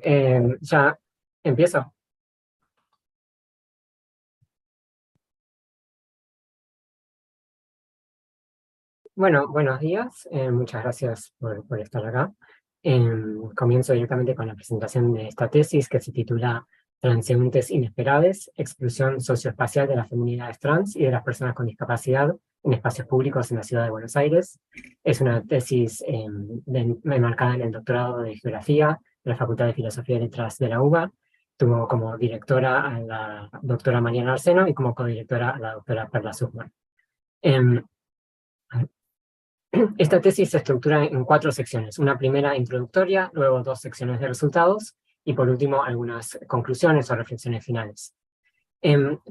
Ya empiezo. Bueno, buenos días. Muchas gracias por estar acá. Comienzo directamente con la presentación de esta tesis que se titula Transeúntes inesperados, exclusión socioespacial de las feminidades trans y de las personas con discapacidad en espacios públicos en la ciudad de Buenos Aires. Es una tesis enmarcada en el doctorado de Geografía de la Facultad de Filosofía y Letras de la UBA. Tuvo como directora a la doctora Mariana Arseno y como codirectora a la doctora Perla Suchman. Esta tesis se estructura en 4 secciones. Una primera introductoria, luego 2 secciones de resultados y por último algunas conclusiones o reflexiones finales.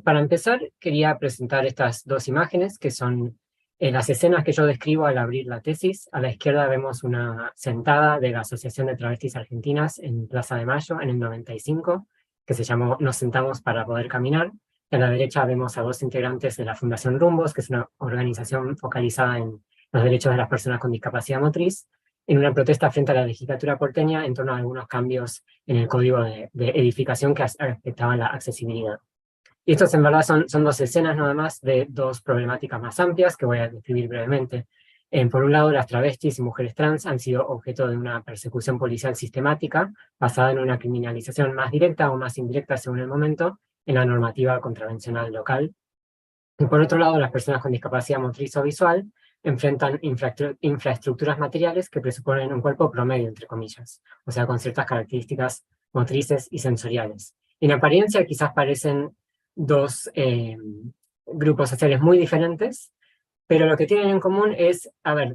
Para empezar, quería presentar estas 2 imágenes que son las escenas que yo describo al abrir la tesis. A la izquierda vemos una sentada de la Asociación de Travestis Argentinas en Plaza de Mayo en el 95, que se llamó Nos sentamos para poder caminar. A la derecha vemos a 2 integrantes de la Fundación Rumbos, que es una organización focalizada en los derechos de las personas con discapacidad motriz, en una protesta frente a la legislatura porteña en torno a algunos cambios en el código de edificación que afectaban la accesibilidad. Y estos en verdad son 2 escenas nada más de 2 problemáticas más amplias que voy a describir brevemente. Por un lado, las travestis y mujeres trans han sido objeto de una persecución policial sistemática basada en una criminalización más directa o más indirecta según el momento en la normativa contravencional local. Y por otro lado, las personas con discapacidad motriz o visual enfrentan infraestructuras materiales que presuponen un cuerpo promedio, entre comillas, o sea, con ciertas características motrices y sensoriales. En apariencia quizás parecen 2 grupos sociales muy diferentes, pero lo que tienen en común es,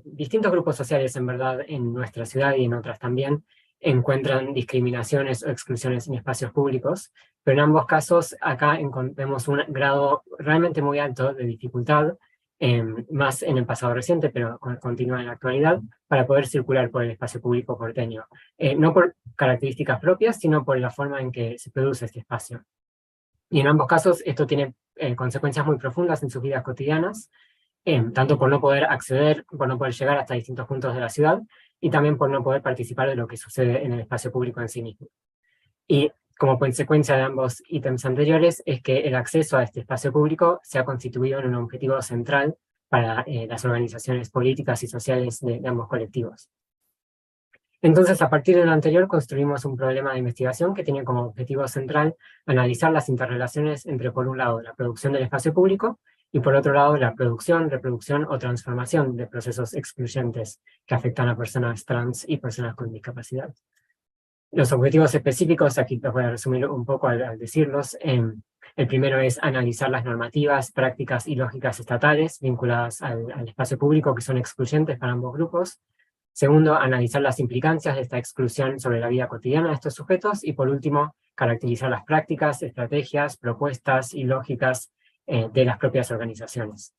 distintos grupos sociales en verdad en nuestra ciudad y en otras también encuentran discriminaciones o exclusiones en espacios públicos, pero en ambos casos acá vemos un grado realmente muy alto de dificultad, más en el pasado reciente, pero continúa en la actualidad, para poder circular por el espacio público porteño. No por características propias, sino por la forma en que se produce este espacio. Y en ambos casos esto tiene consecuencias muy profundas en sus vidas cotidianas, tanto por no poder acceder, por no poder llegar hasta distintos puntos de la ciudad, y también por no poder participar de lo que sucede en el espacio público en sí mismo. Y como consecuencia de ambos ítems anteriores es que el acceso a este espacio público se ha constituido en un objetivo central para las organizaciones políticas y sociales de ambos colectivos. Entonces, a partir de lo anterior, construimos un problema de investigación que tiene como objetivo central analizar las interrelaciones entre, por un lado, la producción del espacio público y, por otro lado, la producción, reproducción o transformación de procesos excluyentes que afectan a personas trans y personas con discapacidad. Los objetivos específicos, aquí los voy a resumir un poco al decirlos. El primero es analizar las normativas, prácticas y lógicas estatales vinculadas al espacio público que son excluyentes para ambos grupos. Segundo, analizar las implicancias de esta exclusión sobre la vida cotidiana de estos sujetos. Y por último, caracterizar las prácticas, estrategias, propuestas y lógicas de las propias organizaciones.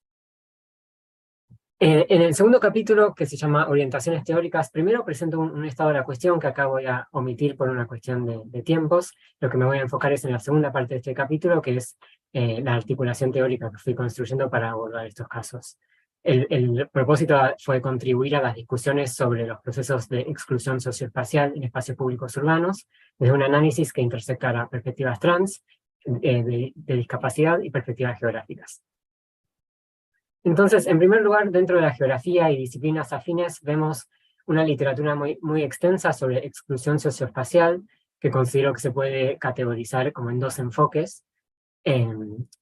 En el segundo capítulo, que se llama Orientaciones Teóricas, primero presento un estado de la cuestión que acá voy a omitir por una cuestión de tiempos. Lo que me voy a enfocar es en la segunda parte de este capítulo, que es la articulación teórica que fui construyendo para abordar estos casos. El propósito fue contribuir a las discusiones sobre los procesos de exclusión socioespacial en espacios públicos urbanos, desde un análisis que intersectara perspectivas trans, de discapacidad y perspectivas geográficas. Entonces, en primer lugar, dentro de la geografía y disciplinas afines, vemos una literatura muy extensa sobre exclusión socioespacial, que considero que se puede categorizar como en 2 enfoques,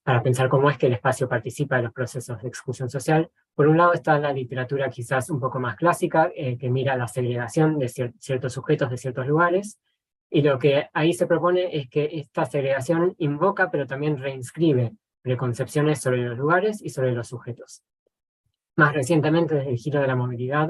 para pensar cómo es que el espacio participa de los procesos de exclusión social. Por un lado está la literatura quizás un poco más clásica, que mira la segregación de ciertos sujetos de ciertos lugares, y lo que ahí se propone es que esta segregación invoca, pero también reinscribe preconcepciones sobre los lugares y sobre los sujetos. Más recientemente, desde el giro de la movilidad,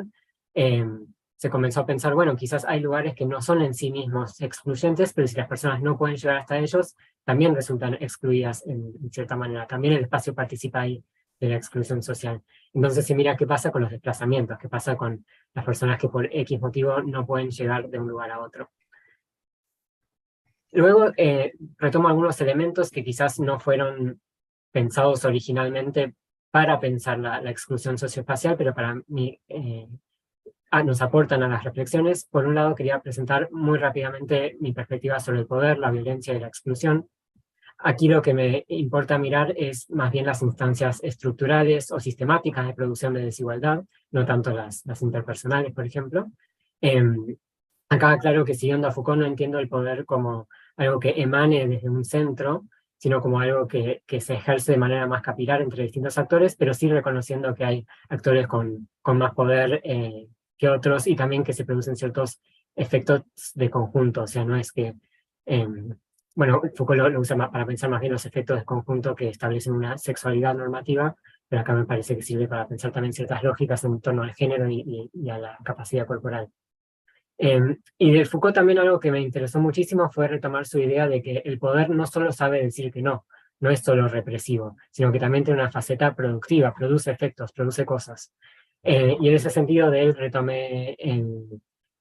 se comenzó a pensar, bueno, quizás hay lugares que no son en sí mismos excluyentes, pero si las personas no pueden llegar hasta ellos, también resultan excluidas en cierta manera. También el espacio participa ahí de la exclusión social. Entonces se mira qué pasa con los desplazamientos, qué pasa con las personas que por X motivo no pueden llegar de un lugar a otro. Luego retomo algunos elementos que quizás no fueron pensados originalmente para pensar la exclusión socioespacial, pero para mí nos aportan a las reflexiones. Por un lado, quería presentar muy rápidamente mi perspectiva sobre el poder, la violencia y la exclusión. Aquí lo que me importa mirar es más bien las instancias estructurales o sistemáticas de producción de desigualdad, no tanto las interpersonales, por ejemplo. Acá, claro que siguiendo a Foucault, no entiendo el poder como algo que emane desde un centro, sino como algo que se ejerce de manera más capilar entre distintos actores, pero sí reconociendo que hay actores con más poder que otros, y también que se producen ciertos efectos de conjunto. O sea, no es que... bueno, Foucault lo usa para pensar más bien los efectos de conjunto que establecen una sexualidad normativa, pero acá me parece que sirve para pensar también ciertas lógicas en torno al género y a la capacidad corporal. Y de Foucault también algo que me interesó muchísimo fue retomar su idea de que el poder no solo sabe decir que no, no es solo represivo, sino que también tiene una faceta productiva, produce efectos, produce cosas. Y en ese sentido de él retomé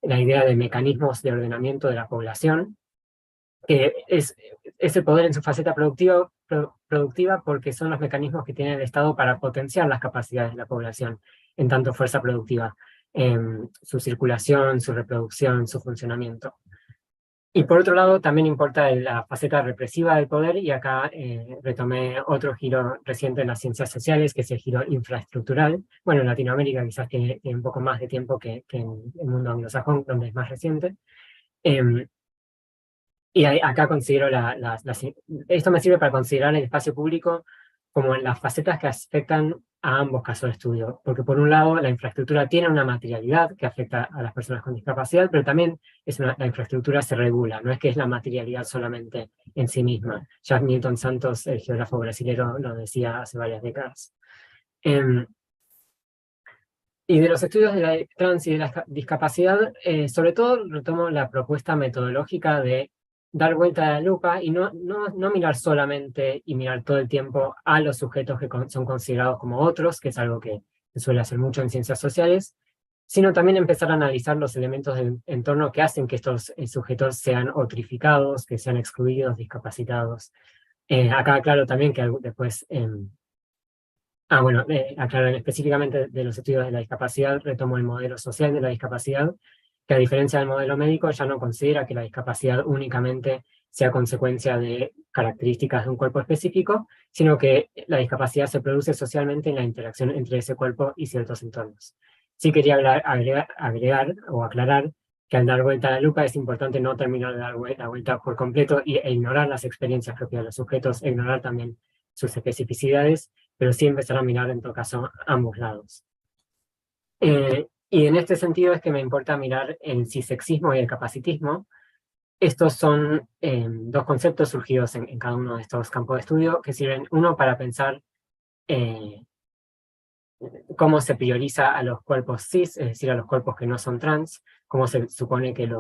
la idea de mecanismos de ordenamiento de la población, que es el poder en su faceta productiva porque son los mecanismos que tiene el Estado para potenciar las capacidades de la población en tanto fuerza productiva, su circulación, su reproducción, su funcionamiento. Y por otro lado, también importa la faceta represiva del poder, y acá retomé otro giro reciente en las ciencias sociales, que es el giro infraestructural. Bueno, en Latinoamérica quizás tiene un poco más de tiempo que en el mundo anglosajón, donde es más reciente. Y acá considero esto me sirve para considerar el espacio público como en las facetas que afectan a ambos casos de estudio, porque por un lado la infraestructura tiene una materialidad que afecta a las personas con discapacidad, pero también la infraestructura se regula, no es que es la materialidad solamente en sí misma. Ya Milton Santos, el geógrafo brasilero, lo decía hace varias décadas. Y de los estudios de la trans y de la discapacidad, sobre todo retomo la propuesta metodológica de dar vuelta a la lupa y no mirar solamente y mirar todo el tiempo a los sujetos que son considerados como otros, que es algo que se suele hacer mucho en ciencias sociales, sino también empezar a analizar los elementos del entorno que hacen que estos sujetos sean otrificados, que sean excluidos, discapacitados. Acá claro también que después... bueno, aclarar específicamente de los estudios de la discapacidad, retomo el modelo social de la discapacidad, que a diferencia del modelo médico ya no considera que la discapacidad únicamente sea consecuencia de características de un cuerpo específico, sino que la discapacidad se produce socialmente en la interacción entre ese cuerpo y ciertos entornos. Sí quería agregar o aclarar que al dar vuelta a la lupa es importante no terminar de dar la vuelta por completo e ignorar las experiencias propias de los sujetos, e ignorar también sus especificidades, pero sí empezar a mirar en todo caso ambos lados. Y en este sentido es que me importa mirar el cisexismo y el capacitismo. Estos son dos conceptos surgidos en cada uno de estos campos de estudio que sirven, uno, para pensar cómo se prioriza a los cuerpos cis, es decir, a los cuerpos que no son trans, cómo se supone que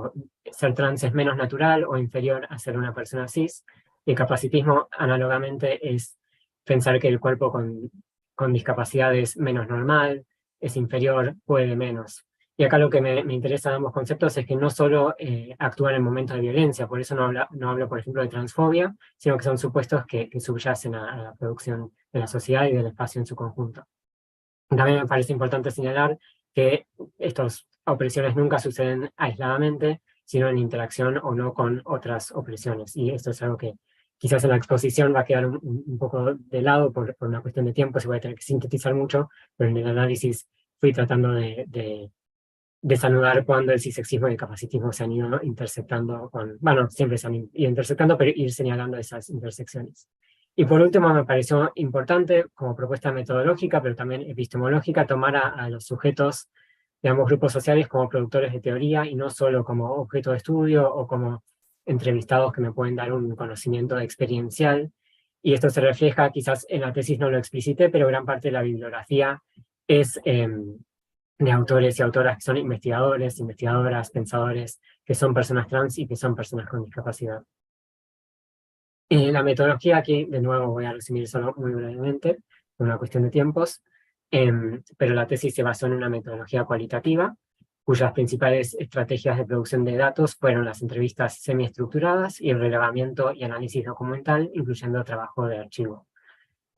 ser trans es menos natural o inferior a ser una persona cis. Y el capacitismo, análogamente, es pensar que el cuerpo con discapacidad es menos normal, es inferior, puede menos. Y acá lo que me interesa de ambos conceptos es que no solo actúan en momentos de violencia, por eso no hablo, por ejemplo, de transfobia, sino que son supuestos que subyacen a la producción de la sociedad y del espacio en su conjunto. También me parece importante señalar que estas opresiones nunca suceden aisladamente, sino en interacción o no con otras opresiones. Y esto es algo que quizás en la exposición va a quedar un poco de lado por una cuestión de tiempo, se va a tener que sintetizar mucho, pero en el análisis fui tratando de desanudar cuando el cisexismo y el capacitismo se han ido intersectando bueno, siempre se han ido intersectando, pero ir señalando esas intersecciones. Y por último, me pareció importante, como propuesta metodológica, pero también epistemológica, tomar a los sujetos de ambos grupos sociales como productores de teoría y no solo como objeto de estudio o como entrevistados que me pueden dar un conocimiento experiencial. Y esto se refleja, quizás en la tesis no lo explicité, pero gran parte de la bibliografía es de autores y autoras que son investigadores, investigadoras, pensadores, que son personas trans y que son personas con discapacidad. La metodología aquí, de nuevo, voy a resumir solo muy brevemente, por una cuestión de tiempos, pero la tesis se basó en una metodología cualitativa, cuyas principales estrategias de producción de datos fueron las entrevistas semiestructuradas y el relevamiento y análisis documental, incluyendo trabajo de archivo.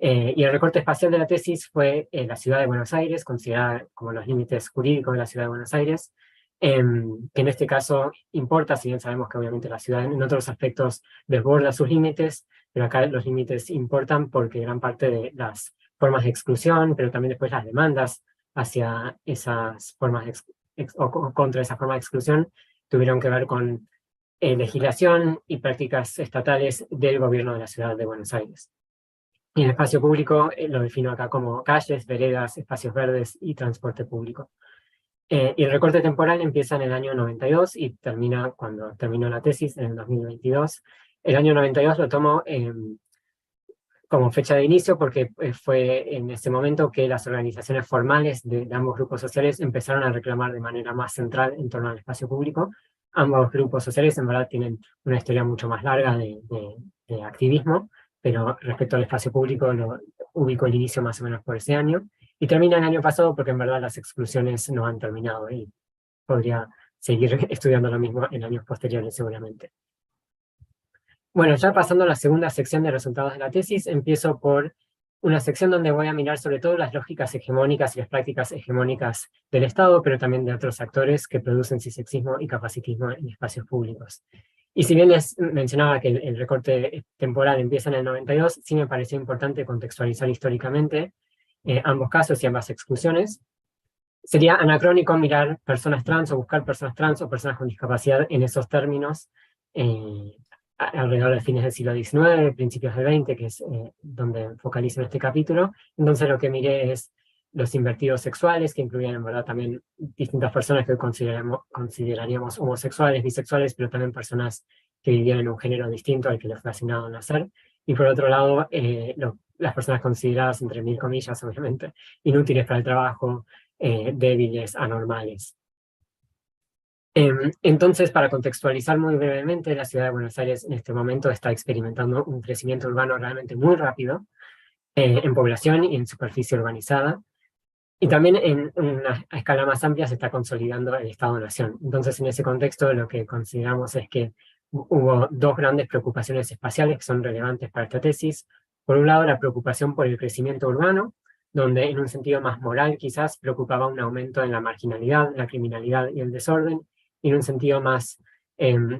Y el recorte espacial de la tesis fue la ciudad de Buenos Aires, considerada como los límites jurídicos de la ciudad de Buenos Aires, que en este caso importa, si bien sabemos que obviamente la ciudad en otros aspectos desborda sus límites, pero acá los límites importan porque gran parte de las formas de exclusión, pero también después las demandas hacia esas formas o contra esa forma de exclusión, tuvieron que ver con legislación y prácticas estatales del gobierno de la ciudad de Buenos Aires. Y el espacio público lo defino acá como calles, veredas, espacios verdes y transporte público. Y el recorte temporal empieza en el año 92 y termina cuando terminó la tesis, en el 2022. El año 92 lo tomo como fecha de inicio porque fue en ese momento que las organizaciones formales de ambos grupos sociales empezaron a reclamar de manera más central en torno al espacio público. Ambos grupos sociales en verdad tienen una historia mucho más larga de activismo, pero respecto al espacio público lo ubico el inicio más o menos por ese año, y termina el año pasado porque en verdad las exclusiones no han terminado y podría seguir estudiando lo mismo en años posteriores seguramente. Bueno, ya pasando a la segunda sección de resultados de la tesis, empiezo por una sección donde voy a mirar sobre todo las lógicas hegemónicas y las prácticas hegemónicas del Estado, pero también de otros actores que producen cisexismo y capacitismo en espacios públicos. Y si bien les mencionaba que el recorte temporal empieza en el 92, sí me pareció importante contextualizar históricamente ambos casos y ambas exclusiones. Sería anacrónico mirar personas trans o buscar personas trans o personas con discapacidad en esos términos alrededor de fines del siglo XIX, principios del XX, que es donde focalizo en este capítulo. Entonces lo que miré es los invertidos sexuales, que incluían en verdad también distintas personas que hoy consideraríamos homosexuales, bisexuales, pero también personas que vivían en un género distinto al que les fue asignado nacer. Y por otro lado, las personas consideradas, entre mil comillas, obviamente, inútiles para el trabajo, débiles, anormales. Entonces, para contextualizar muy brevemente, la ciudad de Buenos Aires en este momento está experimentando un crecimiento urbano realmente muy rápido, en población y en superficie urbanizada, y también en una escala más amplia se está consolidando el Estado-Nación. Entonces, en ese contexto, lo que consideramos es que hubo dos grandes preocupaciones espaciales que son relevantes para esta tesis. Por un lado, la preocupación por el crecimiento urbano, donde en un sentido más moral quizás preocupaba un aumento en la marginalidad, la criminalidad y el desorden, y en un sentido más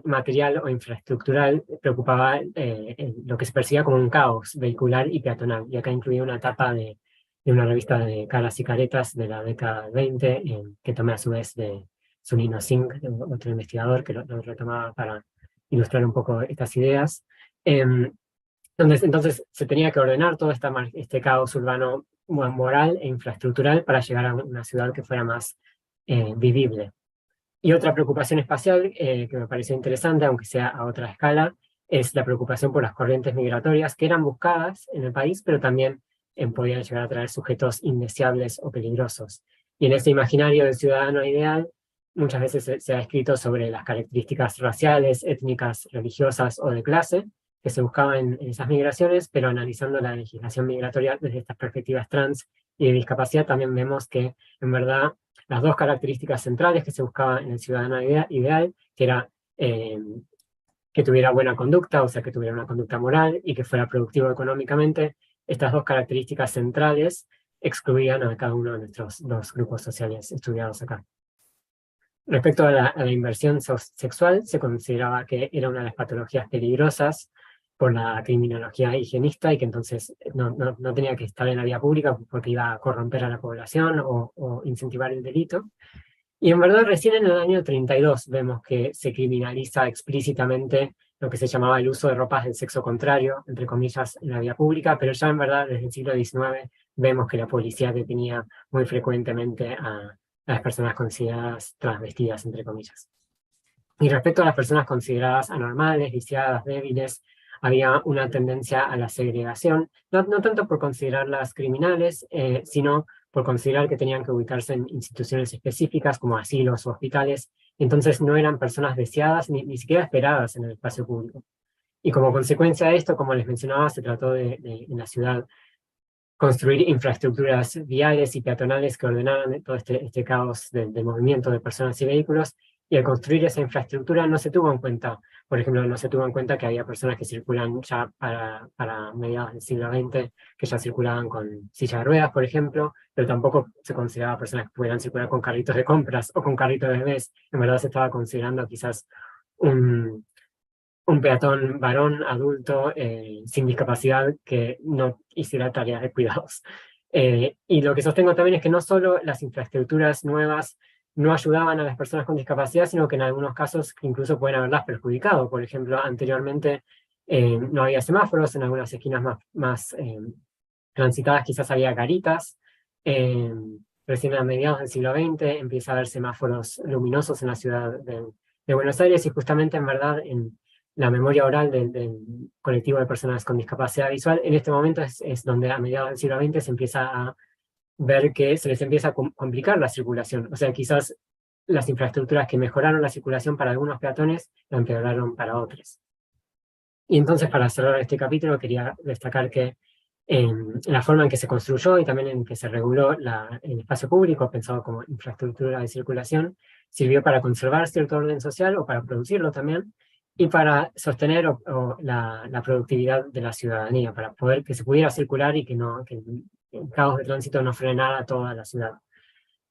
material o infraestructural preocupaba lo que se percibía como un caos vehicular y peatonal. Y acá incluía una etapa de una revista de caras y caretas de la década del 20, que tomé a su vez de Sunino Singh, otro investigador que lo retomaba para ilustrar un poco estas ideas. Entonces se tenía que ordenar todo este caos urbano moral e infraestructural para llegar a una ciudad que fuera más vivible. Y otra preocupación espacial que me pareció interesante, aunque sea a otra escala, es la preocupación por las corrientes migratorias que eran buscadas en el país, pero también podían llegar a traer sujetos indeseables o peligrosos. Y en ese imaginario del ciudadano ideal, muchas veces se ha escrito sobre las características raciales, étnicas, religiosas o de clase que se buscaban en esas migraciones, pero analizando la legislación migratoria desde estas perspectivas trans y de discapacidad, también vemos que en verdad las dos características centrales que se buscaba en el ciudadano ideal, que era que tuviera buena conducta, o sea, que tuviera una conducta moral y que fuera productivo económicamente, estas dos características centrales excluían a cada uno de nuestros dos grupos sociales estudiados acá. Respecto a la inversión sexual, se consideraba que era una de las patologías peligrosas por la criminología higienista y que entonces no tenía que estar en la vía pública porque iba a corromper a la población o incentivar el delito. Y en verdad recién en el año 32 vemos que se criminaliza explícitamente lo que se llamaba el uso de ropas del sexo contrario, entre comillas, en la vía pública, pero ya en verdad desde el siglo XIX vemos que la policía detenía muy frecuentemente a las personas consideradas transvestidas, entre comillas. Y respecto a las personas consideradas anormales, viciadas, débiles, había una tendencia a la segregación, no tanto por considerarlas criminales, sino por considerar que tenían que ubicarse en instituciones específicas como asilos o hospitales, entonces no eran personas deseadas ni siquiera esperadas en el espacio público. Y como consecuencia de esto, como les mencionaba, se trató en la ciudad construir infraestructuras viales y peatonales que ordenaran todo este caos del movimiento de personas y vehículos, Y al construir esa infraestructura no se tuvo en cuenta, por ejemplo, no se tuvo en cuenta que había personas que circulan ya para mediados del siglo XX, que ya circulaban con silla de ruedas, por ejemplo, pero tampoco se consideraba personas que pudieran circular con carritos de compras o con carritos de bebés. En verdad se estaba considerando quizás un, un peatón varón, adulto, sin discapacidad, que no hiciera tareas de cuidados. Y lo que sostengo también es que no solo las infraestructuras nuevas no ayudaban a las personas con discapacidad, sino que en algunos casos incluso pueden haberlas perjudicado. Por ejemplo, anteriormente no había semáforos, en algunas esquinas más transitadas quizás había garitas. Recién a mediados del siglo XX empieza a haber semáforos luminosos en la ciudad de Buenos Aires, y justamente en verdad en la memoria oral del colectivo de personas con discapacidad visual, en este momento es donde a mediados del siglo XX se empieza a ver que se les empieza a complicar la circulación. O sea, quizás las infraestructuras que mejoraron la circulación para algunos peatones la empeoraron para otros. Y entonces, para cerrar este capítulo, quería destacar que la forma en que se construyó y también en que se reguló el espacio público, pensado como infraestructura de circulación, sirvió para conservar cierto orden social o para producirlo también, y para sostener la productividad de la ciudadanía, para poder que se pudiera circular y que el caos de tránsito no frenara toda la ciudad.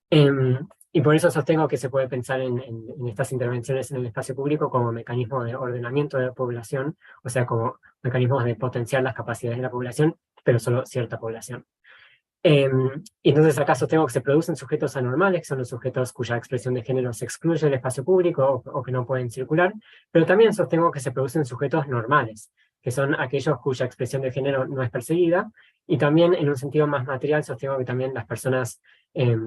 Y por eso sostengo que se puede pensar en estas intervenciones en el espacio público como mecanismo de ordenamiento de la población, o sea, como mecanismos de potenciar las capacidades de la población, pero solo cierta población. Y entonces acá sostengo que se producen sujetos anormales, que son los sujetos cuya expresión de género se excluye del espacio público o que no pueden circular, pero también sostengo que se producen sujetos normales, que son aquellos cuya expresión de género no es perseguida, y también en un sentido más material sostengo que también las personas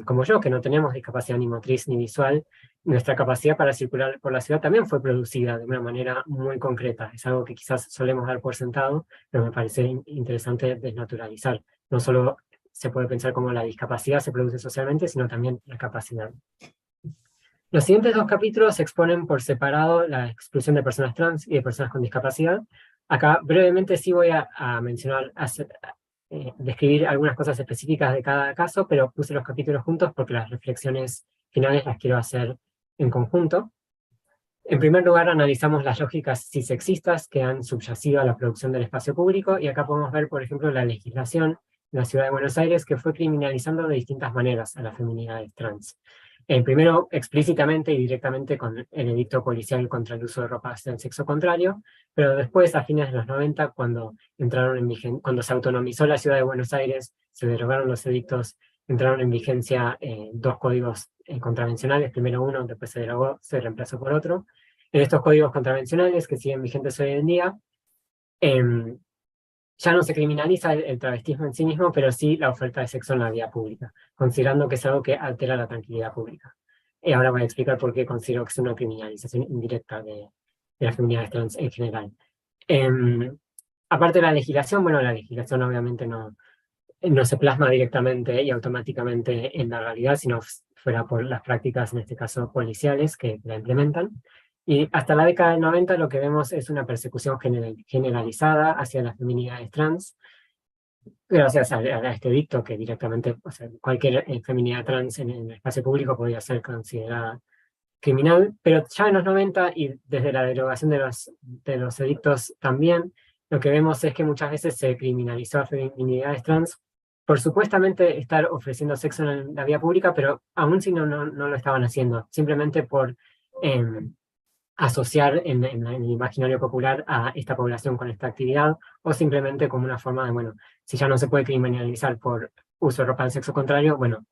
como yo, que no tenemos discapacidad ni motriz ni visual, nuestra capacidad para circular por la ciudad también fue producida de una manera muy concreta. Es algo que quizás solemos dar por sentado, pero me parece interesante desnaturalizar. No solo se puede pensar como la discapacidad se produce socialmente, sino también la capacidad. Los siguientes dos capítulos exponen por separado la exclusión de personas trans y de personas con discapacidad. Acá brevemente sí voy a mencionar, describir algunas cosas específicas de cada caso, pero puse los capítulos juntos porque las reflexiones finales las quiero hacer en conjunto. En primer lugar, analizamos las lógicas cisexistas que han subyacido a la producción del espacio público, y acá podemos ver, por ejemplo, la legislación en la ciudad de Buenos Aires que fue criminalizando de distintas maneras a las feminidades trans. Primero, explícitamente y directamente con el edicto policial contra el uso de ropas del sexo contrario, pero después, a fines de los 90, cuando se autonomizó la ciudad de Buenos Aires, se derogaron los edictos, entraron en vigencia dos códigos contravencionales, primero uno, después se derogó, se reemplazó por otro. En estos códigos contravencionales, que siguen vigentes hoy en día, ya no se criminaliza el travestismo en sí mismo, pero sí la oferta de sexo en la vía pública, considerando que es algo que altera la tranquilidad pública. Y ahora voy a explicar por qué considero que es una criminalización indirecta de las feminidades trans en general. Aparte de la legislación, bueno, la legislación obviamente no se plasma directamente y automáticamente en la realidad, sino fuera por las prácticas, en este caso policiales, que la implementan. Y hasta la década del 90 lo que vemos es una persecución generalizada hacia las feminidades trans, gracias a este dicto que directamente, o sea, cualquier feminidad trans en el espacio público podía ser considerada criminal, pero ya en los 90 y desde la derogación de los edictos también, lo que vemos es que muchas veces se criminalizó a feminidades trans por supuestamente estar ofreciendo sexo en la vía pública, pero aún si no lo estaban haciendo, simplemente por asociar en el imaginario popular a esta población con esta actividad, o simplemente como una forma de, bueno, si ya no se puede criminalizar por uso de ropa del sexo contrario, bueno,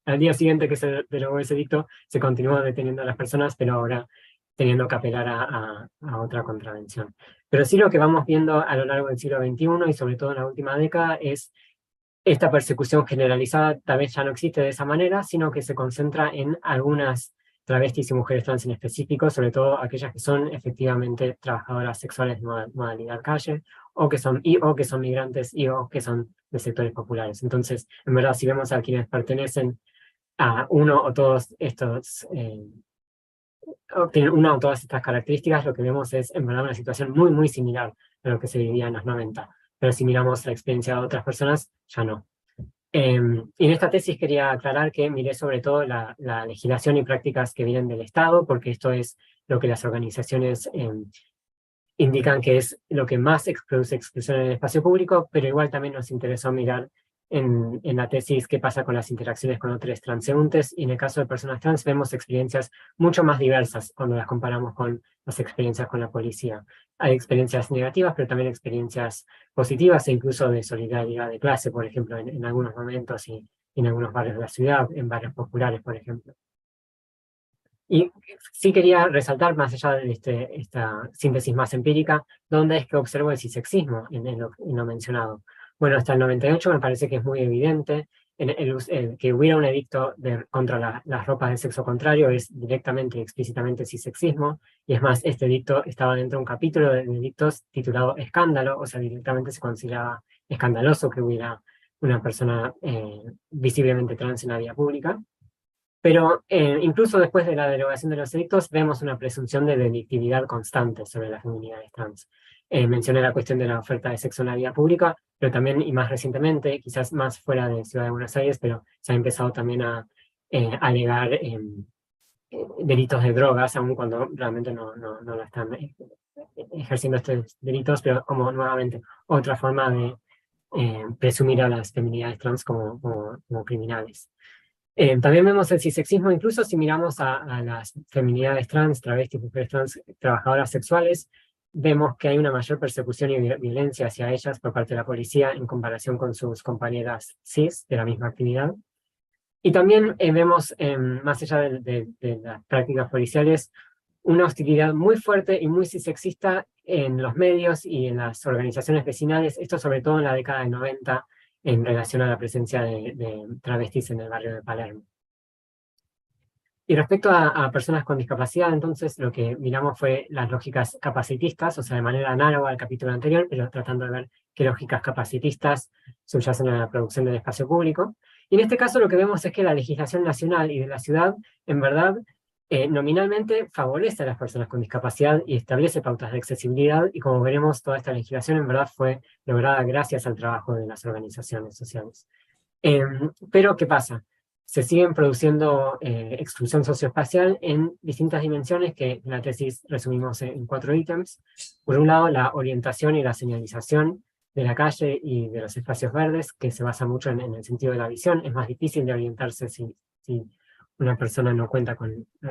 al día siguiente que se derogó ese dicto, se continuó deteniendo a las personas, pero ahora teniendo que apelar a otra contravención. Pero sí lo que vamos viendo a lo largo del siglo XXI y sobre todo en la última década es esta persecución generalizada tal vez ya no existe de esa manera, sino que se concentra en algunas travestis y mujeres trans en específico, sobre todo aquellas que son efectivamente trabajadoras sexuales de modalidad calle, o que son migrantes o que son de sectores populares. Entonces, en verdad, si vemos a quienes pertenecen a uno o todos estos, tienen una o todas estas características, lo que vemos es en verdad una situación muy, muy similar a lo que se vivía en los 90. Pero si miramos la experiencia de otras personas, ya no. Y en esta tesis quería aclarar que miré sobre todo la legislación y prácticas que vienen del Estado, porque esto es lo que las organizaciones indican que es lo que más produce exclusión en el espacio público, pero igual también nos interesó mirar en la tesis qué pasa con las interacciones con otros transeúntes, y en el caso de personas trans vemos experiencias mucho más diversas cuando las comparamos con las experiencias con la policía. Hay experiencias negativas, pero también experiencias positivas e incluso de solidaridad de clase, por ejemplo, en algunos momentos y en algunos barrios de la ciudad, en barrios populares, por ejemplo. Y sí quería resaltar, más allá de esta síntesis más empírica, dónde es que observo el cisexismo en lo mencionado. Bueno, hasta el 98 me parece que es muy evidente que hubiera un edicto contra las ropas de sexo contrario es directamente y explícitamente cisexismo, y es más, este edicto estaba dentro de un capítulo de edictos titulado Escándalo, o sea, directamente se consideraba escandaloso que hubiera una persona visiblemente trans en la vía pública. Pero incluso después de la derogación de los edictos, vemos una presunción de delictividad constante sobre las feminidades trans. Mencioné la cuestión de la oferta de sexo en la vía pública, pero también, y más recientemente, quizás más fuera de Ciudad de Buenos Aires, pero se ha empezado también a alegar delitos de drogas, aun cuando realmente no lo están ejerciendo estos delitos, pero como nuevamente otra forma de presumir a las feminidades trans como criminales. También vemos el cisexismo, incluso si miramos a las feminidades trans, travestis, mujeres trans, trabajadoras sexuales, vemos que hay una mayor persecución y violencia hacia ellas por parte de la policía en comparación con sus compañeras cis de la misma actividad. Y también vemos, más allá de las prácticas policiales, una hostilidad muy fuerte y muy cisexista en los medios y en las organizaciones vecinales, esto sobre todo en la década del 90, en relación a la presencia de travestis en el barrio de Palermo. Y respecto a personas con discapacidad, entonces lo que miramos fue las lógicas capacitistas, o sea, de manera análoga al capítulo anterior, pero tratando de ver qué lógicas capacitistas subyacen a la producción del espacio público. Y en este caso lo que vemos es que la legislación nacional y de la ciudad, en verdad, nominalmente favorece a las personas con discapacidad y establece pautas de accesibilidad, y como veremos, toda esta legislación en verdad fue lograda gracias al trabajo de las organizaciones sociales. Pero, ¿qué pasa? Se siguen produciendo exclusión socioespacial en distintas dimensiones que en la tesis resumimos en 4 ítems. Por un lado, la orientación y la señalización de la calle y de los espacios verdes, que se basa mucho en el sentido de la visión. Es más difícil de orientarse si una persona no cuenta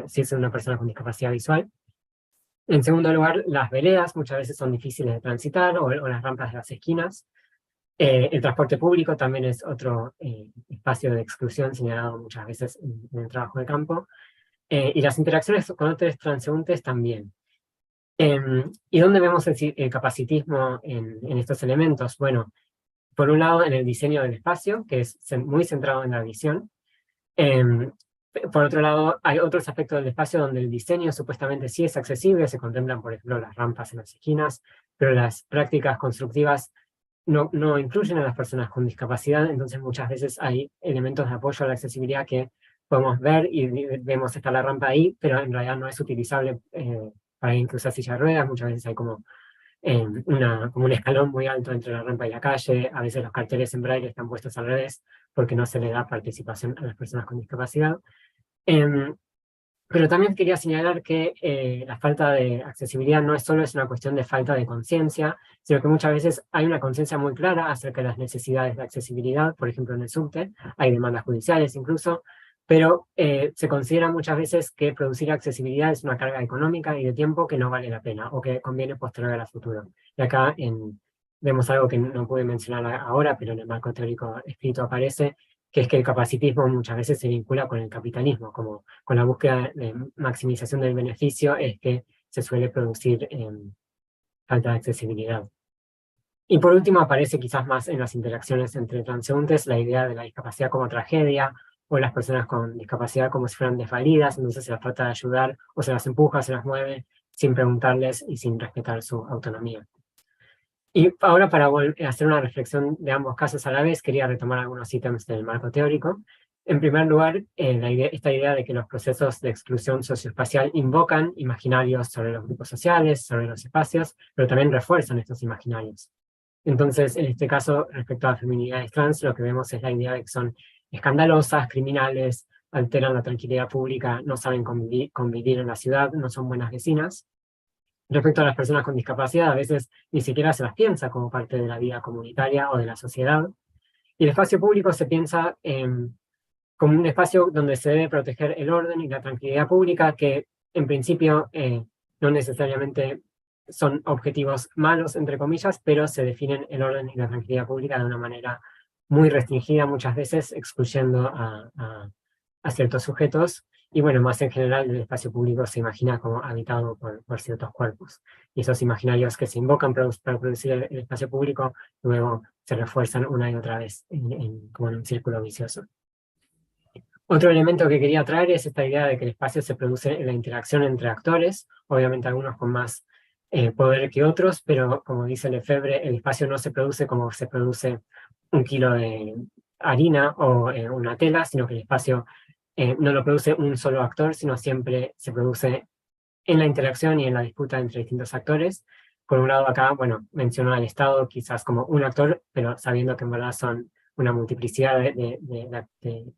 si es una persona con discapacidad visual. En segundo lugar, las veredas muchas veces son difíciles de transitar, o las rampas de las esquinas. El transporte público también es otro espacio de exclusión señalado muchas veces en el trabajo de campo. Y las interacciones con otros transeúntes también. ¿Y dónde vemos el capacitismo en estos elementos? Bueno, por un lado en el diseño del espacio, que es muy centrado en la visión. Por otro lado, hay otros aspectos del espacio donde el diseño supuestamente sí es accesible, se contemplan, por ejemplo, las rampas en las esquinas, pero las prácticas constructivas no incluyen a las personas con discapacidad, entonces muchas veces hay elementos de apoyo a la accesibilidad que podemos ver y vemos está la rampa ahí, pero en realidad no es utilizable para alguien que usa silla de ruedas. Muchas veces hay como un escalón muy alto entre la rampa y la calle. A veces los carteles en braille están puestos al revés porque no se le da participación a las personas con discapacidad. Pero también quería señalar que la falta de accesibilidad no solo es una cuestión de falta de conciencia, sino que muchas veces hay una conciencia muy clara acerca de las necesidades de accesibilidad. Por ejemplo, en el subte hay demandas judiciales incluso, pero se considera muchas veces que producir accesibilidad es una carga económica y de tiempo que no vale la pena o que conviene postergar a futuro. Y acá vemos algo que no pude mencionar ahora, pero en el marco teórico escrito aparece, que es que el capacitismo muchas veces se vincula con el capitalismo, como con la búsqueda de maximización del beneficio es que se suele producir falta de accesibilidad. Y por último aparece quizás más en las interacciones entre transeúntes la idea de la discapacidad como tragedia, o las personas con discapacidad como si fueran desvalidas, entonces se las trata de ayudar, o se las empuja, se las mueve, sin preguntarles y sin respetar su autonomía. Y ahora, para hacer una reflexión de ambos casos a la vez, quería retomar algunos ítems del marco teórico. En primer lugar, esta idea de que los procesos de exclusión socioespacial invocan imaginarios sobre los grupos sociales, sobre los espacios, pero también refuerzan estos imaginarios. Entonces, en este caso, respecto a feminidades trans, lo que vemos es la idea de que son escandalosas, criminales, alteran la tranquilidad pública, no saben convivir en la ciudad, no son buenas vecinas. Respecto a las personas con discapacidad, a veces ni siquiera se las piensa como parte de la vida comunitaria o de la sociedad. Y el espacio público se piensa como un espacio donde se debe proteger el orden y la tranquilidad pública, que en principio no necesariamente son objetivos malos, entre comillas, pero se definen el orden y la tranquilidad pública de una manera muy restringida, muchas veces excluyendo a ciertos sujetos. Y bueno, más en general el espacio público se imagina como habitado por ciertos cuerpos. Y esos imaginarios que se invocan para producir el espacio público, luego se refuerzan una y otra vez como en un círculo vicioso. Otro elemento que quería traer es esta idea de que el espacio se produce en la interacción entre actores, obviamente algunos con más poder que otros, pero como dice Lefebvre, el espacio no se produce como se produce un kilo de harina o una tela, sino que el espacio no lo produce un solo actor, sino siempre se produce en la interacción y en la disputa entre distintos actores. Por un lado acá, bueno, menciono al Estado quizás como un actor, pero sabiendo que en verdad son una multiplicidad de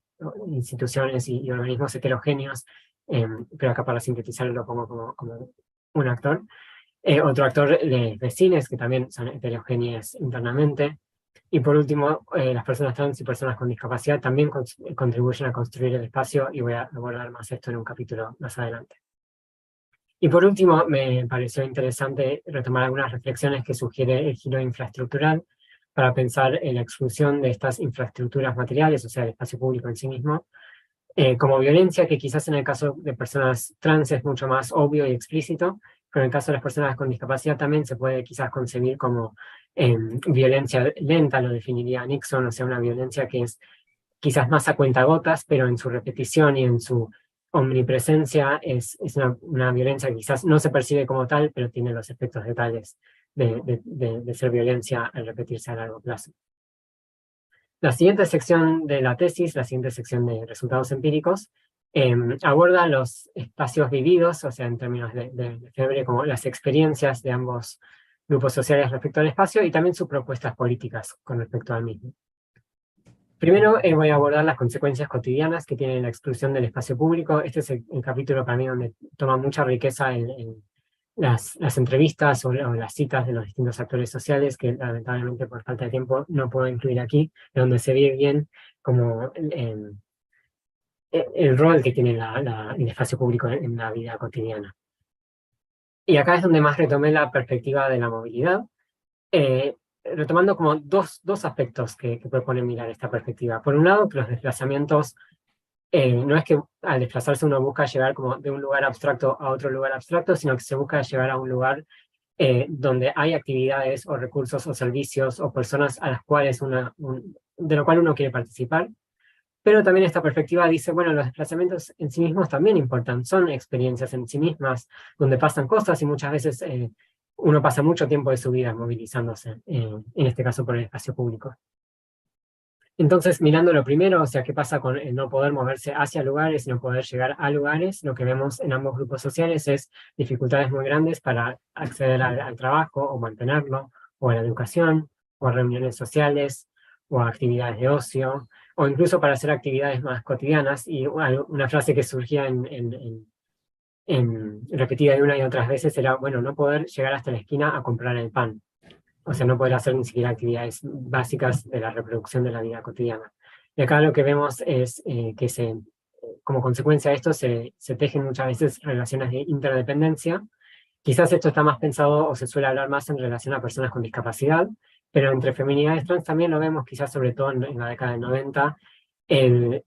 instituciones y organismos heterogéneos, pero acá para sintetizarlo lo pongo como un actor. Otro actor, de vecinos, que también son heterogéneas internamente. Y por último, las personas trans y personas con discapacidad también contribuyen a construir el espacio, y voy a abordar más esto en un capítulo más adelante. Y por último, me pareció interesante retomar algunas reflexiones que sugiere el giro infraestructural para pensar en la exclusión de estas infraestructuras materiales, o sea, el espacio público en sí mismo, como violencia, que quizás en el caso de personas trans es mucho más obvio y explícito, pero en el caso de las personas con discapacidad también se puede quizás concebir como violencia lenta, lo definiría Nixon, o sea, una violencia que es quizás más a cuentagotas, pero en su repetición y en su omnipresencia es una violencia que quizás no se percibe como tal, pero tiene los efectos letales de ser violencia al repetirse a largo plazo. La siguiente sección de la tesis, la siguiente sección de resultados empíricos, aborda los espacios vividos, o sea, en términos de Lefebvre, como las experiencias de ambos grupos sociales respecto al espacio y también sus propuestas políticas con respecto al mismo. Primero voy a abordar las consecuencias cotidianas que tiene la exclusión del espacio público. Este es el capítulo para mí donde toma mucha riqueza en las entrevistas o las citas de los distintos actores sociales, que lamentablemente por falta de tiempo no puedo incluir aquí, donde se ve bien como el rol que tiene el espacio público en la vida cotidiana. Y acá es donde más retomé la perspectiva de la movilidad, retomando como dos aspectos que proponen mirar esta perspectiva. Por un lado, que los desplazamientos, no es que al desplazarse uno busca llegar como de un lugar abstracto a otro lugar abstracto, sino que se busca llegar a un lugar donde hay actividades o recursos o servicios o personas a las cuales de lo cual uno quiere participar. Pero también esta perspectiva dice, bueno, los desplazamientos en sí mismos también importan, son experiencias en sí mismas, donde pasan cosas y muchas veces uno pasa mucho tiempo de su vida movilizándose, en este caso por el espacio público. Entonces, mirando lo primero, o sea, qué pasa con el no poder moverse hacia lugares y no poder llegar a lugares, lo que vemos en ambos grupos sociales es dificultades muy grandes para acceder al trabajo o mantenerlo, o a la educación, o a reuniones sociales, o a actividades de ocio, o incluso para hacer actividades más cotidianas. Y una frase que surgía repetida de una y otras veces era, bueno, no poder llegar hasta la esquina a comprar el pan. O sea, no poder hacer ni siquiera actividades básicas de la reproducción de la vida cotidiana. Y acá lo que vemos es que como consecuencia de esto se tejen muchas veces relaciones de interdependencia. Quizás esto está más pensado o se suele hablar más en relación a personas con discapacidad, pero entre feminidades trans también lo vemos quizás sobre todo en la década del 90, el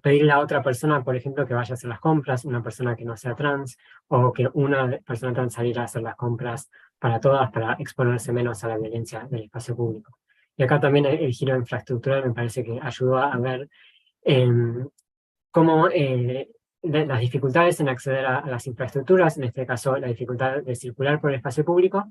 pedirle a otra persona, por ejemplo, que vaya a hacer las compras, una persona que no sea trans, o que una persona trans saliera a hacer las compras para todas, para exponerse menos a la violencia del espacio público. Y acá también el giro infraestructural me parece que ayudó a ver cómo las dificultades en acceder a las infraestructuras, en este caso la dificultad de circular por el espacio público,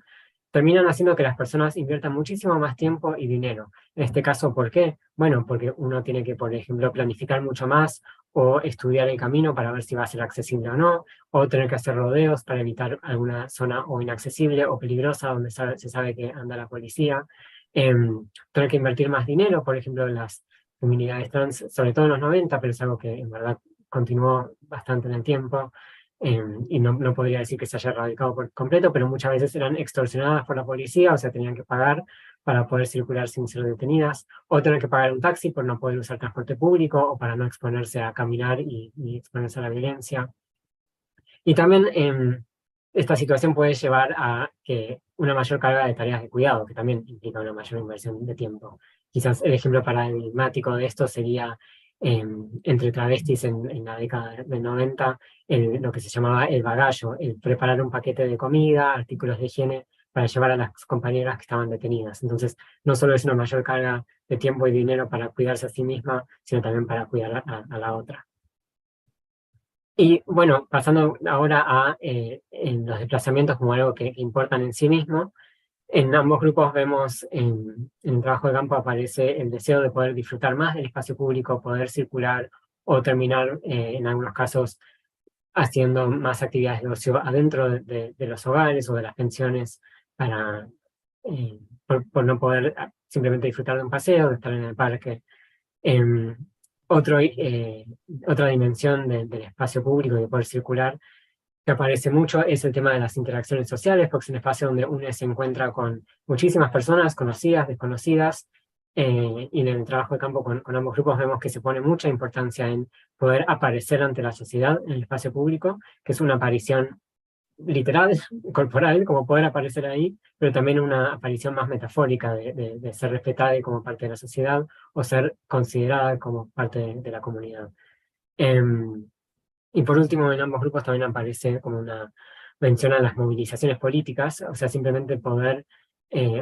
terminan haciendo que las personas inviertan muchísimo más tiempo y dinero. En este caso, ¿por qué? Bueno, porque uno tiene que, por ejemplo, planificar mucho más o estudiar el camino para ver si va a ser accesible o no, o tener que hacer rodeos para evitar alguna zona o inaccesible o peligrosa donde se sabe que anda la policía, tener que invertir más dinero, por ejemplo, en las comunidades trans, sobre todo en los 90, pero es algo que en verdad continuó bastante en el tiempo, y no podría decir que se haya erradicado por completo, pero muchas veces eran extorsionadas por la policía, o sea, tenían que pagar para poder circular sin ser detenidas, o tener que pagar un taxi por no poder usar transporte público, o para no exponerse a caminar y exponerse a la violencia. Y también esta situación puede llevar a que una mayor carga de tareas de cuidado, que también implica una mayor inversión de tiempo. Quizás el ejemplo paradigmático de esto sería entre travestis en la década del 90, lo que se llamaba el bagallo, el preparar un paquete de comida, artículos de higiene para llevar a las compañeras que estaban detenidas. Entonces, no solo es una mayor carga de tiempo y dinero para cuidarse a sí misma, sino también para cuidar a la otra. Y bueno, pasando ahora a en los desplazamientos como algo que importan en sí mismo, en ambos grupos vemos en el trabajo de campo aparece el deseo de poder disfrutar más del espacio público, poder circular o terminar en algunos casos haciendo más actividades de ocio adentro de los hogares o de las pensiones para, por no poder simplemente disfrutar de un paseo, de estar en el parque. Em, otra dimensión del espacio público y de poder circular que aparece mucho es el tema de las interacciones sociales, porque es un espacio donde uno se encuentra con muchísimas personas, conocidas, desconocidas, y en el trabajo de campo con ambos grupos vemos que se pone mucha importancia en poder aparecer ante la sociedad en el espacio público, que es una aparición literal, corporal, como poder aparecer ahí, pero también una aparición más metafórica de ser respetada como parte de la sociedad o ser considerada como parte de la comunidad. Y por último, en ambos grupos también aparece como una mención a las movilizaciones políticas, o sea, simplemente poder,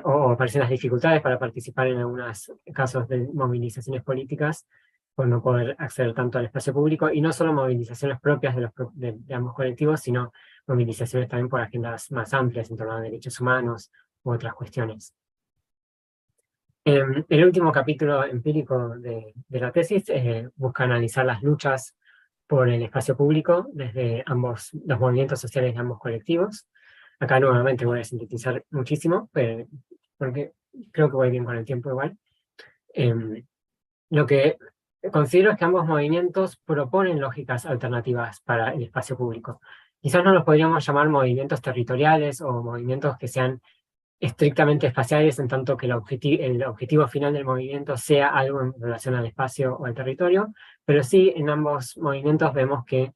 o aparecen las dificultades para participar en algunos casos de movilizaciones políticas, por no poder acceder tanto al espacio público, y no solo movilizaciones propias de ambos colectivos, sino movilizaciones también por agendas más amplias en torno a derechos humanos u otras cuestiones. El último capítulo empírico de la tesis busca analizar las luchas por el espacio público desde los movimientos sociales de ambos colectivos. Acá nuevamente voy a sintetizar muchísimo, porque creo que voy bien con el tiempo igual. Lo que considero es que ambos movimientos proponen lógicas alternativas para el espacio público. Quizás no los podríamos llamar movimientos territoriales o movimientos que sean estrictamente espaciales, en tanto que el objetivo final del movimiento sea algo en relación al espacio o al territorio, pero sí en ambos movimientos vemos que,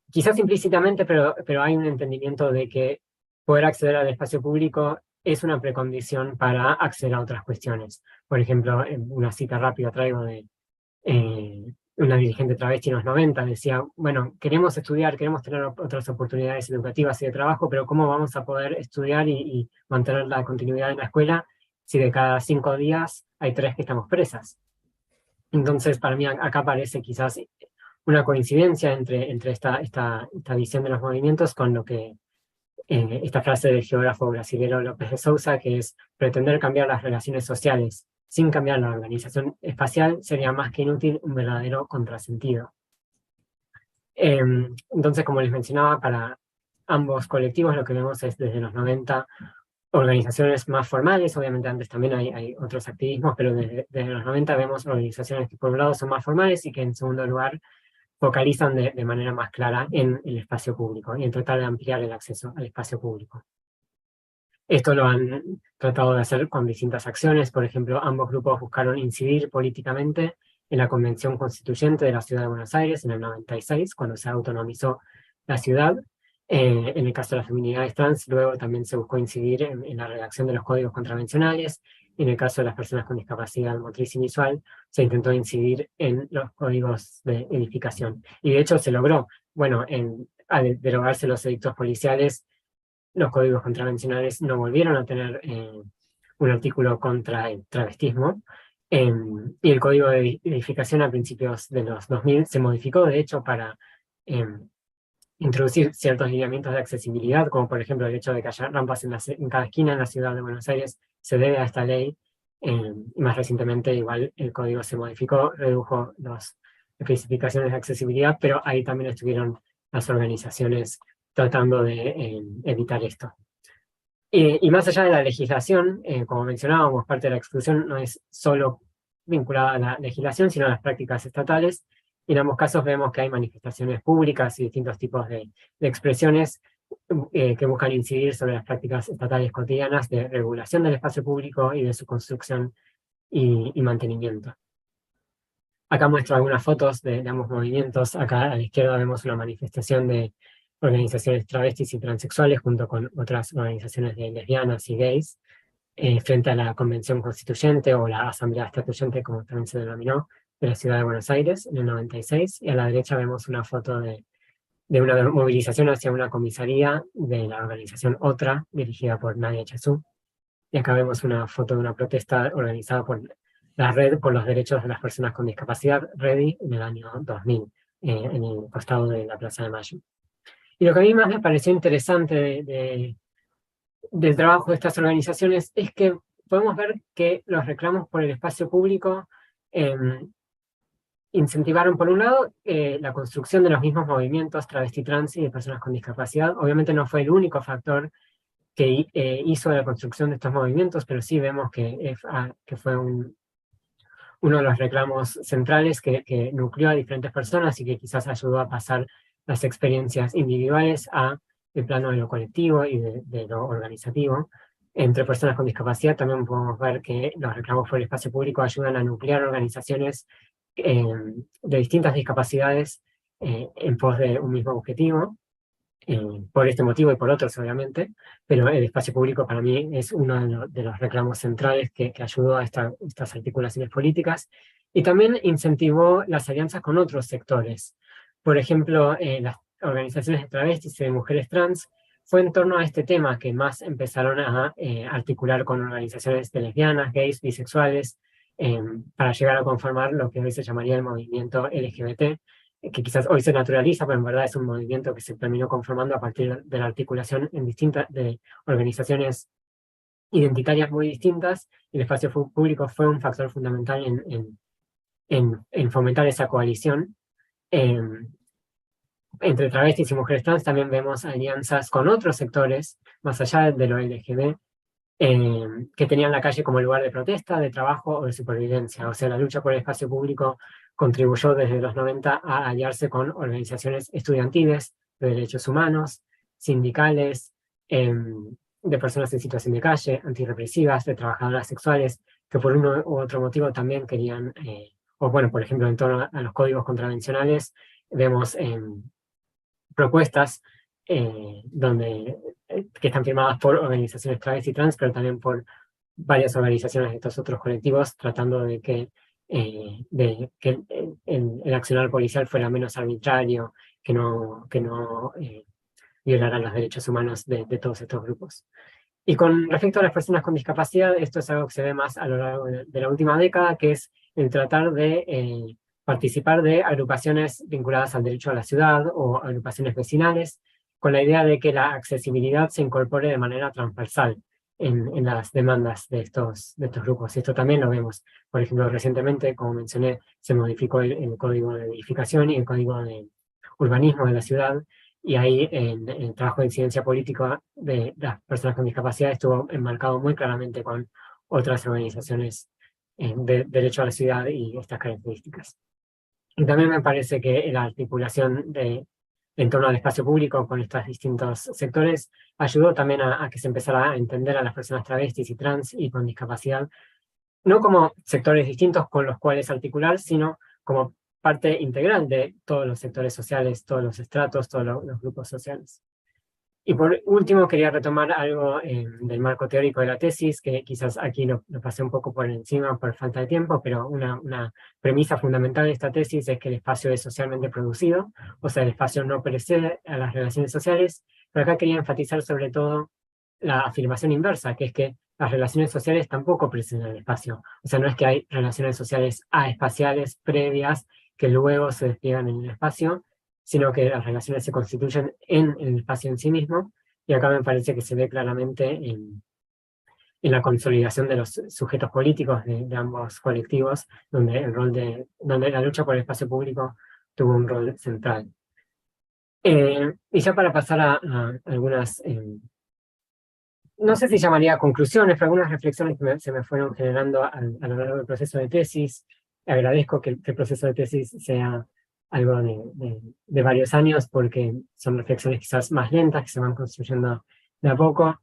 quizás implícitamente, pero hay un entendimiento de que poder acceder al espacio público es una precondición para acceder a otras cuestiones. Por ejemplo, una cita rápida traigo de una dirigente travesti en los 90, decía, bueno, queremos estudiar, queremos tener otras oportunidades educativas y de trabajo, pero ¿cómo vamos a poder estudiar y mantener la continuidad en la escuela si de cada 5 días hay 3 que estamos presas? Entonces, para mí acá aparece quizás una coincidencia entre esta visión de los movimientos con lo que esta frase del geógrafo brasilero López de Sousa, que es pretender cambiar las relaciones sociales sin cambiar la organización espacial sería más que inútil, un verdadero contrasentido. Entonces, como les mencionaba, para ambos colectivos lo que vemos es desde los 90 organizaciones más formales, obviamente antes también hay otros activismos, pero desde los 90 vemos organizaciones que por un lado son más formales y que en segundo lugar focalizan de manera más clara en el espacio público y en tratar de ampliar el acceso al espacio público. Esto lo han tratado de hacer con distintas acciones. Por ejemplo, ambos grupos buscaron incidir políticamente en la Convención Constituyente de la Ciudad de Buenos Aires en el 96, cuando se autonomizó la ciudad. En el caso de las feminidades trans, luego también se buscó incidir en la redacción de los códigos contravencionales. Y en el caso de las personas con discapacidad motriz y visual, se intentó incidir en los códigos de edificación. Y de hecho se logró. Bueno, al derogarse los edictos policiales, los códigos contravencionales no volvieron a tener un artículo contra el travestismo, y el código de edificación a principios de los 2000 se modificó, de hecho, para introducir ciertos lineamientos de accesibilidad, como por ejemplo el hecho de que haya rampas en cada esquina en la ciudad de Buenos Aires, se debe a esta ley, y más recientemente igual el código se modificó, redujo especificaciones de accesibilidad, pero ahí también estuvieron las organizaciones tratando de evitar esto. Y más allá de la legislación, como mencionábamos, parte de la exclusión no es solo vinculada a la legislación, sino a las prácticas estatales. Y en ambos casos vemos que hay manifestaciones públicas y distintos tipos de expresiones que buscan incidir sobre las prácticas estatales cotidianas de regulación del espacio público y de su construcción y mantenimiento. Acá muestro algunas fotos de ambos movimientos. Acá a la izquierda vemos una manifestación de organizaciones travestis y transexuales junto con otras organizaciones de lesbianas y gays frente a la Convención Constituyente o la Asamblea Estatuyente, como también se denominó, de la Ciudad de Buenos Aires en el 96. Y a la derecha vemos una foto de una movilización hacia una comisaría de la organización OTRA, dirigida por Nadia Chazú. Y acá vemos una foto de una protesta organizada por la Red por los Derechos de las Personas con Discapacidad, REDI, en el año 2000, en el costado de la Plaza de Mayo. Y lo que a mí más me pareció interesante del trabajo de estas organizaciones es que podemos ver que los reclamos por el espacio público incentivaron, por un lado, la construcción de los mismos movimientos travesti trans y de personas con discapacidad. Obviamente no fue el único factor que hizo la construcción de estos movimientos, pero sí vemos que fue uno de los reclamos centrales que nucleó a diferentes personas y que quizás ayudó a pasar las experiencias individuales a el plano de lo colectivo y de lo organizativo. Entre personas con discapacidad también podemos ver que los reclamos por el espacio público ayudan a nuclear organizaciones de distintas discapacidades en pos de un mismo objetivo. Por este motivo y por otros, obviamente, pero el espacio público para mí es uno de los reclamos centrales que ayudó a estas articulaciones políticas y también incentivó las alianzas con otros sectores. Por ejemplo, las organizaciones de travestis y de mujeres trans fue en torno a este tema que más empezaron a articular con organizaciones de lesbianas, gays, bisexuales, para llegar a conformar lo que hoy se llamaría el movimiento LGBT, que quizás hoy se naturaliza, pero en verdad es un movimiento que se terminó conformando a partir de la articulación en distintas organizaciones identitarias muy distintas, y el espacio público fue un factor fundamental en fomentar esa coalición. Entre travestis y mujeres trans también vemos alianzas con otros sectores, más allá de lo LGBT, que tenían la calle como lugar de protesta, de trabajo o de supervivencia. O sea, la lucha por el espacio público contribuyó desde los 90 a aliarse con organizaciones estudiantiles, de derechos humanos, sindicales, de personas en situación de calle, antirrepresivas, de trabajadoras sexuales, que por uno u otro motivo también querían, o bueno, por ejemplo, en torno a los códigos contravencionales, vemos propuestas que están firmadas por organizaciones travesti y trans, pero también por varias organizaciones de estos otros colectivos, tratando de que el accionar policial fuera menos arbitrario, que no violara los derechos humanos de todos estos grupos. Y con respecto a las personas con discapacidad, esto es algo que se ve más a lo largo de la última década, que es el tratar de participar de agrupaciones vinculadas al derecho a la ciudad o agrupaciones vecinales, con la idea de que la accesibilidad se incorpore de manera transversal en las demandas de estos grupos. Esto también lo vemos. Por ejemplo, recientemente, como mencioné, se modificó el Código de Edificación y el Código de Urbanismo de la ciudad, y ahí en el trabajo de incidencia política de las personas con discapacidad estuvo enmarcado muy claramente con otras organizaciones de derecho a la ciudad y estas características. Y también me parece que la articulación en torno al espacio público con estos distintos sectores ayudó también a que se empezara a entender a las personas travestis y trans y con discapacidad, no como sectores distintos con los cuales articular, sino como parte integral de todos los sectores sociales, todos los estratos, todos los grupos sociales. Y por último, quería retomar algo del marco teórico de la tesis, que quizás aquí lo pasé un poco por encima por falta de tiempo, pero una premisa fundamental de esta tesis es que el espacio es socialmente producido, o sea, el espacio no precede a las relaciones sociales, pero acá quería enfatizar sobre todo la afirmación inversa, que es que las relaciones sociales tampoco preceden al espacio. O sea, no es que hay relaciones sociales aespaciales previas que luego se despliegan en el espacio, sino que las relaciones se constituyen en el espacio en sí mismo, y acá me parece que se ve claramente y la consolidación de los sujetos políticos de ambos colectivos, donde la lucha por el espacio público tuvo un rol central. Y ya para pasar a algunas, no sé si llamaría conclusiones, pero algunas reflexiones que se me fueron generando a lo largo del proceso de tesis. Agradezco que el proceso de tesis sea algo de varios años, porque son reflexiones quizás más lentas, que se van construyendo de a poco.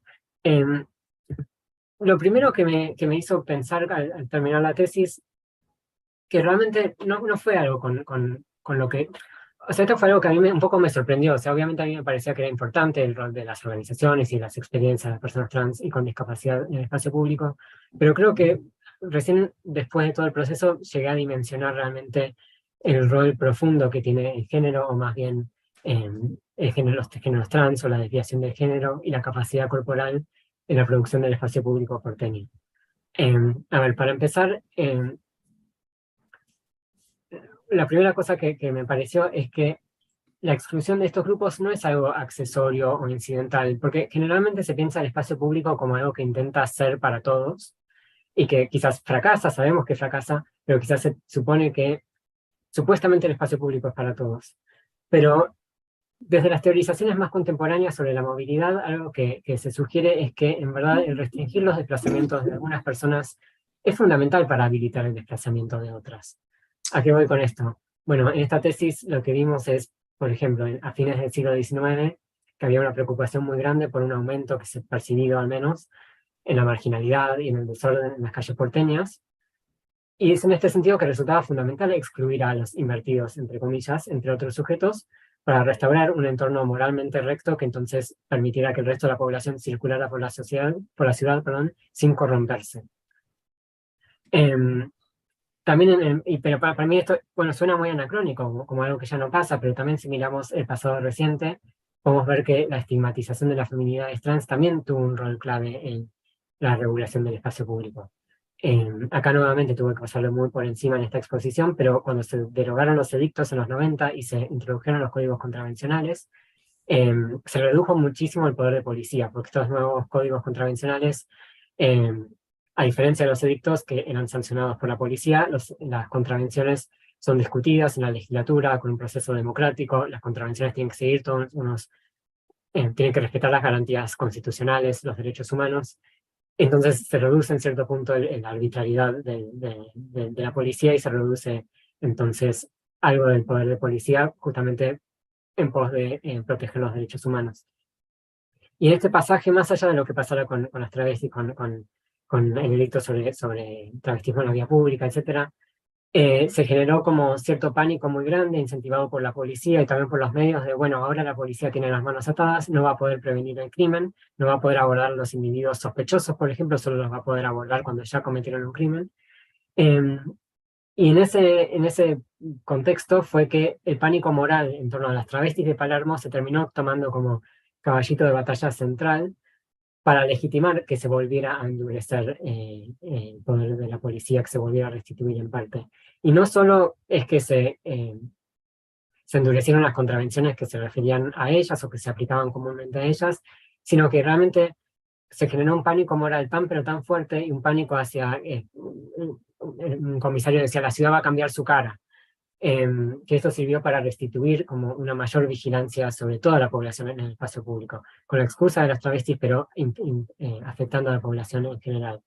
Lo primero que me hizo pensar al terminar la tesis, que realmente no fue algo con lo que... O sea, esto fue algo que a mí un poco me sorprendió. O sea, obviamente a mí me parecía que era importante el rol de las organizaciones y las experiencias de las personas trans y con discapacidad en el espacio público, pero creo que recién después de todo el proceso llegué a dimensionar realmente el rol profundo que tiene el género, o más bien los géneros trans o la desviación del género y la capacidad corporal en la producción del espacio público porteño. A ver, para empezar, la primera cosa que me pareció es que la exclusión de estos grupos no es algo accesorio o incidental, porque generalmente se piensa el espacio público como algo que intenta ser para todos, y que quizás fracasa, sabemos que fracasa, pero quizás se supone que supuestamente el espacio público es para todos. Pero desde las teorizaciones más contemporáneas sobre la movilidad, algo que se sugiere es que en verdad el restringir los desplazamientos de algunas personas es fundamental para habilitar el desplazamiento de otras. ¿A qué voy con esto? Bueno, en esta tesis lo que vimos es, por ejemplo, a fines del siglo XIX, que había una preocupación muy grande por un aumento que se ha percibido al menos en la marginalidad y en el desorden en las calles porteñas. Y es en este sentido que resultaba fundamental excluir a los invertidos, entre comillas, entre otros sujetos, para restaurar un entorno moralmente recto que entonces permitiera que el resto de la población circulara por la ciudad, sin corromperse. También, pero para mí esto, bueno, suena muy anacrónico, como algo que ya no pasa, pero también si miramos el pasado reciente, podemos ver que la estigmatización de las feminidades trans también tuvo un rol clave en la regulación del espacio público. Acá nuevamente tuve que pasarlo muy por encima en esta exposición, pero cuando se derogaron los edictos en los 90 y se introdujeron los códigos contravencionales, se redujo muchísimo el poder de policía, porque estos nuevos códigos contravencionales, a diferencia de los edictos que eran sancionados por la policía, las contravenciones son discutidas en la legislatura con un proceso democrático. Las contravenciones tienen que seguir tienen que respetar las garantías constitucionales, los derechos humanos. Entonces se reduce en cierto punto la arbitrariedad de la policía, y se reduce entonces algo del poder de policía justamente en pos de proteger los derechos humanos. Y en este pasaje, más allá de lo que pasara con las travestis, con el delito sobre travestismo en la vía pública, etc., se generó como cierto pánico muy grande, incentivado por la policía y también por los medios, de bueno, ahora la policía tiene las manos atadas, no va a poder prevenir el crimen, no va a poder abordar a los individuos sospechosos, por ejemplo, solo los va a poder abordar cuando ya cometieron un crimen. Y en ese contexto fue que el pánico moral en torno a las travestis de Palermo se terminó tomando como caballito de batalla central para legitimar que se volviera a endurecer el poder de la policía, que se volviera a restituir en parte. Y no solo es que se endurecieron las contravenciones que se referían a ellas o que se aplicaban comúnmente a ellas, sino que realmente se generó un pánico moral tan pero tan fuerte, y un pánico hacia... un comisario decía, la ciudad va a cambiar su cara, que esto sirvió para restituir como una mayor vigilancia sobre toda la población en el espacio público, con la excusa de las travestis, pero afectando a la población en general.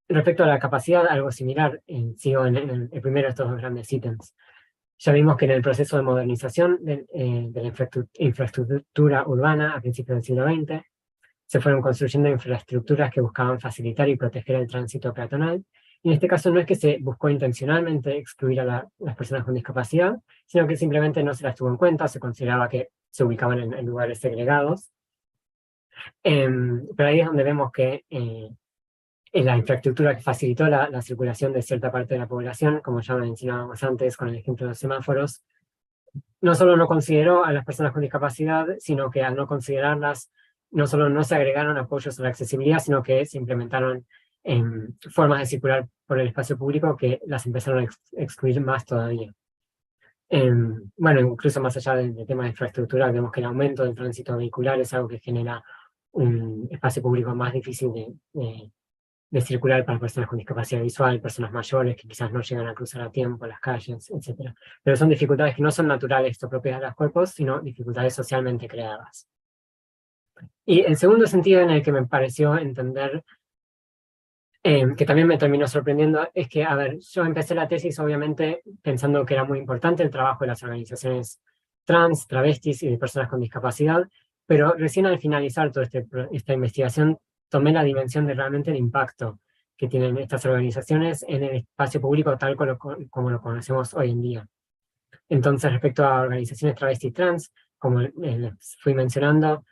Respecto a la capacidad, algo similar, sigo en el primero de estos dos grandes ítems. Ya vimos que en el proceso de modernización de la infraestructura urbana a principios del siglo XX, se fueron construyendo infraestructuras que buscaban facilitar y proteger el tránsito peatonal. Y en este caso no es que se buscó intencionalmente excluir a las personas con discapacidad, sino que simplemente no se las tuvo en cuenta, se consideraba que se ubicaban en lugares segregados. Pero ahí es donde vemos que en la infraestructura que facilitó la circulación de cierta parte de la población, como ya mencionábamos antes con el ejemplo de los semáforos, no solo no consideró a las personas con discapacidad, sino que al no considerarlas, no solo no se agregaron apoyos a la accesibilidad, sino que se implementaron formas de circular por el espacio público que las empezaron a excluir más todavía. Bueno, incluso más allá del tema de infraestructura, vemos que el aumento del tránsito vehicular es algo que genera un espacio público más difícil de circular para personas con discapacidad visual, personas mayores que quizás no llegan a cruzar a tiempo las calles, etc. Pero son dificultades que no son naturales o propias de los cuerpos, sino dificultades socialmente creadas. Y el segundo sentido en el que me pareció entender, que también me terminó sorprendiendo, es que, a ver, yo empecé la tesis obviamente pensando que era muy importante el trabajo de las organizaciones trans, travestis y de personas con discapacidad, pero recién al finalizar toda esta investigación tomé la dimensión de realmente el impacto que tienen estas organizaciones en el espacio público tal como lo conocemos hoy en día. Entonces, respecto a organizaciones travestis trans, como les fui mencionando,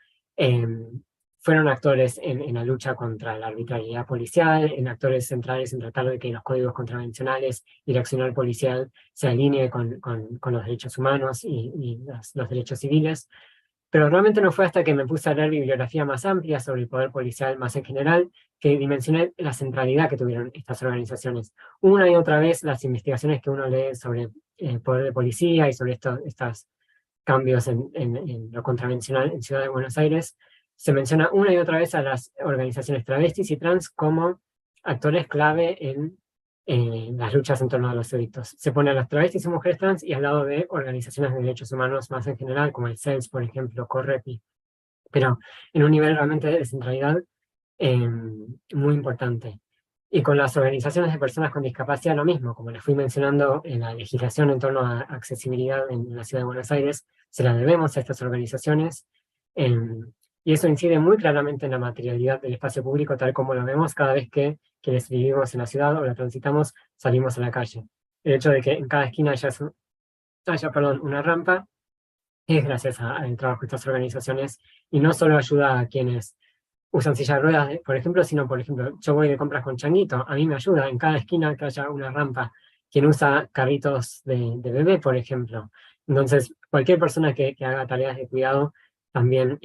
fueron actores en la lucha contra la arbitrariedad policial, en actores centrales en tratar de que los códigos contravencionales y el accionar policial se alinee con los derechos humanos y los derechos civiles. Pero realmente no fue hasta que me puse a leer bibliografía más amplia sobre el poder policial más en general que dimensioné la centralidad que tuvieron estas organizaciones. Una y otra vez las investigaciones que uno lee sobre el poder de policía y sobre estos cambios en lo contravencional en Ciudad de Buenos Aires, se menciona una y otra vez a las organizaciones travestis y trans como actores clave en las luchas en torno a los delitos. Se pone a las travestis y mujeres trans y al lado de organizaciones de derechos humanos más en general, como el CELS, por ejemplo, CORREPI, pero en un nivel realmente de centralidad muy importante. Y con las organizaciones de personas con discapacidad lo mismo, como les fui mencionando en la legislación en torno a accesibilidad en la Ciudad de Buenos Aires, se la debemos a estas organizaciones, y eso incide muy claramente en la materialidad del espacio público tal como lo vemos cada vez que quienes vivimos en la ciudad o la transitamos salimos a la calle. El hecho de que en cada esquina haya una rampa es gracias al trabajo de estas organizaciones y no solo ayuda a quienes usan silla de ruedas, por ejemplo, sino, por ejemplo, yo voy de compras con Changuito, a mí me ayuda en cada esquina que haya una rampa. Quien usa carritos de bebé, por ejemplo. Entonces, cualquier persona que haga tareas de cuidado, también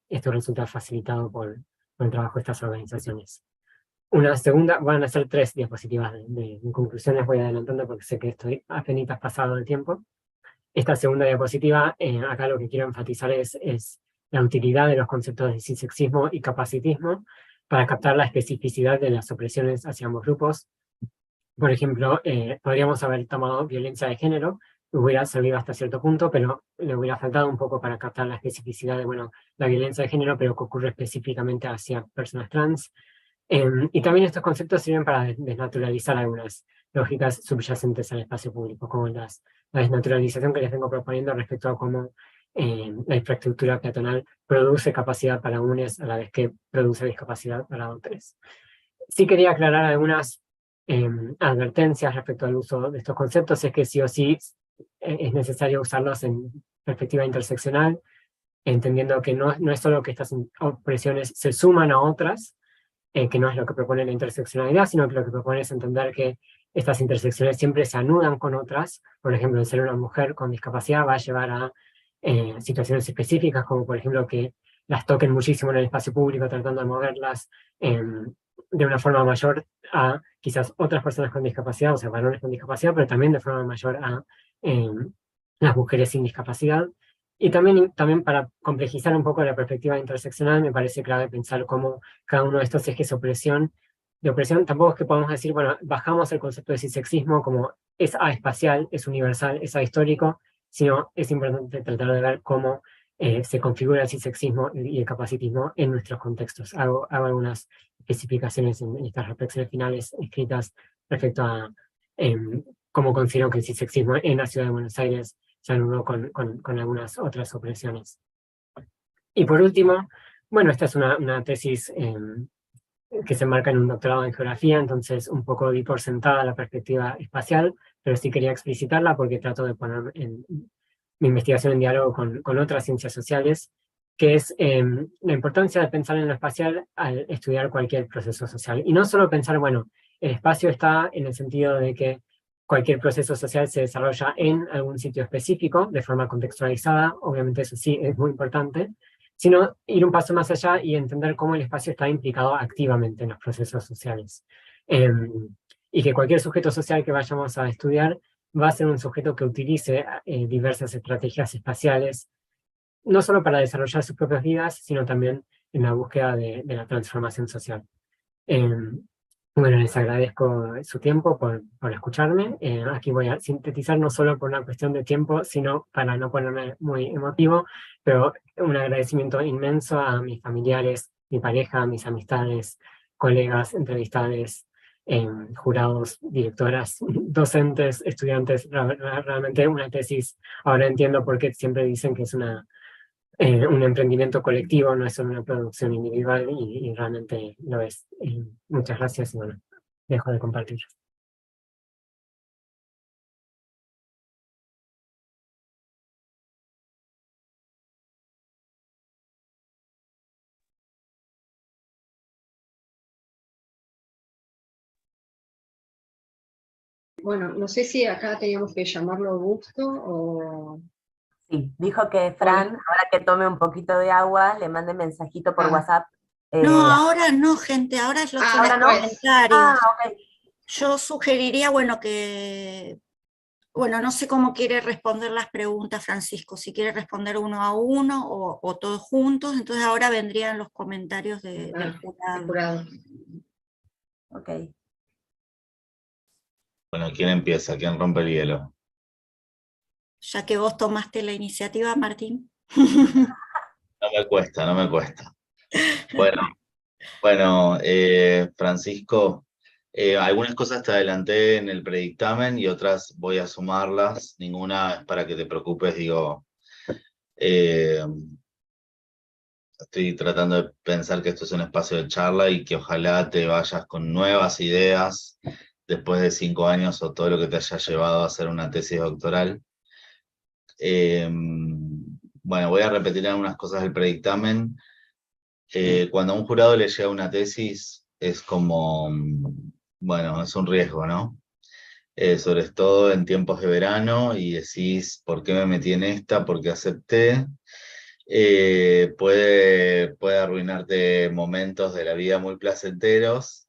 esto resulta facilitado por el trabajo de estas organizaciones. Una segunda, van a ser 3 diapositivas de conclusiones, voy adelantando porque sé que estoy apenas pasado el tiempo. Esta segunda diapositiva, acá lo que quiero enfatizar es la utilidad de los conceptos de cissexismo y capacitismo para captar la especificidad de las opresiones hacia ambos grupos. Por ejemplo, podríamos haber tomado violencia de género, hubiera servido hasta cierto punto, pero le hubiera faltado un poco para captar la especificidad de, bueno, la violencia de género, pero que ocurre específicamente hacia personas trans. Y también estos conceptos sirven para desnaturalizar algunas lógicas subyacentes al espacio público, como la desnaturalización que les vengo proponiendo respecto a cómo la infraestructura peatonal produce capacidad para unos a la vez que produce discapacidad para otros. Sí quería aclarar algunas advertencias respecto al uso de estos conceptos, es que sí o sí es necesario usarlos en perspectiva interseccional, entendiendo que no es solo que estas opresiones se suman a otras, que no es lo que propone la interseccionalidad, sino que lo que propone es entender que estas intersecciones siempre se anudan con otras. Por ejemplo, el ser una mujer con discapacidad va a llevar a situaciones específicas, como por ejemplo que las toquen muchísimo en el espacio público tratando de moverlas de una forma mayor a quizás otras personas con discapacidad, o sea, varones con discapacidad, pero también de forma mayor a las mujeres sin discapacidad. Y también para complejizar un poco la perspectiva interseccional, me parece clave pensar cómo cada uno de estos ejes de opresión, tampoco es que podamos decir, bueno, bajamos el concepto de cissexismo como es aespacial, es universal, es ahistórico, sino es importante tratar de ver cómo se configura el cissexismo y el capacitismo en nuestros contextos. Hago algunas especificaciones en estas reflexiones finales escritas respecto a cómo considero que el cissexismo en la Ciudad de Buenos Aires se anudó con algunas otras opresiones. Y por último, bueno, esta es una tesis que se enmarca en un doctorado en geografía, entonces un poco di por sentada la perspectiva espacial, pero sí quería explicitarla porque trato de poner mi investigación en diálogo con otras ciencias sociales, que es la importancia de pensar en lo espacial al estudiar cualquier proceso social. Y no solo pensar, bueno, el espacio está en el sentido de que cualquier proceso social se desarrolla en algún sitio específico, de forma contextualizada, obviamente eso sí es muy importante, sino ir un paso más allá y entender cómo el espacio está implicado activamente en los procesos sociales. Y que cualquier sujeto social que vayamos a estudiar va a ser un sujeto que utilice diversas estrategias espaciales, no solo para desarrollar sus propias vidas, sino también en la búsqueda de la transformación social. Bueno, les agradezco su tiempo por escucharme. Aquí voy a sintetizar no solo por una cuestión de tiempo, sino para no ponerme muy emotivo, pero un agradecimiento inmenso a mis familiares, mi pareja, mis amistades, colegas, entrevistades, jurados, directoras, docentes, estudiantes. Realmente una tesis, ahora entiendo por qué siempre dicen que es un emprendimiento colectivo, no es solo una producción individual, y realmente lo es. Muchas gracias y bueno, dejo de compartir. Bueno, no sé si acá teníamos que llamarlo Augusto o... Sí, dijo que Fran, ahora que tome un poquito de agua, le mande mensajito por WhatsApp. No, ahora no, gente, ahora es los comentarios. Okay. Yo sugeriría, bueno, no sé cómo quiere responder las preguntas Francisco, si quiere responder uno a uno o todos juntos, entonces ahora vendrían los comentarios del jurado. Ok. Bueno, ¿quién empieza? ¿Quién rompe el hielo? Ya que vos tomaste la iniciativa, Martín. No me cuesta, no me cuesta. Bueno, Francisco, algunas cosas te adelanté en el predictamen y otras voy a sumarlas. Ninguna es para que te preocupes, digo, estoy tratando de pensar que esto es un espacio de charla y que ojalá te vayas con nuevas ideas después de 5 años o todo lo que te haya llevado a hacer una tesis doctoral. Bueno, voy a repetir algunas cosas del predictamen. Cuando a un jurado le llega una tesis, es como, bueno, es un riesgo, ¿no? Sobre todo en tiempos de verano y decís, ¿por qué me metí en esta? ¿Por qué acepté? Puede arruinarte momentos de la vida muy placenteros,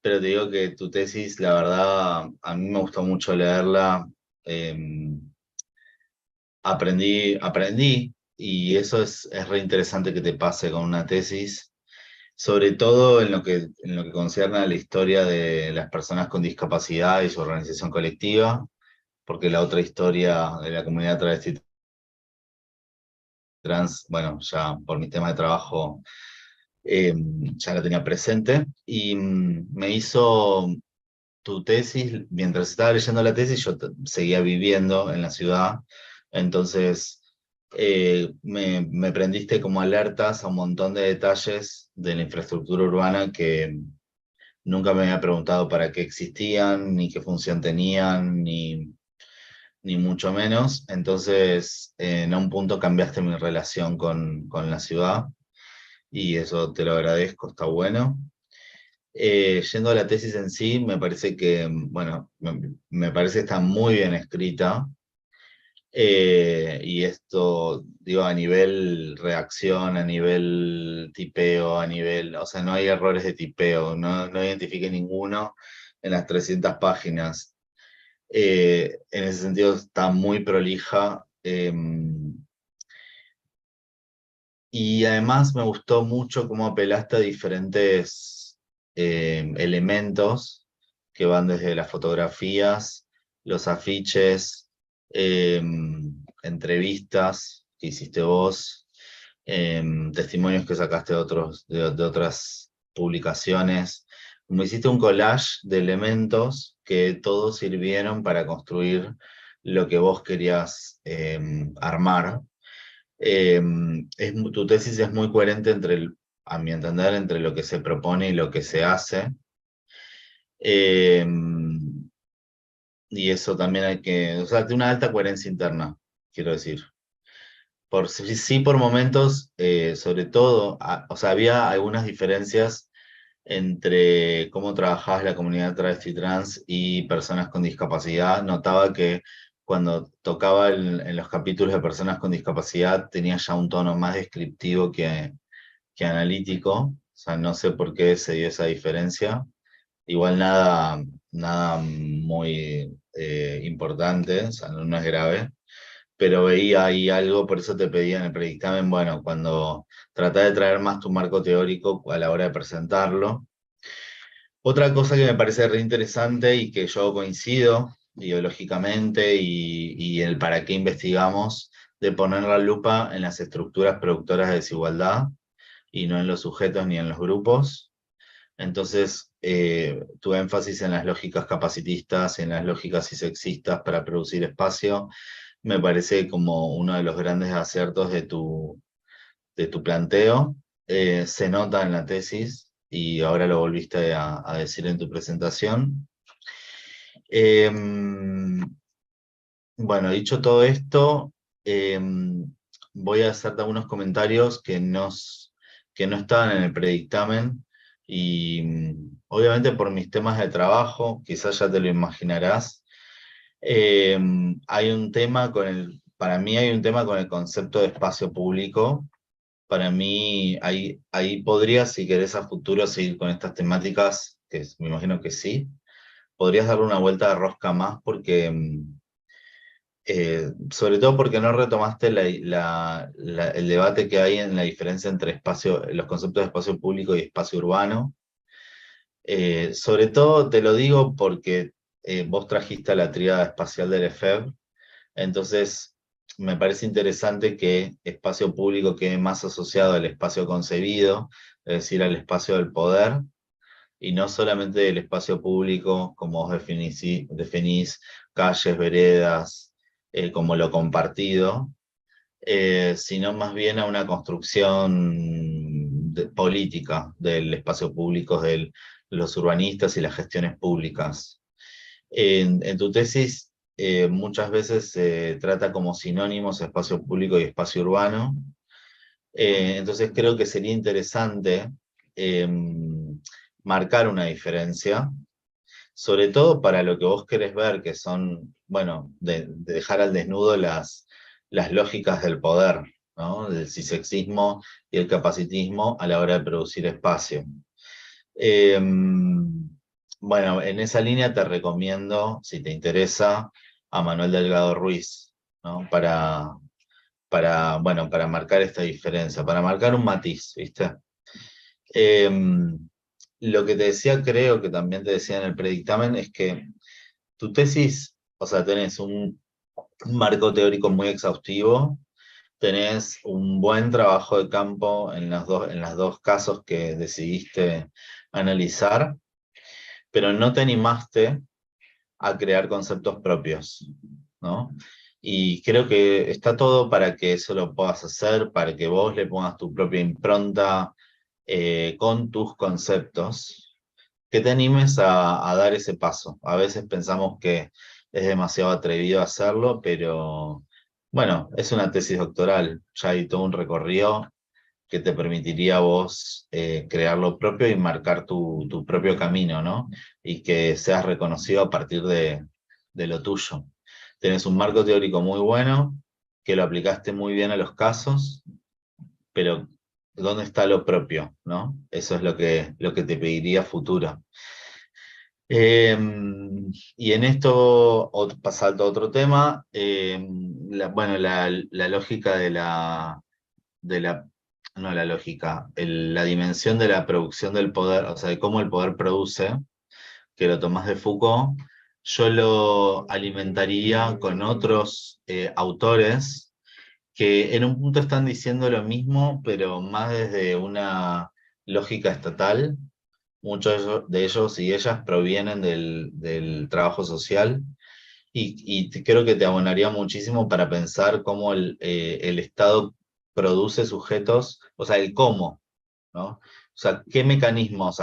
pero te digo que tu tesis, la verdad, a mí me gustó mucho leerla. Aprendí, y eso es re interesante que te pase con una tesis, sobre todo en lo que concierne a la historia de las personas con discapacidad y su organización colectiva, porque la otra historia de la comunidad travesti trans, bueno, ya por mi tema de trabajo ya la tenía presente, y me hizo tu tesis, mientras estaba leyendo la tesis, yo seguía viviendo en la ciudad, entonces me prendiste como alertas a un montón de detalles de la infraestructura urbana que nunca me había preguntado para qué existían, ni qué función tenían, ni mucho menos. Entonces, en un punto cambiaste mi relación con la ciudad, y eso te lo agradezco, está bueno. Yendo a la tesis en sí, me parece que, bueno, me parece que está muy bien escrita. Y esto, digo, a nivel redacción, a nivel tipeo, o sea, no hay errores de tipeo, no identifiqué ninguno en las 300 páginas. En ese sentido está muy prolija. Y además me gustó mucho cómo apelaste a diferentes elementos que van desde las fotografías, los afiches, entrevistas que hiciste vos, testimonios que sacaste de otras publicaciones. Como hiciste un collage de elementos que todos sirvieron para construir lo que vos querías armar. Tu tesis es muy coherente a mi entender, entre lo que se propone y lo que se hace. Y eso también o sea, tiene una alta coherencia interna, quiero decir. Sí, por momentos, sobre todo, o sea, había algunas diferencias entre cómo trabajabas la comunidad travesti trans y personas con discapacidad. Notaba que cuando tocaba en los capítulos de personas con discapacidad tenía ya un tono más descriptivo que analítico. O sea, no sé por qué se dio esa diferencia. Igual nada muy importante, o sea, no es grave. pero veía ahí algo, por eso te pedía en el predictamen, bueno, cuando tratá de traer más tu marco teórico a la hora de presentarlo. Otra cosa que me parece re interesante y que yo coincido ideológicamente y el para qué investigamos, de poner la lupa en las estructuras productoras de desigualdad y no en los sujetos ni en los grupos. Entonces, tu énfasis en las lógicas capacitistas, en las lógicas y sexistas para producir espacio, me parece como uno de los grandes aciertos de tu planteo. Se nota en la tesis y ahora lo volviste a decir en tu presentación. Bueno, dicho todo esto, voy a hacerte algunos comentarios que no estaban en el predictamen y obviamente por mis temas de trabajo, quizás ya te lo imaginarás, hay un tema para mí hay un tema con el concepto de espacio público. Para mí ahí podría, si querés a futuro, seguir con estas temáticas, que me imagino que sí. Podrías darle una vuelta de rosca más porque... sobre todo porque no retomaste el debate que hay en la diferencia entre los conceptos de espacio público y espacio urbano. Sobre todo te lo digo porque vos trajiste la tríada espacial del EFEB, entonces me parece interesante que espacio público quede más asociado al espacio concebido, es decir, al espacio del poder, y no solamente el espacio público como vos definís calles, veredas, como lo compartido, sino más bien a una construcción política del espacio público, de los urbanistas y las gestiones públicas. En tu tesis muchas veces se trata como sinónimos espacio público y espacio urbano, entonces creo que sería interesante marcar una diferencia, sobre todo para lo que vos querés ver, que son, bueno, de dejar al desnudo las lógicas del poder, ¿no? Del cisexismo y el capacitismo a la hora de producir espacio. Bueno, en esa línea te recomiendo, si te interesa, a Manuel Delgado Ruiz, ¿no? Para marcar esta diferencia, para marcar un matiz, ¿viste? Lo que te decía, creo que también te decía en el predictamen, es que tu tesis, o sea, tenés un marco teórico muy exhaustivo, tenés un buen trabajo de campo en los dos casos que decidiste analizar, pero no te animaste a crear conceptos propios, ¿no? Y creo que está todo para que eso lo puedas hacer, para que vos le pongas tu propia impronta con tus conceptos, que te animes a dar ese paso. A veces pensamos que es demasiado atrevido hacerlo, pero bueno, es una tesis doctoral, ya hay todo un recorrido que te permitiría a vos crear lo propio y marcar tu propio camino, ¿no? Y que seas reconocido a partir de lo tuyo. Tenés un marco teórico muy bueno, que lo aplicaste muy bien a los casos, pero ¿dónde está lo propio, no? Eso es lo que te pediría a futuro. Y en esto, pasando a otro tema, la lógica no la lógica, la dimensión de la producción del poder, o sea, de cómo el poder produce, que lo tomás de Foucault, yo lo alimentaría con otros autores que en un punto están diciendo lo mismo, pero más desde una lógica estatal. Muchos de ellos y ellas provienen del trabajo social y creo que te abonaría muchísimo para pensar cómo el Estado produce sujetos, o sea, el cómo, ¿no? O sea, qué mecanismos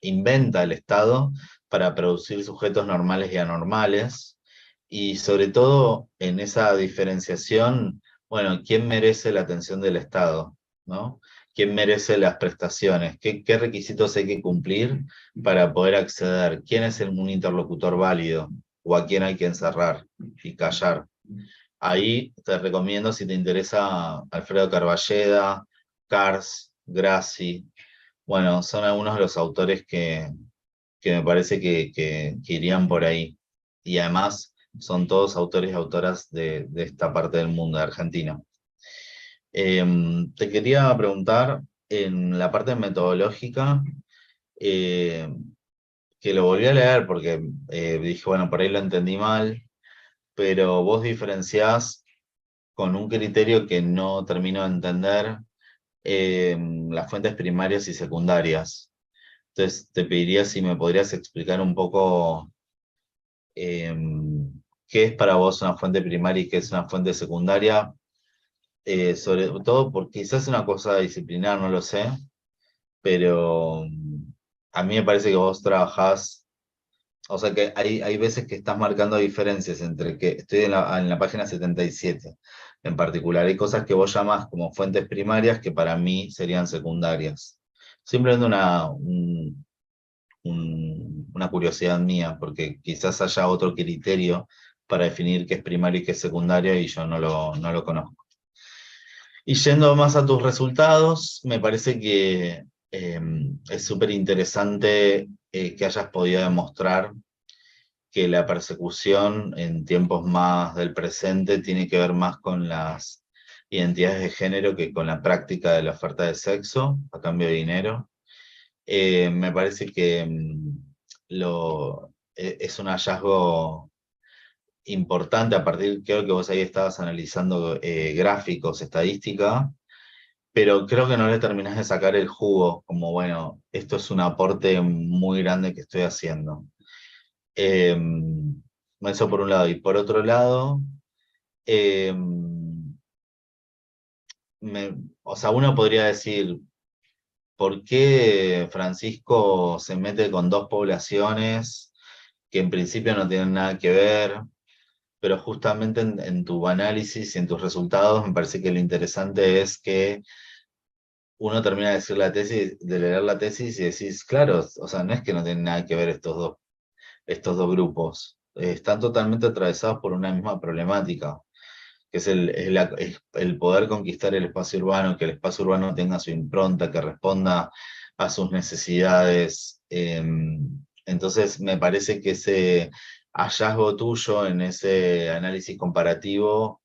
inventa el Estado para producir sujetos normales y anormales, y sobre todo en esa diferenciación, bueno, ¿quién merece la atención del Estado, ¿no? ¿Quién merece las prestaciones? ¿Qué requisitos hay que cumplir para poder acceder? ¿Quién es un interlocutor válido? ¿O a quién hay que encerrar y callar? Ahí te recomiendo, si te interesa, Alfredo Carballeda, Cars, Grassi. Bueno, son algunos de los autores que me parece que irían por ahí. Y además son todos autores y autoras de esta parte del mundo, de Argentina. Te quería preguntar, en la parte metodológica, que lo volví a leer porque dije, bueno, por ahí lo entendí mal, pero vos diferenciás con un criterio que no termino de entender, las fuentes primarias y secundarias. Entonces te pediría si me podrías explicar un poco qué es para vos una fuente primaria y qué es una fuente secundaria, sobre todo porque quizás es una cosa disciplinar, no lo sé, pero a mí me parece que vos trabajás, o sea que hay veces que estás marcando diferencias entre que estoy en la página 77 en particular, hay cosas que vos llamás como fuentes primarias que para mí serían secundarias. Simplemente una curiosidad mía, porque quizás haya otro criterio para definir qué es primario y qué es secundario y yo no lo conozco. Y yendo más a tus resultados, me parece que es súper interesante que hayas podido demostrar que la persecución en tiempos más del presente tiene que ver más con las identidades de género que con la práctica de la oferta de sexo a cambio de dinero. Me parece que es un hallazgo importante a partir, creo que vos ahí estabas analizando gráficos, estadística, pero creo que no le terminás de sacar el jugo, como bueno, esto es un aporte muy grande que estoy haciendo. Eso por un lado. Y por otro lado, o sea, uno podría decir, ¿por qué Francisco se mete con dos poblaciones que en principio no tienen nada que ver? Pero justamente en tu análisis y en tus resultados me parece que lo interesante es que uno termina de decir de leer la tesis y decís, claro, o sea, no es que no tienen nada que ver estos dos grupos, están totalmente atravesados por una misma problemática, que es el poder conquistar el espacio urbano, que el espacio urbano tenga su impronta, que responda a sus necesidades. Entonces me parece que ese hallazgo tuyo en ese análisis comparativo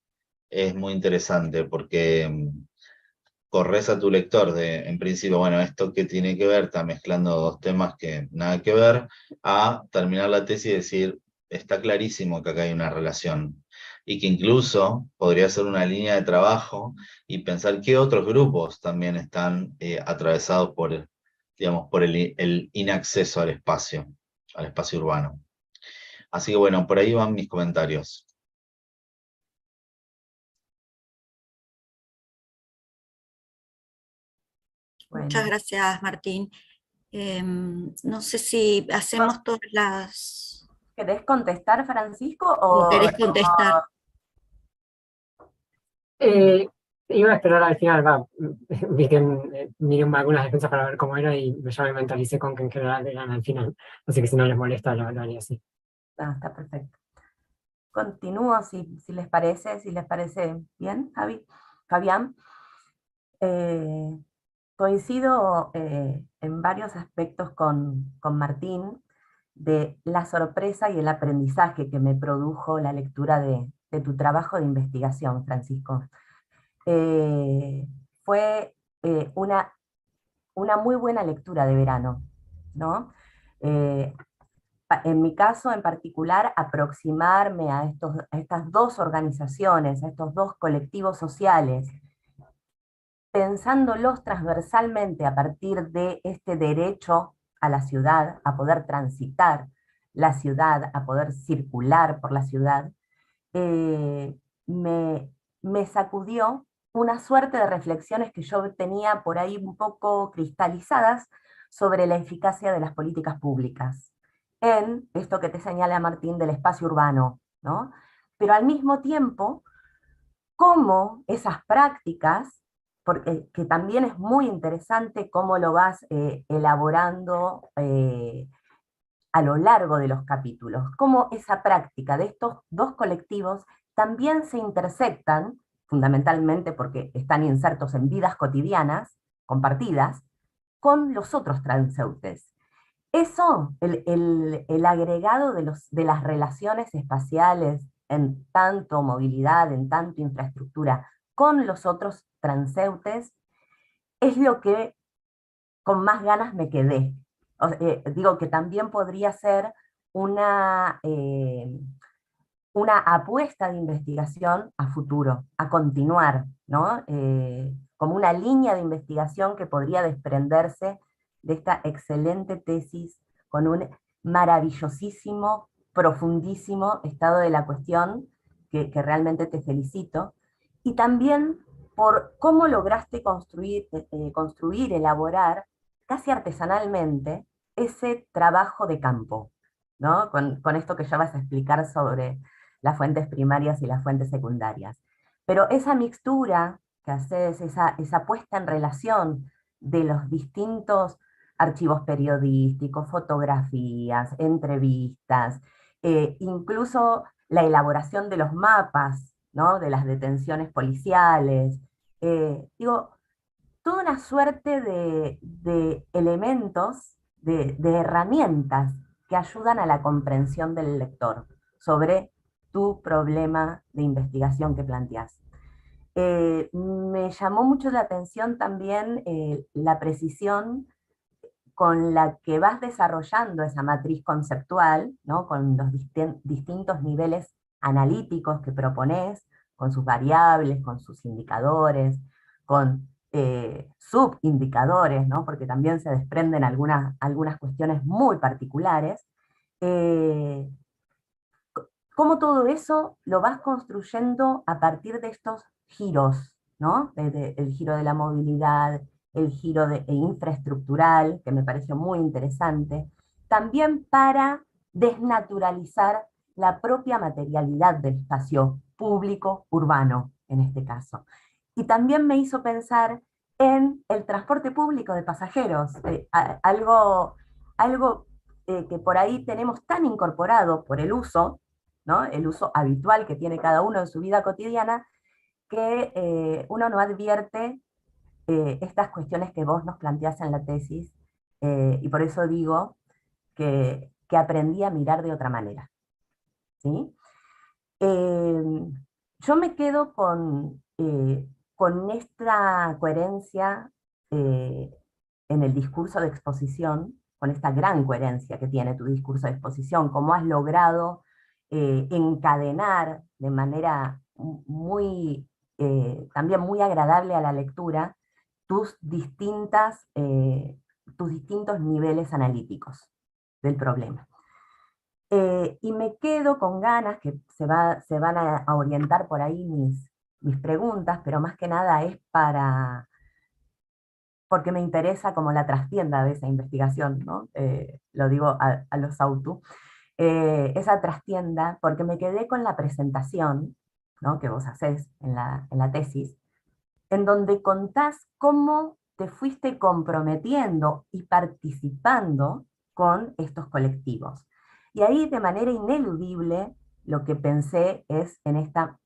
es muy interesante, porque corres a tu lector en principio, bueno, esto que tiene que ver, está mezclando dos temas que nada que ver, a terminar la tesis y decir, está clarísimo que acá hay una relación, y que incluso podría ser una línea de trabajo y pensar qué otros grupos también están atravesados digamos, por el inacceso al espacio urbano. Así que bueno, por ahí van mis comentarios. Bueno, Muchas gracias, Martín. No sé si hacemos todas las... ¿querés contestar, Francisco? ¿O querés contestar? Iba a esperar al final, vi que miré algunas defensas para ver cómo era y ya me mentalicé con que en general eran al final. Así que si no les molesta, lo haría así. Ah, está perfecto. Continúo si les parece bien, Fabián. Coincido en varios aspectos con Martín de la sorpresa y el aprendizaje que me produjo la lectura de tu trabajo de investigación, Francisco. Fue una muy buena lectura de verano, ¿no? En mi caso en particular, aproximarme a estas dos organizaciones, a estos dos colectivos sociales, pensándolos transversalmente a partir de este derecho a la ciudad, a poder transitar la ciudad, a poder circular por la ciudad, me sacudió una suerte de reflexiones que yo tenía por ahí un poco cristalizadas sobre la eficacia de las políticas públicas en esto que te señala Martín del espacio urbano, ¿no? Pero al mismo tiempo, cómo esas prácticas, porque que también es muy interesante cómo lo vas elaborando a lo largo de los capítulos, cómo esa práctica de estos dos colectivos también se intersectan, fundamentalmente porque están insertos en vidas cotidianas, compartidas, con los otros transeúntes. Eso, el agregado de las relaciones espaciales en tanto movilidad, en tanto infraestructura, con los otros transeúntes, es lo que con más ganas me quedé. Digo que también podría ser una apuesta de investigación a futuro, a continuar, ¿no? Como una línea de investigación que podría desprenderse de esta excelente tesis con un maravillosísimo, profundísimo estado de la cuestión, que realmente te felicito, y también por cómo lograste construir, elaborar, casi artesanalmente, ese trabajo de campo, ¿no? Con esto que ya vas a explicar sobre las fuentes primarias y las fuentes secundarias. Pero esa mixtura que haces, esa puesta en relación de los distintos archivos periodísticos, fotografías, entrevistas, incluso la elaboración de los mapas, ¿no? De las detenciones policiales, digo, toda una suerte de elementos, de herramientas que ayudan a la comprensión del lector sobre tu problema de investigación que planteas. Me llamó mucho la atención también la precisión con la que vas desarrollando esa matriz conceptual, ¿no? Con los distintos niveles analíticos que propones, con sus variables, con sus indicadores, con subindicadores, ¿no? Porque también se desprenden algunas cuestiones muy particulares. Eh, Cómo todo eso lo vas construyendo a partir de estos giros, ¿no? El giro de la movilidad, el giro infraestructural, que me pareció muy interesante, también para desnaturalizar la propia materialidad del espacio público urbano, en este caso. Y también me hizo pensar en el transporte público de pasajeros, algo que por ahí tenemos tan incorporado por el uso, ¿no? El uso habitual que tiene cada uno en su vida cotidiana, que uno no advierte estas cuestiones que vos nos planteás en la tesis, y por eso digo que aprendí a mirar de otra manera, ¿sí? Yo me quedo con esta coherencia en el discurso de exposición, con esta gran coherencia que tiene tu discurso de exposición, cómo has logrado encadenar de manera también muy agradable a la lectura tus distintos niveles analíticos del problema. Y me quedo con ganas, que se van a orientar por ahí mis preguntas, pero más que nada es porque me interesa como la trastienda de esa investigación, ¿no? Lo digo a los autu. Esa trastienda, porque me quedé con la presentación, ¿no? Que vos hacés en la tesis, en donde contás cómo te fuiste comprometiendo y participando con estos colectivos. Y ahí de manera ineludible lo que pensé es en esta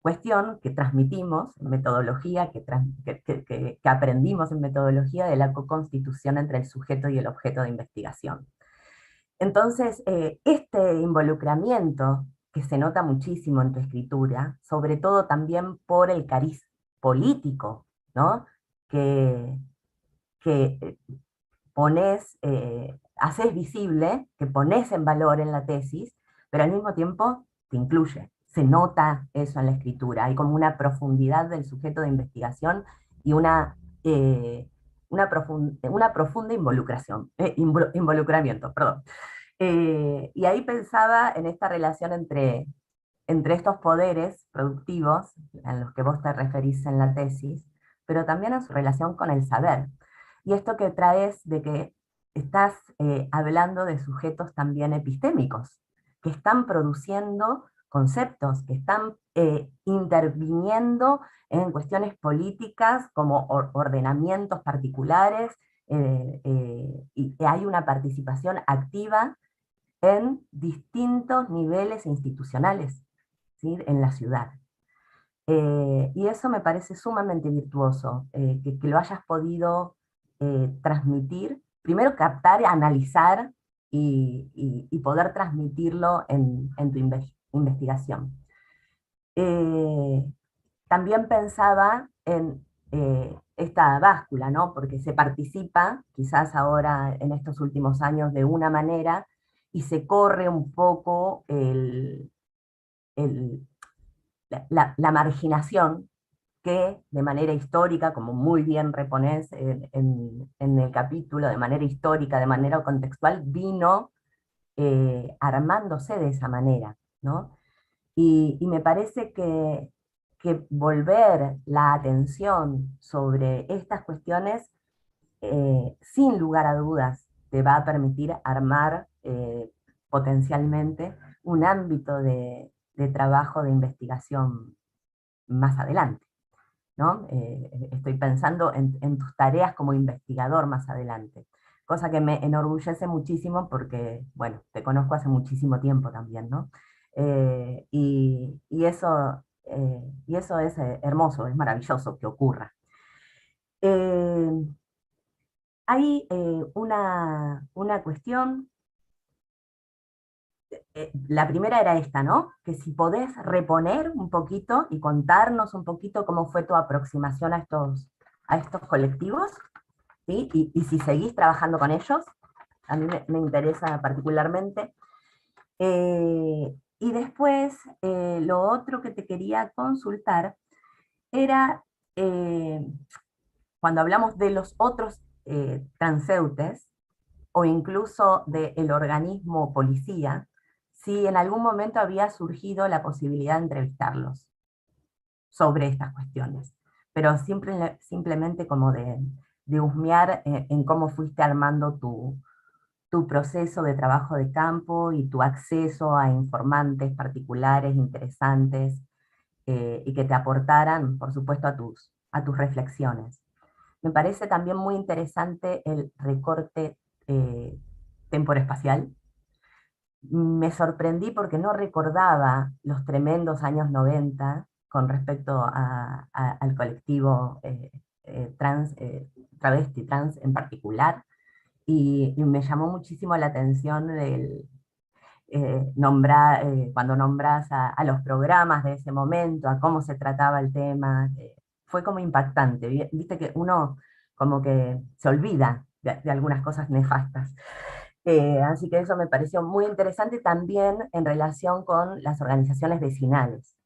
cuestión que transmitimos en metodología, que aprendimos en metodología de la co-constitución entre el sujeto y el objeto de investigación. Entonces, este involucramiento que se nota muchísimo en tu escritura, sobre todo también por el cariz político, ¿no? Que pones, haces visible, que pones en valor en la tesis, pero al mismo tiempo te incluye. Se nota eso en la escritura, hay como una profundidad del sujeto de investigación y una profunda involucramiento, perdón. Y ahí pensaba en esta relación entre estos poderes productivos, en los que vos te referís en la tesis, pero también en su relación con el saber. Y esto que traes de que estás hablando de sujetos también epistémicos, que están produciendo conceptos, que están interviniendo en cuestiones políticas como ordenamientos particulares, y hay una participación activa en distintos niveles institucionales, ¿sí? En la ciudad. Y eso me parece sumamente virtuoso, que lo hayas podido transmitir primero captar, analizar y poder transmitirlo en tu investigación. También pensaba en esta báscula, ¿no? Porque se participa, quizás ahora en estos últimos años, de una manera, y se corre un poco la marginación que de manera histórica, como muy bien reponés en el capítulo, de manera histórica, de manera contextual, vino armándose de esa manera, ¿no? Y me parece que volver la atención sobre estas cuestiones, sin lugar a dudas, te va a permitir armar potencialmente un ámbito de trabajo de investigación más adelante, ¿no? Estoy pensando en tus tareas como investigador más adelante, cosa que me enorgullece muchísimo porque, bueno, te conozco hace muchísimo tiempo también, ¿no? Y eso es hermoso, es maravilloso que ocurra. Hay una cuestión, la primera era esta, ¿no? Que si podés reponer un poquito y contarnos un poquito cómo fue tu aproximación a estos colectivos, ¿sí? Y si seguís trabajando con ellos, a mí me interesa particularmente. Y después, lo otro que te quería consultar era, cuando hablamos de los otros transeúntes, o incluso del organismo policía, si en algún momento había surgido la posibilidad de entrevistarlos sobre estas cuestiones, pero simplemente como de husmear en cómo fuiste armando tu proceso de trabajo de campo y tu acceso a informantes particulares, interesantes, y que te aportaran, por supuesto, a tus reflexiones. Me parece también muy interesante el recorte temporespacial. Me sorprendí porque no recordaba los tremendos años 90 con respecto al colectivo travesti trans en particular, y me llamó muchísimo la atención cuando nombras a los programas de ese momento, a cómo se trataba el tema. Fue como impactante, viste que uno como que se olvida de algunas cosas nefastas. Así que eso me pareció muy interesante también en relación con las organizaciones vecinales,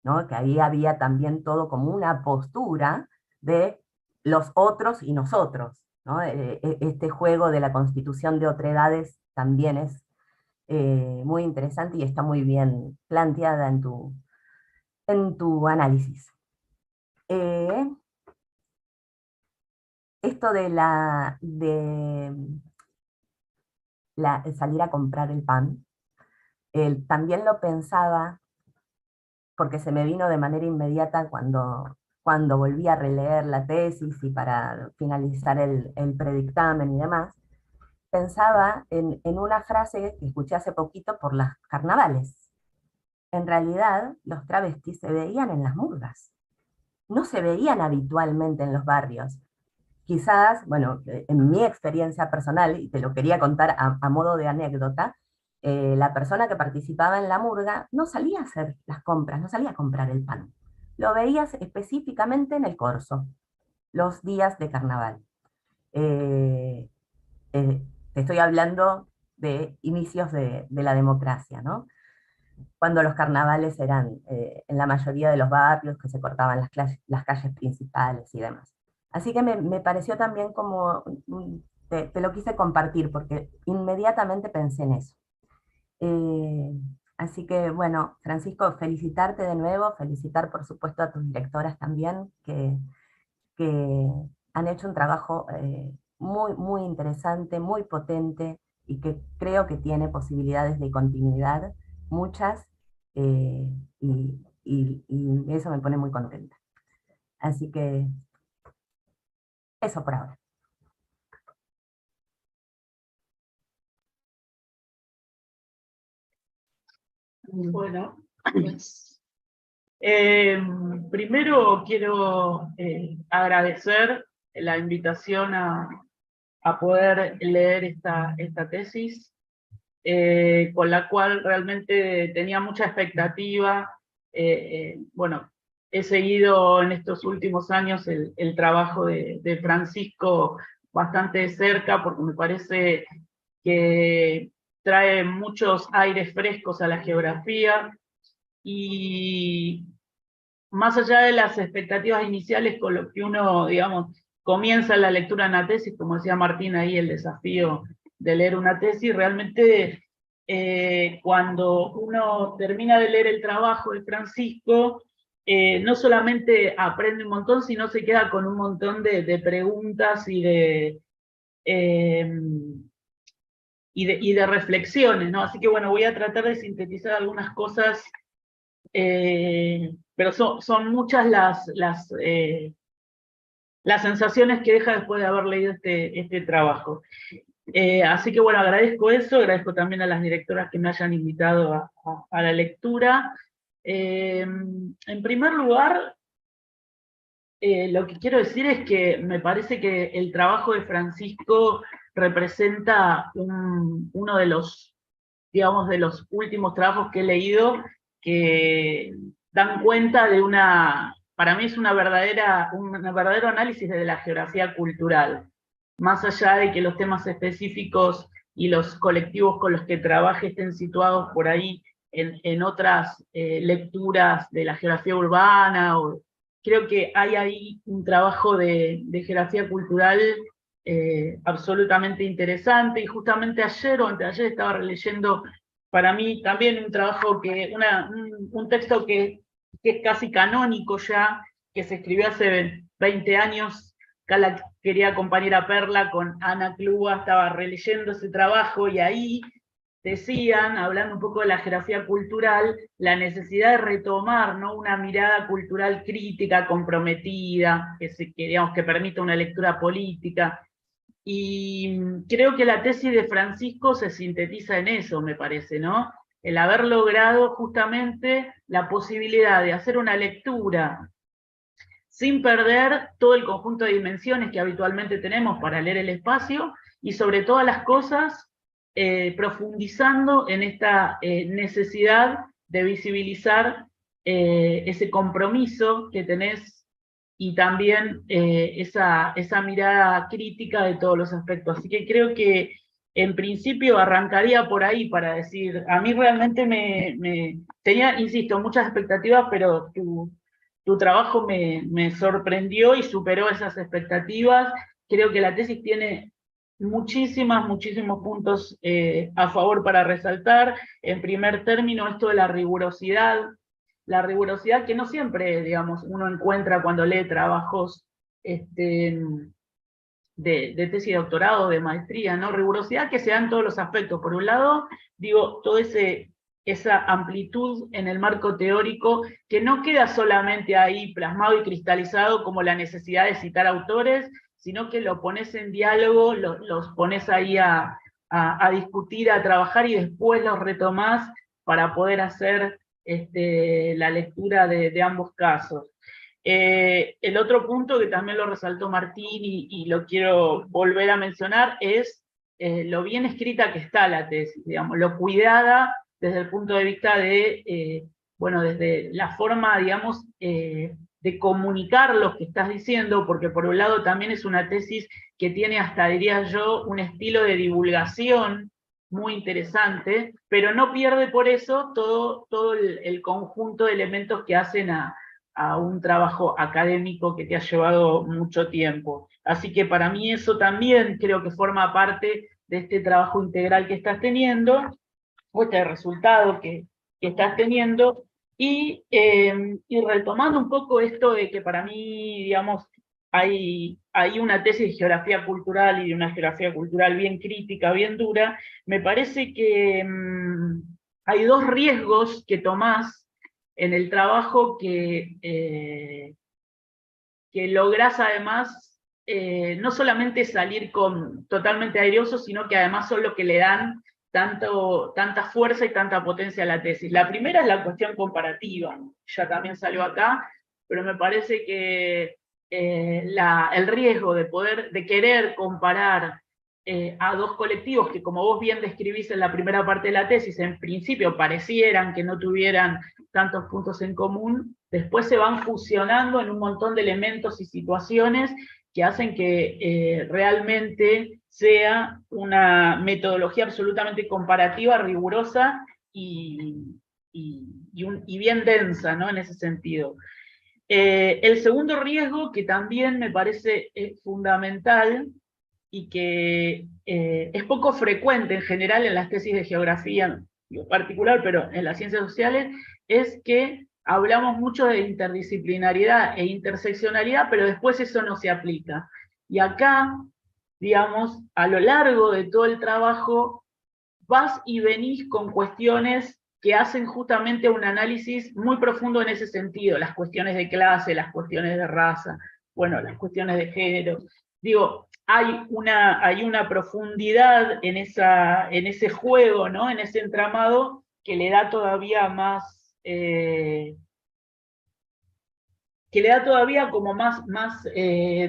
¿no? Que ahí había también todo como una postura de los otros y nosotros, ¿no? Este juego de la constitución de otredades también es muy interesante y está muy bien planteada en tu análisis. Esto de salir a comprar el pan, también lo pensaba porque se me vino de manera inmediata cuando volví a releer la tesis y para finalizar el predictamen y demás. Pensaba en una frase que escuché hace poquito por las carnavales. En realidad, los travestis se veían en las murgas, no se veían habitualmente en los barrios. Quizás, bueno, en mi experiencia personal, y te lo quería contar a modo de anécdota, la persona que participaba en la murga no salía a hacer las compras, no salía a comprar el pan. Lo veías específicamente en el corso, los días de carnaval. Te estoy hablando de inicios de la democracia, ¿no? Cuando los carnavales eran en la mayoría de los barrios, que se cortaban las calles principales y demás. Así que me pareció también como, te lo quise compartir, porque inmediatamente pensé en eso. Así que, bueno, Francisco, felicitarte de nuevo, felicitar por supuesto a tus directoras también, que han hecho un trabajo muy, muy interesante, muy potente, y que creo que tiene posibilidades de continuidad, muchas, y eso me pone muy contenta. Así que, eso por ahora. Bueno, Pues, primero quiero agradecer la invitación a a poder leer esta tesis, con la cual realmente tenía mucha expectativa. Bueno, he seguido en estos últimos años el trabajo de Francisco bastante de cerca, porque me parece que trae muchos aires frescos a la geografía, y más allá de las expectativas iniciales con lo que uno, digamos, comienza la lectura de una tesis, como decía Martín ahí, el desafío de leer una tesis, realmente cuando uno termina de leer el trabajo de Francisco, no solamente aprende un montón, sino se queda con un montón de preguntas y de reflexiones, ¿no? Así que bueno, voy a tratar de sintetizar algunas cosas, pero son muchas las sensaciones que deja después de haber leído este trabajo. Así que bueno, agradezco eso, agradezco también a las directoras que me hayan invitado a la lectura. En primer lugar, lo que quiero decir es que me parece que el trabajo de Francisco representa uno de los, digamos, de los últimos trabajos que he leído que dan cuenta de para mí es un verdadero análisis de la geografía cultural, más allá de que los temas específicos y los colectivos con los que trabaje estén situados por ahí en otras lecturas de la geografía urbana. Creo que hay ahí un trabajo de geografía cultural absolutamente interesante, y justamente ayer o anteayer estaba releyendo para mí también un trabajo un texto que es casi canónico ya, que se escribió hace 20 años. Acá la querida compañera Perla con Ana Clua estaba releyendo ese trabajo, y ahí decían, hablando un poco de la geografía cultural, la necesidad de retomar, ¿no?, una mirada cultural crítica, comprometida, digamos, que permita una lectura política. Y creo que la tesis de Francisco se sintetiza en eso, me parece, ¿no? El haber logrado justamente la posibilidad de hacer una lectura sin perder todo el conjunto de dimensiones que habitualmente tenemos para leer el espacio, y sobre todas las cosas, profundizando en esta necesidad de visibilizar ese compromiso que tenés, y también esa mirada crítica de todos los aspectos. Así que creo que en principio arrancaría por ahí para decir, a mí realmente tenía, insisto, muchas expectativas, pero tu trabajo me sorprendió y superó esas expectativas. Creo que la tesis tiene muchísimos puntos a favor para resaltar. En primer término, esto de la rigurosidad que no siempre, digamos, uno encuentra cuando lee trabajos de tesis de doctorado, de maestría, ¿no? Rigurosidad que se da en todos los aspectos. Por un lado, digo, toda esa amplitud en el marco teórico, que no queda solamente ahí plasmado y cristalizado como la necesidad de citar autores, sino que lo pones en diálogo, los pones ahí a discutir, a trabajar, y después los retomás para poder hacer la lectura de ambos casos. El otro punto que también lo resaltó Martín, y lo quiero volver a mencionar, es lo bien escrita que está la tesis, digamos, lo cuidada desde el punto de vista bueno, desde la forma, digamos, de comunicar lo que estás diciendo, porque por un lado también es una tesis que tiene, hasta diría yo, un estilo de divulgación muy interesante, pero no pierde por eso todo el conjunto de elementos que hacen a un trabajo académico que te ha llevado mucho tiempo. Así que para mí eso también creo que forma parte de este trabajo integral que estás teniendo, o este resultado que estás teniendo, y retomando un poco esto de que para mí, digamos, hay una tesis de geografía cultural, y de una geografía cultural bien crítica, bien dura. Me parece que hay dos riesgos que tomás en el trabajo que lográs además no solamente salir totalmente airoso, sino que además son lo que le dan tanta fuerza y tanta potencia a la tesis. La primera es la cuestión comparativa, ya también salió acá, pero me parece que el riesgo de querer comparar a dos colectivos que, como vos bien describís en la primera parte de la tesis, en principio parecieran que no tuvieran tantos puntos en común, después se van fusionando en un montón de elementos y situaciones que hacen que realmente sea una metodología absolutamente comparativa, rigurosa y bien densa, ¿no? En ese sentido. El segundo riesgo, que también me parece fundamental, y que es poco frecuente en general en las tesis de geografía en particular, pero en las ciencias sociales, es que hablamos mucho de interdisciplinariedad e interseccionalidad, pero después eso no se aplica. Y acá, digamos, a lo largo de todo el trabajo, vas y venís con cuestiones que hacen justamente un análisis muy profundo en ese sentido, las cuestiones de clase, las cuestiones de raza, bueno, las cuestiones de género. Digo, hay una profundidad en ese juego, ¿no? En ese entramado, que le da todavía más,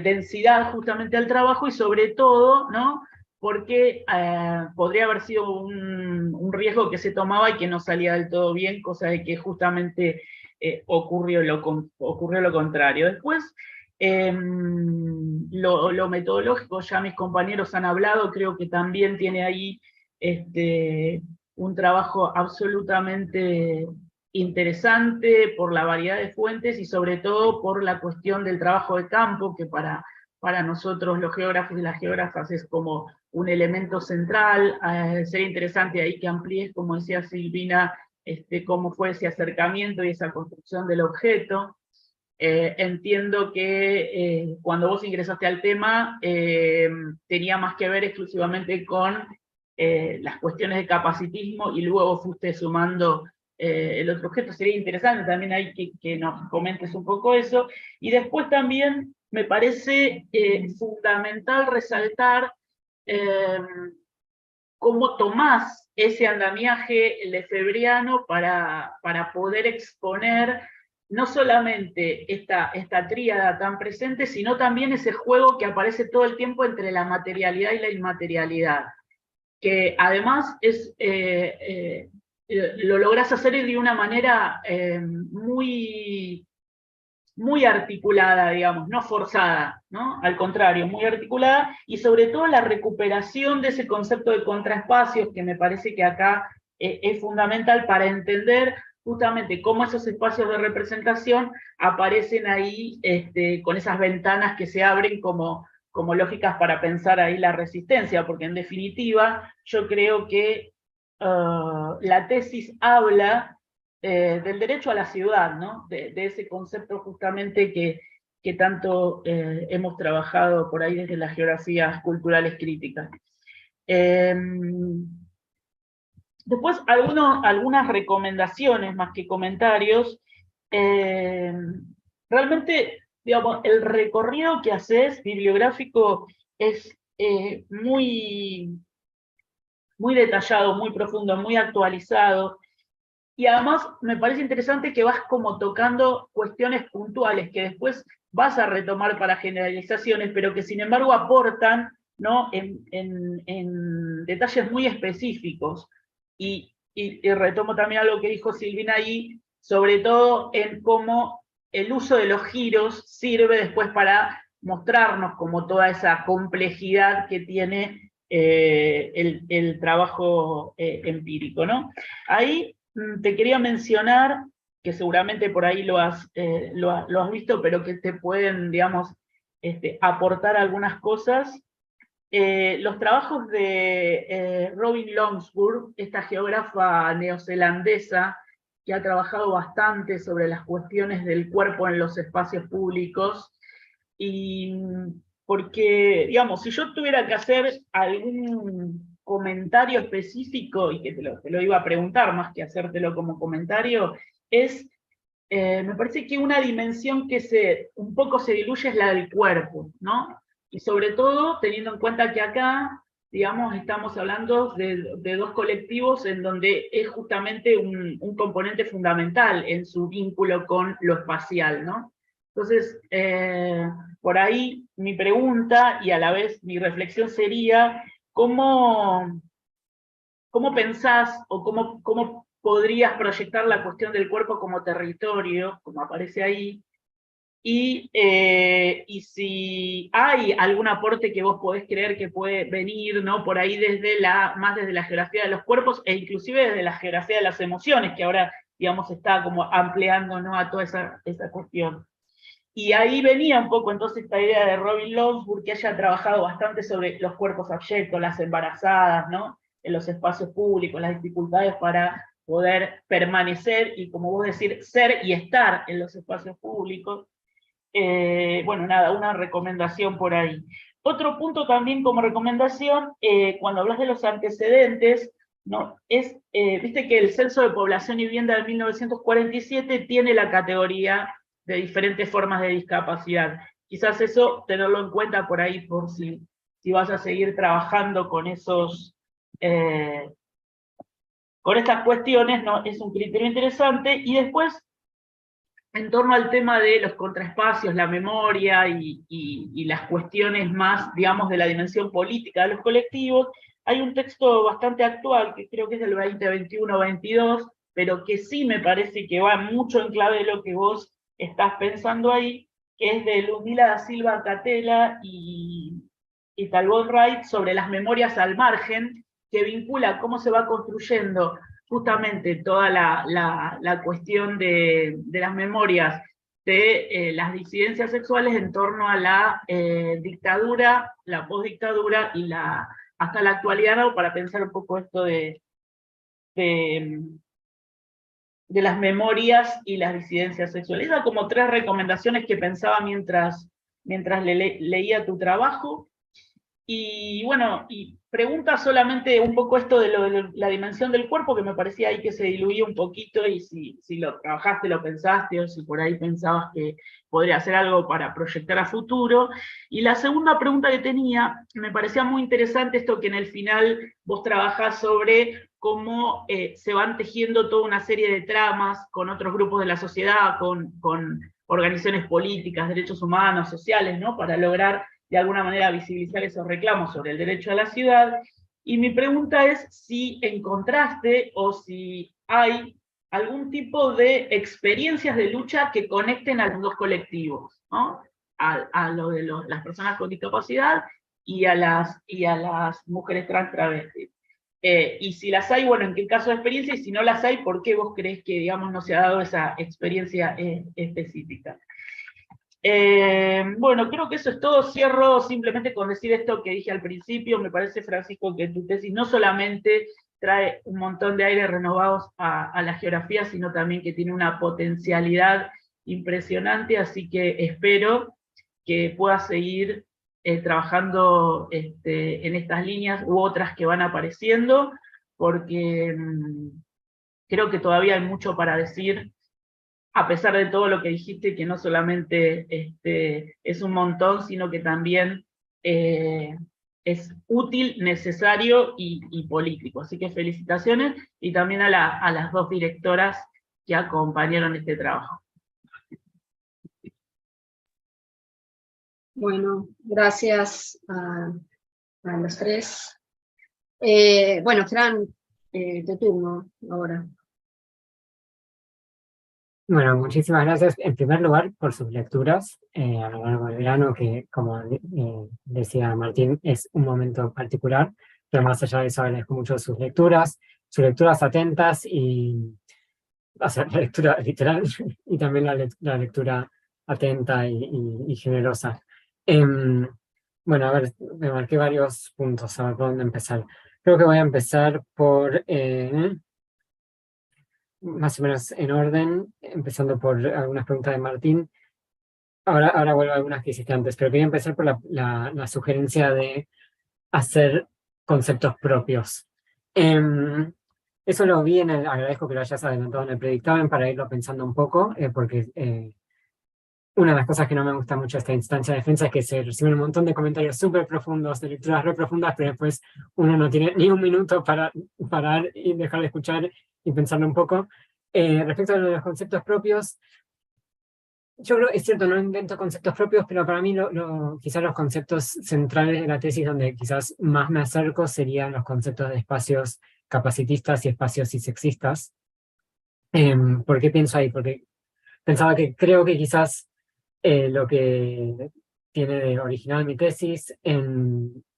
densidad justamente al trabajo, y sobre todo, ¿no? Porque podría haber sido un riesgo que se tomaba y que no salía del todo bien, cosa de que justamente ocurrió lo contrario. Después, lo metodológico, ya mis compañeros han hablado, creo que también tiene ahí un trabajo absolutamente interesante por la variedad de fuentes y sobre todo por la cuestión del trabajo de campo, que para nosotros los geógrafos y las geógrafas es como un elemento central. Sería interesante ahí que amplíes, como decía Silvina, cómo fue ese acercamiento y esa construcción del objeto. Entiendo que cuando vos ingresaste al tema tenía más que ver exclusivamente con las cuestiones de capacitismo, y luego fuiste sumando el otro objeto. Sería interesante también ahí que nos comentes un poco eso. Y después también me parece fundamental resaltar cómo tomás ese andamiaje lefebriano para poder exponer no solamente esta tríada tan presente, sino también ese juego que aparece todo el tiempo entre la materialidad y la inmaterialidad, que además lo lográs hacer de una manera muy articulada, digamos, no forzada, ¿no? Al contrario, muy articulada, y sobre todo la recuperación de ese concepto de contraespacios, que me parece que acá es fundamental para entender justamente cómo esos espacios de representación aparecen ahí con esas ventanas que se abren como lógicas para pensar ahí la resistencia, porque en definitiva yo creo que la tesis habla del derecho a la ciudad, ¿no? De ese concepto justamente que tanto hemos trabajado por ahí desde las geografías culturales críticas. Después, algunas recomendaciones más que comentarios. Realmente, digamos, el recorrido que haces bibliográfico es muy detallado, muy profundo, muy actualizado. Y además me parece interesante que vas como tocando cuestiones puntuales que después vas a retomar para generalizaciones, pero que sin embargo aportan, ¿no? en detalles muy específicos. Y retomo también algo que dijo Silvina ahí, sobre todo en cómo el uso de los giros sirve después para mostrarnos como toda esa complejidad que tiene el trabajo empírico, ¿no? Ahí te quería mencionar, que seguramente por ahí lo has visto, pero que te pueden, digamos, aportar algunas cosas. Los trabajos de Robin Longsburg, esta geógrafa neozelandesa, que ha trabajado bastante sobre las cuestiones del cuerpo en los espacios públicos, y porque, digamos, si yo tuviera que hacer algún comentario específico, y que te lo iba a preguntar más que hacértelo como comentario, me parece que una dimensión que un poco se diluye es la del cuerpo, ¿no? Y sobre todo teniendo en cuenta que acá, digamos, estamos hablando de dos colectivos en donde es justamente un componente fundamental en su vínculo con lo espacial, ¿no? Entonces, por ahí mi pregunta y a la vez mi reflexión sería ¿cómo pensás o cómo podrías proyectar la cuestión del cuerpo como territorio, como aparece ahí? Y si hay algún aporte que vos podés creer que puede venir, ¿no? Por ahí más desde la geografía de los cuerpos, e inclusive desde la geografía de las emociones, que ahora, digamos, está como ampliando, ¿no?, a toda esa cuestión. Y ahí venía un poco entonces esta idea de Robin Longsburg, que ella ha trabajado bastante sobre los cuerpos abyectos, las embarazadas, ¿no?, en los espacios públicos, las dificultades para poder permanecer y, como vos decís, ser y estar en los espacios públicos. Bueno, nada, una recomendación por ahí. Otro punto también como recomendación, cuando hablas de los antecedentes, ¿no?, viste que el Censo de Población y Vivienda de 1947 tiene la categoría de diferentes formas de discapacidad. Quizás eso tenerlo en cuenta por ahí, por si vas a seguir trabajando con con estas cuestiones, ¿no? Es un criterio interesante. Y después, en torno al tema de los contraespacios, la memoria y las cuestiones más, digamos, de la dimensión política de los colectivos, hay un texto bastante actual, que creo que es del 2021-22, pero que sí me parece que va mucho en clave de lo que vos estás pensando ahí, que es de Ludmila da Silva Catela y Talbot Wright, sobre las memorias al margen, que vincula cómo se va construyendo justamente toda la cuestión de las memorias de las disidencias sexuales en torno a la dictadura, la postdictadura y hasta la actualidad, ¿no?, para pensar un poco esto de las memorias y las disidencias sexuales. Esas como 3 recomendaciones que pensaba mientras leía tu trabajo. Y bueno, y pregunta solamente un poco esto de la dimensión del cuerpo, que me parecía ahí que se diluía un poquito, y si lo trabajaste, lo pensaste, o si por ahí pensabas que podría ser algo para proyectar a futuro. Y la segunda pregunta que tenía, me parecía muy interesante esto que en el final vos trabajás sobre cómo se van tejiendo toda una serie de tramas con otros grupos de la sociedad, con organizaciones políticas, derechos humanos, sociales, ¿no?, para lograr de alguna manera visibilizar esos reclamos sobre el derecho a la ciudad. Y mi pregunta es si encontraste o si hay algún tipo de experiencias de lucha que conecten a los dos colectivos, ¿no?, a lo de las personas con discapacidad y a las mujeres trans travestis. Y si las hay, bueno, ¿en qué caso de experiencia? Y si no las hay, ¿por qué vos crees que, digamos, no se ha dado esa experiencia específica? Bueno, creo que eso es todo. Cierro simplemente con decir esto que dije al principio. Me parece, Francisco, que tu tesis no solamente trae un montón de aires renovados a la geografía, sino también que tiene una potencialidad impresionante, así que espero que puedas seguir trabajando en estas líneas u otras que van apareciendo, porque creo que todavía hay mucho para decir, a pesar de todo lo que dijiste, que no solamente es un montón, sino que también es útil, necesario y político. Así que felicitaciones, y también a las 2 directoras que acompañaron este trabajo. Bueno, gracias a los 3. Bueno, Fran, tu turno ahora. Bueno, muchísimas gracias en primer lugar por sus lecturas a lo largo del verano, que como decía Martín, es un momento particular, pero más allá de eso agradezco mucho sus lecturas atentas, y o sea, la lectura literal y también la lectura atenta y generosa. Bueno, a ver, me marqué varios puntos, a ver por dónde empezar. Creo que voy a empezar por... más o menos en orden, empezando por algunas preguntas de Martín. Ahora vuelvo a algunas que hiciste antes, pero quería empezar por la sugerencia de hacer conceptos propios. Eso lo vi agradezco que lo hayas adelantado en el predictamen para irlo pensando un poco, porque una de las cosas que no me gusta mucho de esta instancia de defensa es que se reciben un montón de comentarios súper profundos, de lecturas re profundas, pero después uno no tiene ni un minuto para parar y dejar de escuchar y pensarlo un poco. Respecto a los conceptos propios, yo creo, es cierto, no invento conceptos propios, pero para mí quizás los conceptos centrales de la tesis donde quizás más me acerco serían los conceptos de espacios capacitistas y espacios cisexistas. ¿Por qué pienso ahí? Porque pensaba que creo que quizás lo que tiene de original mi tesis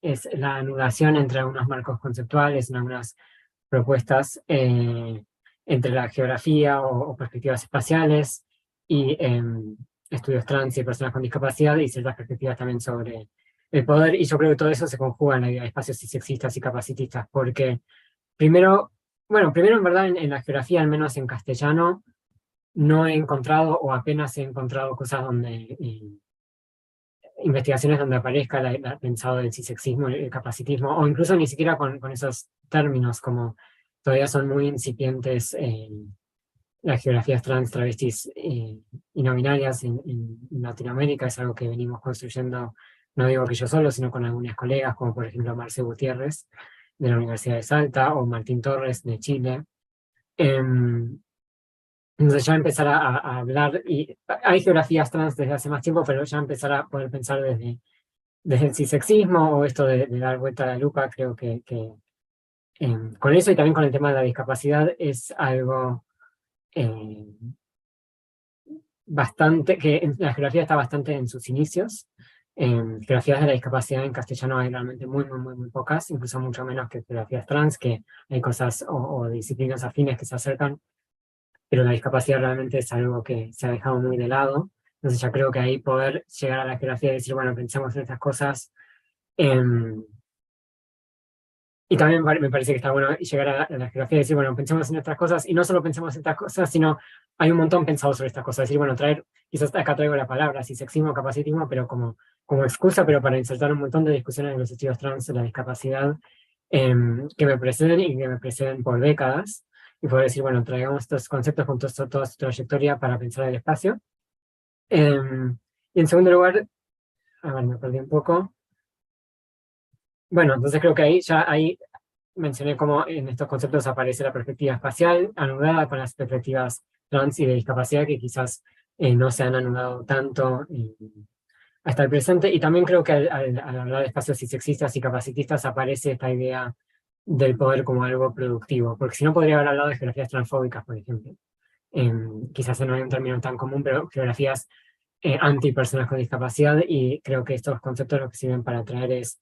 es la anulación entre algunos marcos conceptuales, en algunas propuestas entre la geografía o perspectivas espaciales y estudios trans y personas con discapacidad y ciertas perspectivas también sobre el poder. Y yo creo que todo eso se conjuga en la idea de espacios cisexistas y capacitistas, porque primero en verdad en la geografía, al menos en castellano, no he encontrado o apenas he encontrado cosas donde, investigaciones donde aparezca pensado el cisexismo, el capacitismo, o incluso ni siquiera con esos términos, como todavía son muy incipientes las geografías trans, travestis y no binarias en Latinoamérica. Es algo que venimos construyendo, no digo que yo solo, sino con algunos colegas, como por ejemplo Marce Gutiérrez, de la Universidad de Salta, o Martín Torres, de Chile. Entonces ya empezar a hablar, y hay geografías trans desde hace más tiempo, pero ya empezar a poder pensar desde el cisexismo, o esto de dar vuelta a la lupa, creo que con eso y también con el tema de la discapacidad es algo bastante, que la geografía está bastante en sus inicios. Geografías de la discapacidad en castellano hay realmente muy pocas, incluso mucho menos que geografías trans, que hay cosas o disciplinas afines que se acercan, pero la discapacidad realmente es algo que se ha dejado muy de lado. Entonces ya creo que ahí poder llegar a la geografía y decir, bueno, pensemos en estas cosas. Y también me parece que está bueno llegar a la geografía y decir, bueno, pensemos en estas cosas, y no solo pensemos en estas cosas, sino hay un montón pensado sobre estas cosas. Decir, bueno, quizás acá traigo la palabra, cisexismo, capacitismo, pero como excusa, pero para insertar un montón de discusiones de los estudios trans de la discapacidad que me preceden y que me preceden por décadas, y poder decir, bueno, traigamos estos conceptos con toda su trayectoria para pensar el espacio. Y en segundo lugar, a ver, me perdí un poco. Bueno, entonces creo que ahí mencioné cómo en estos conceptos aparece la perspectiva espacial, anudada con las perspectivas trans y de discapacidad, que quizás no se han anudado tanto hasta el presente. Y también creo que al hablar de espacios cisexistas y capacitistas aparece esta idea del poder como algo productivo, porque si no podría haber hablado de geografías transfóbicas, por ejemplo. Quizás no hay un término tan común, pero geografías anti-personas con discapacidad, y creo que estos conceptos lo que sirven para traer es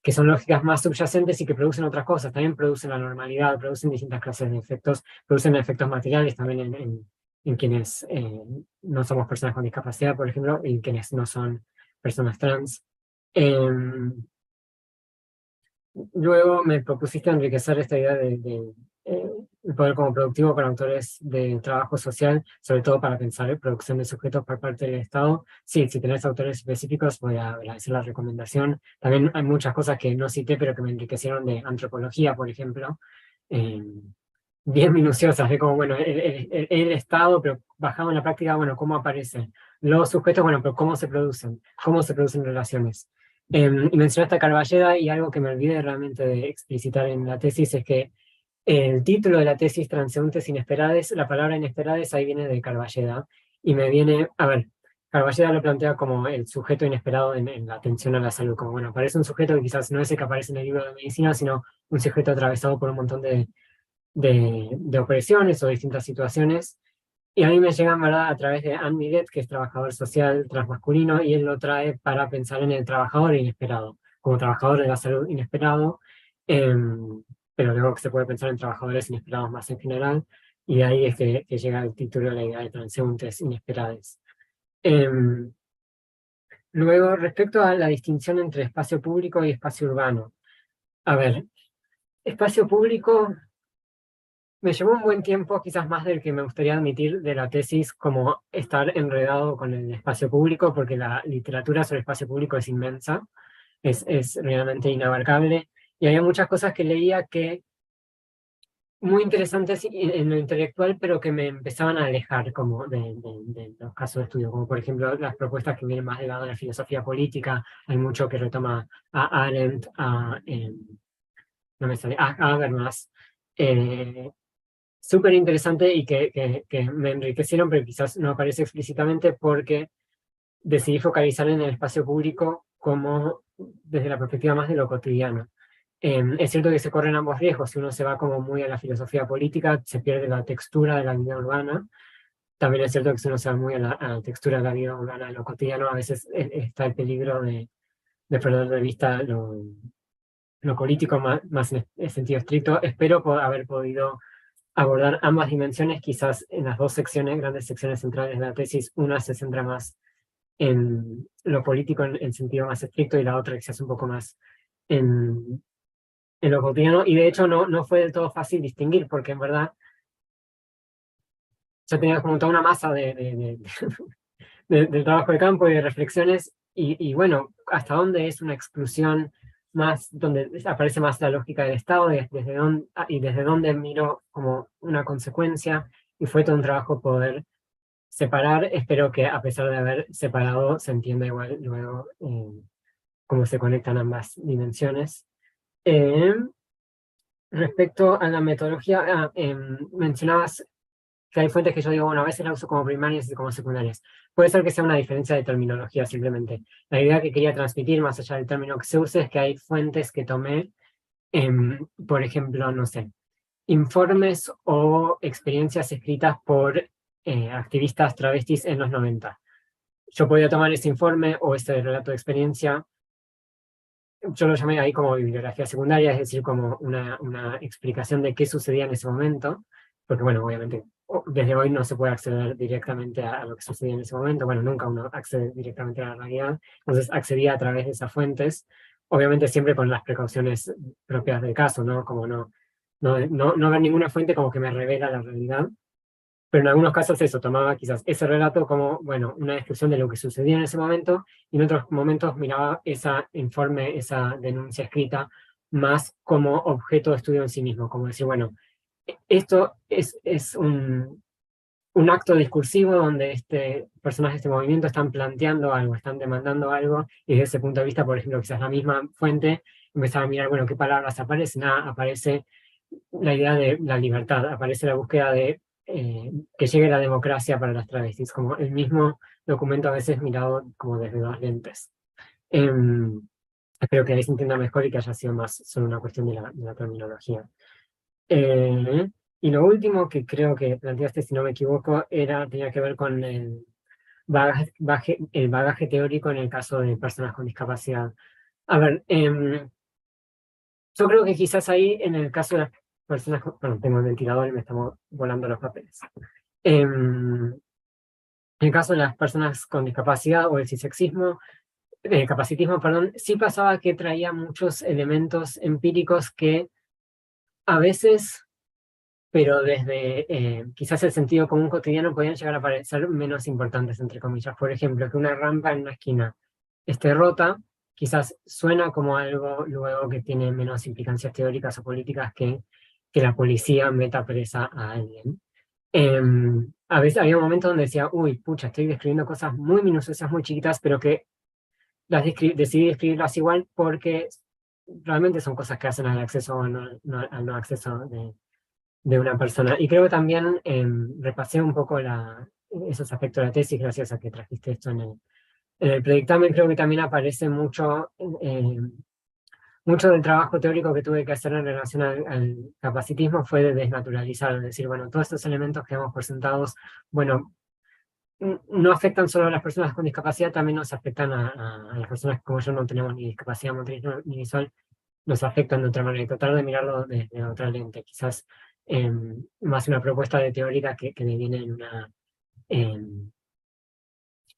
que son lógicas más subyacentes y que producen otras cosas. También producen la normalidad, producen distintas clases de efectos, producen efectos materiales también en quienes no somos personas con discapacidad, por ejemplo, y quienes no son personas trans. Luego me propusiste enriquecer esta idea de el poder como productivo con autores de trabajo social, sobre todo para pensar producción de sujetos por parte del Estado. Sí, si tenés autores específicos, voy a agradecer la recomendación. También hay muchas cosas que no cité, pero que me enriquecieron, de antropología, por ejemplo, bien minuciosas, de cómo, bueno, el Estado, pero bajado en la práctica, bueno, cómo aparecen los sujetos, bueno, pero cómo se producen relaciones. Y mencionaste a Carballeda, y algo que me olvidé realmente de explicitar en la tesis es que el título de la tesis, Transeúntes Inesperades, la palabra inesperades ahí viene de Carballeda, y me viene, a ver, Carballeda lo plantea como el sujeto inesperado en la atención a la salud, como, bueno, aparece un sujeto que quizás no es el que aparece en el libro de medicina, sino un sujeto atravesado por un montón de opresiones o distintas situaciones. Y a mí me llega, en verdad, a través de Anne Millet, que es trabajador social transmasculino, y él lo trae para pensar en el trabajador inesperado, como trabajador de la salud inesperado, pero luego que se puede pensar en trabajadores inesperados más en general, y de ahí es que llega el título de la idea de transeúntes inesperados. Luego, respecto a la distinción entre espacio público y espacio urbano. A ver, espacio público me llevó un buen tiempo, quizás más del que me gustaría admitir, de la tesis, como estar enredado con el espacio público, porque la literatura sobre espacio público es inmensa, es realmente inabarcable, y había muchas cosas que leía que muy interesantes en lo intelectual, pero que me empezaban a alejar como de los casos de estudio, como por ejemplo las propuestas que vienen más del lado de la filosofía política. Hay mucho que retoma a Arendt, no me sale, a Habermas, súper interesante y que me enriquecieron, pero quizás no aparece explícitamente porque decidí focalizar en el espacio público como desde la perspectiva más de lo cotidiano. Es cierto que se corren ambos riesgos. Si uno se va como muy a la filosofía política, se pierde la textura de la vida urbana. También es cierto que si uno se va muy a la textura de la vida urbana, de lo cotidiano, a veces está el peligro de perder de vista lo político más en el sentido estricto. Espero haber podido abordar ambas dimensiones, quizás en las dos secciones, grandes secciones centrales de la tesis. Una se centra más en lo político en sentido más estricto y la otra quizás un poco más en lo cotidiano. Y de hecho no fue del todo fácil distinguir, porque en verdad ya tenía como toda una masa del trabajo de campo y de reflexiones, y bueno, hasta dónde es una exclusión más, donde aparece más la lógica del Estado, desde dónde miro como una consecuencia, y fue todo un trabajo poder separar. Espero que a pesar de haber separado, se entienda igual luego cómo se conectan ambas dimensiones. Respecto a la metodología, mencionabas que hay fuentes que yo digo, bueno, a veces las uso como primarias y como secundarias. Puede ser que sea una diferencia de terminología simplemente. La idea que quería transmitir, más allá del término que se use, es que hay fuentes que tomé, por ejemplo, no sé, informes o experiencias escritas por activistas travestis en los 90. Yo podía tomar ese informe o ese relato de experiencia, yo lo llamé ahí como bibliografía secundaria, es decir, como una explicación de qué sucedía en ese momento, porque bueno, obviamente desde hoy no se puede acceder directamente a lo que sucedía en ese momento. Bueno, nunca uno accede directamente a la realidad, entonces accedía a través de esas fuentes, obviamente siempre con las precauciones propias del caso, ¿no? Como no ver ninguna fuente como que me revela la realidad. Pero en algunos casos eso, tomaba quizás ese relato como, bueno, una descripción de lo que sucedía en ese momento, y en otros momentos miraba ese informe, esa denuncia escrita, más como objeto de estudio en sí mismo, como decir, bueno, esto es un acto discursivo donde personas de este movimiento están planteando algo, están demandando algo, y desde ese punto de vista, por ejemplo, quizás la misma fuente, empezaba a mirar, bueno, ¿qué palabras aparecen? Aparece la idea de la libertad, aparece la búsqueda de que llegue la democracia para las travestis, como el mismo documento a veces mirado como desde dos lentes. Espero que ahí se entienda mejor y que haya sido más solo una cuestión de la terminología. Y lo último que creo que planteaste, si no me equivoco, tenía que ver con el bagaje teórico en el caso de personas con discapacidad. A ver, yo creo que quizás ahí en el caso de las personas, bueno, tengo el ventilador y me estamos volando los papeles. En el caso de las personas con discapacidad o el cisexismo, capacitismo, perdón, sí pasaba que traía muchos elementos empíricos que a veces, pero desde quizás el sentido común cotidiano, podían llegar a parecer menos importantes, entre comillas. Por ejemplo, que una rampa en una esquina esté rota, quizás suena como algo luego que tiene menos implicancias teóricas o políticas que la policía meta presa a alguien. A veces había momentos donde decía, uy, pucha, estoy describiendo cosas muy minuciosas, muy chiquitas, pero que decidí describirlas igual porque realmente son cosas que hacen al acceso o al no acceso de una persona. Y creo que también repasé un poco esos aspectos de la tesis gracias a que trajiste esto en el predictamen. Creo que también aparece mucho del trabajo teórico que tuve que hacer en relación al capacitismo fue de desnaturalizar, es decir, bueno, todos estos elementos que hemos presentado, bueno, no afectan solo a las personas con discapacidad, también nos afectan a las personas que como yo no tenemos ni discapacidad motriz ni visual, nos afectan de otra manera, y tratar de mirarlo desde otra lente, quizás más una propuesta de teórica que me viene en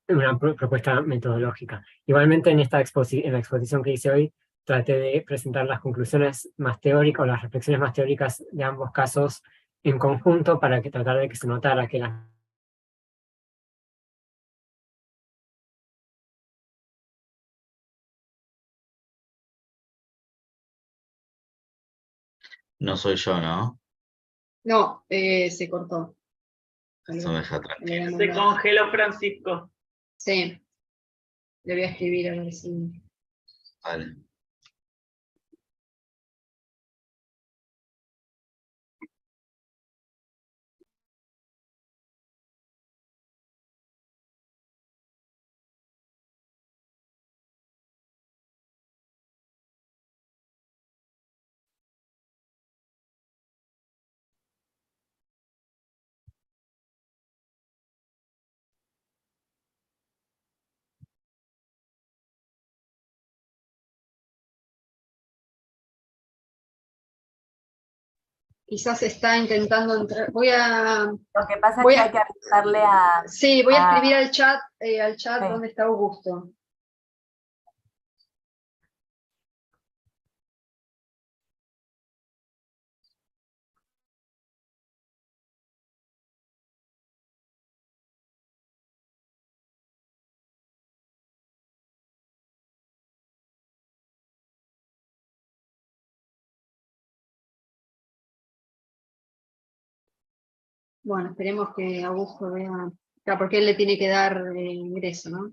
una propuesta metodológica. Igualmente en la exposición que hice hoy, traté de presentar las conclusiones más teóricas o las reflexiones más teóricas de ambos casos en conjunto para tratar de que se notara que las No soy yo, ¿no? No, se cortó. Eso me deja tranquilo. Se congeló Francisco. Sí, le voy a escribir a ver si... Vale. quizás está intentando entrar. Lo que pasa Voy es que a- hay que avisarle a... Sí, voy a a- escribir al chat sí. dónde está Augusto. Bueno, esperemos que Augusto vea, claro, porque él le tiene que dar ingreso, ¿no?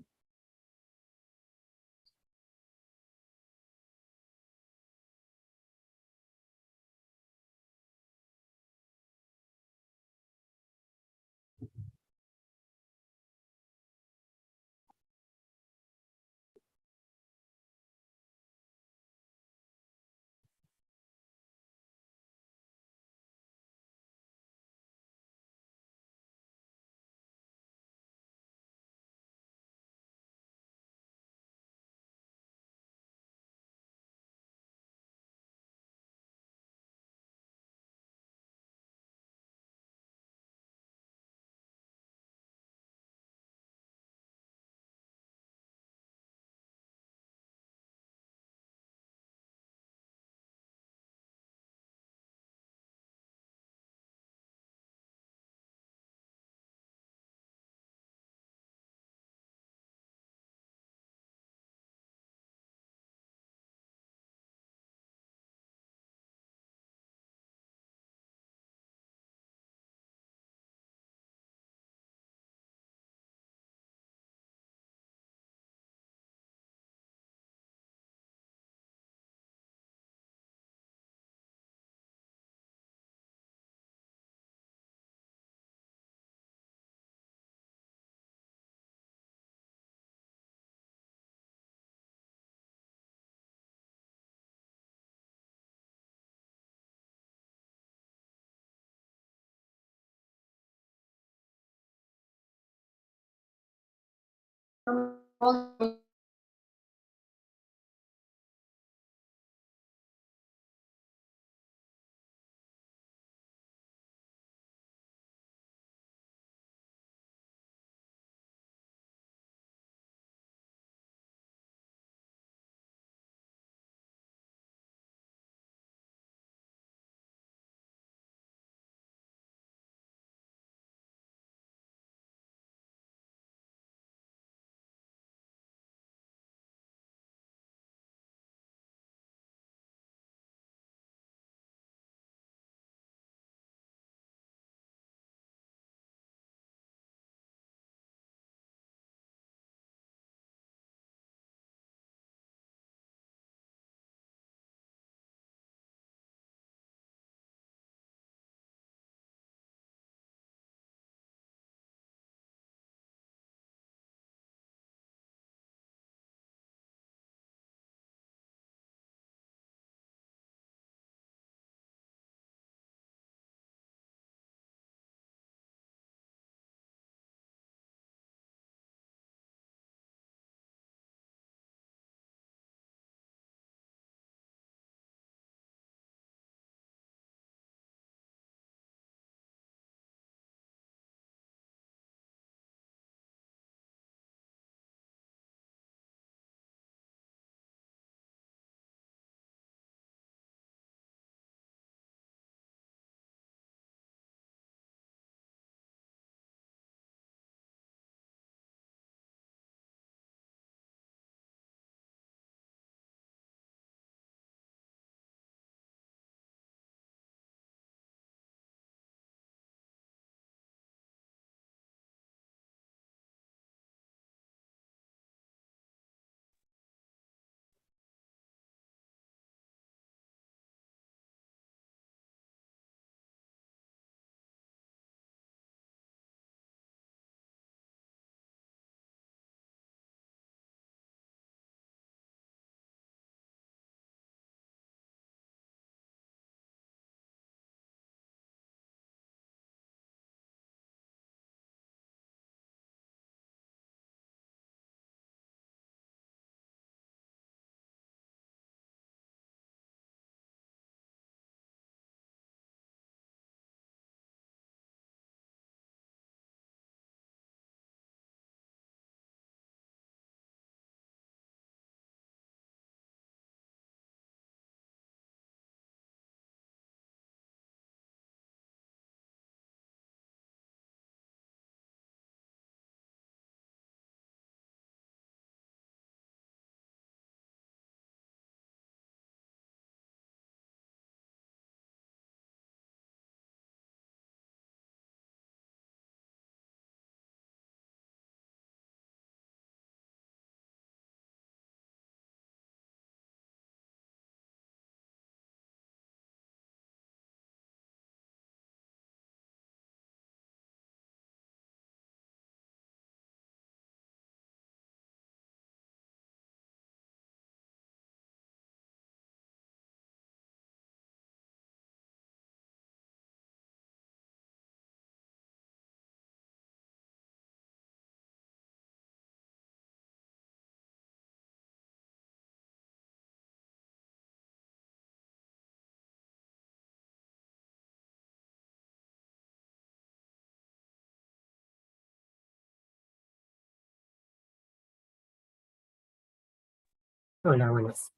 Hola, buenas.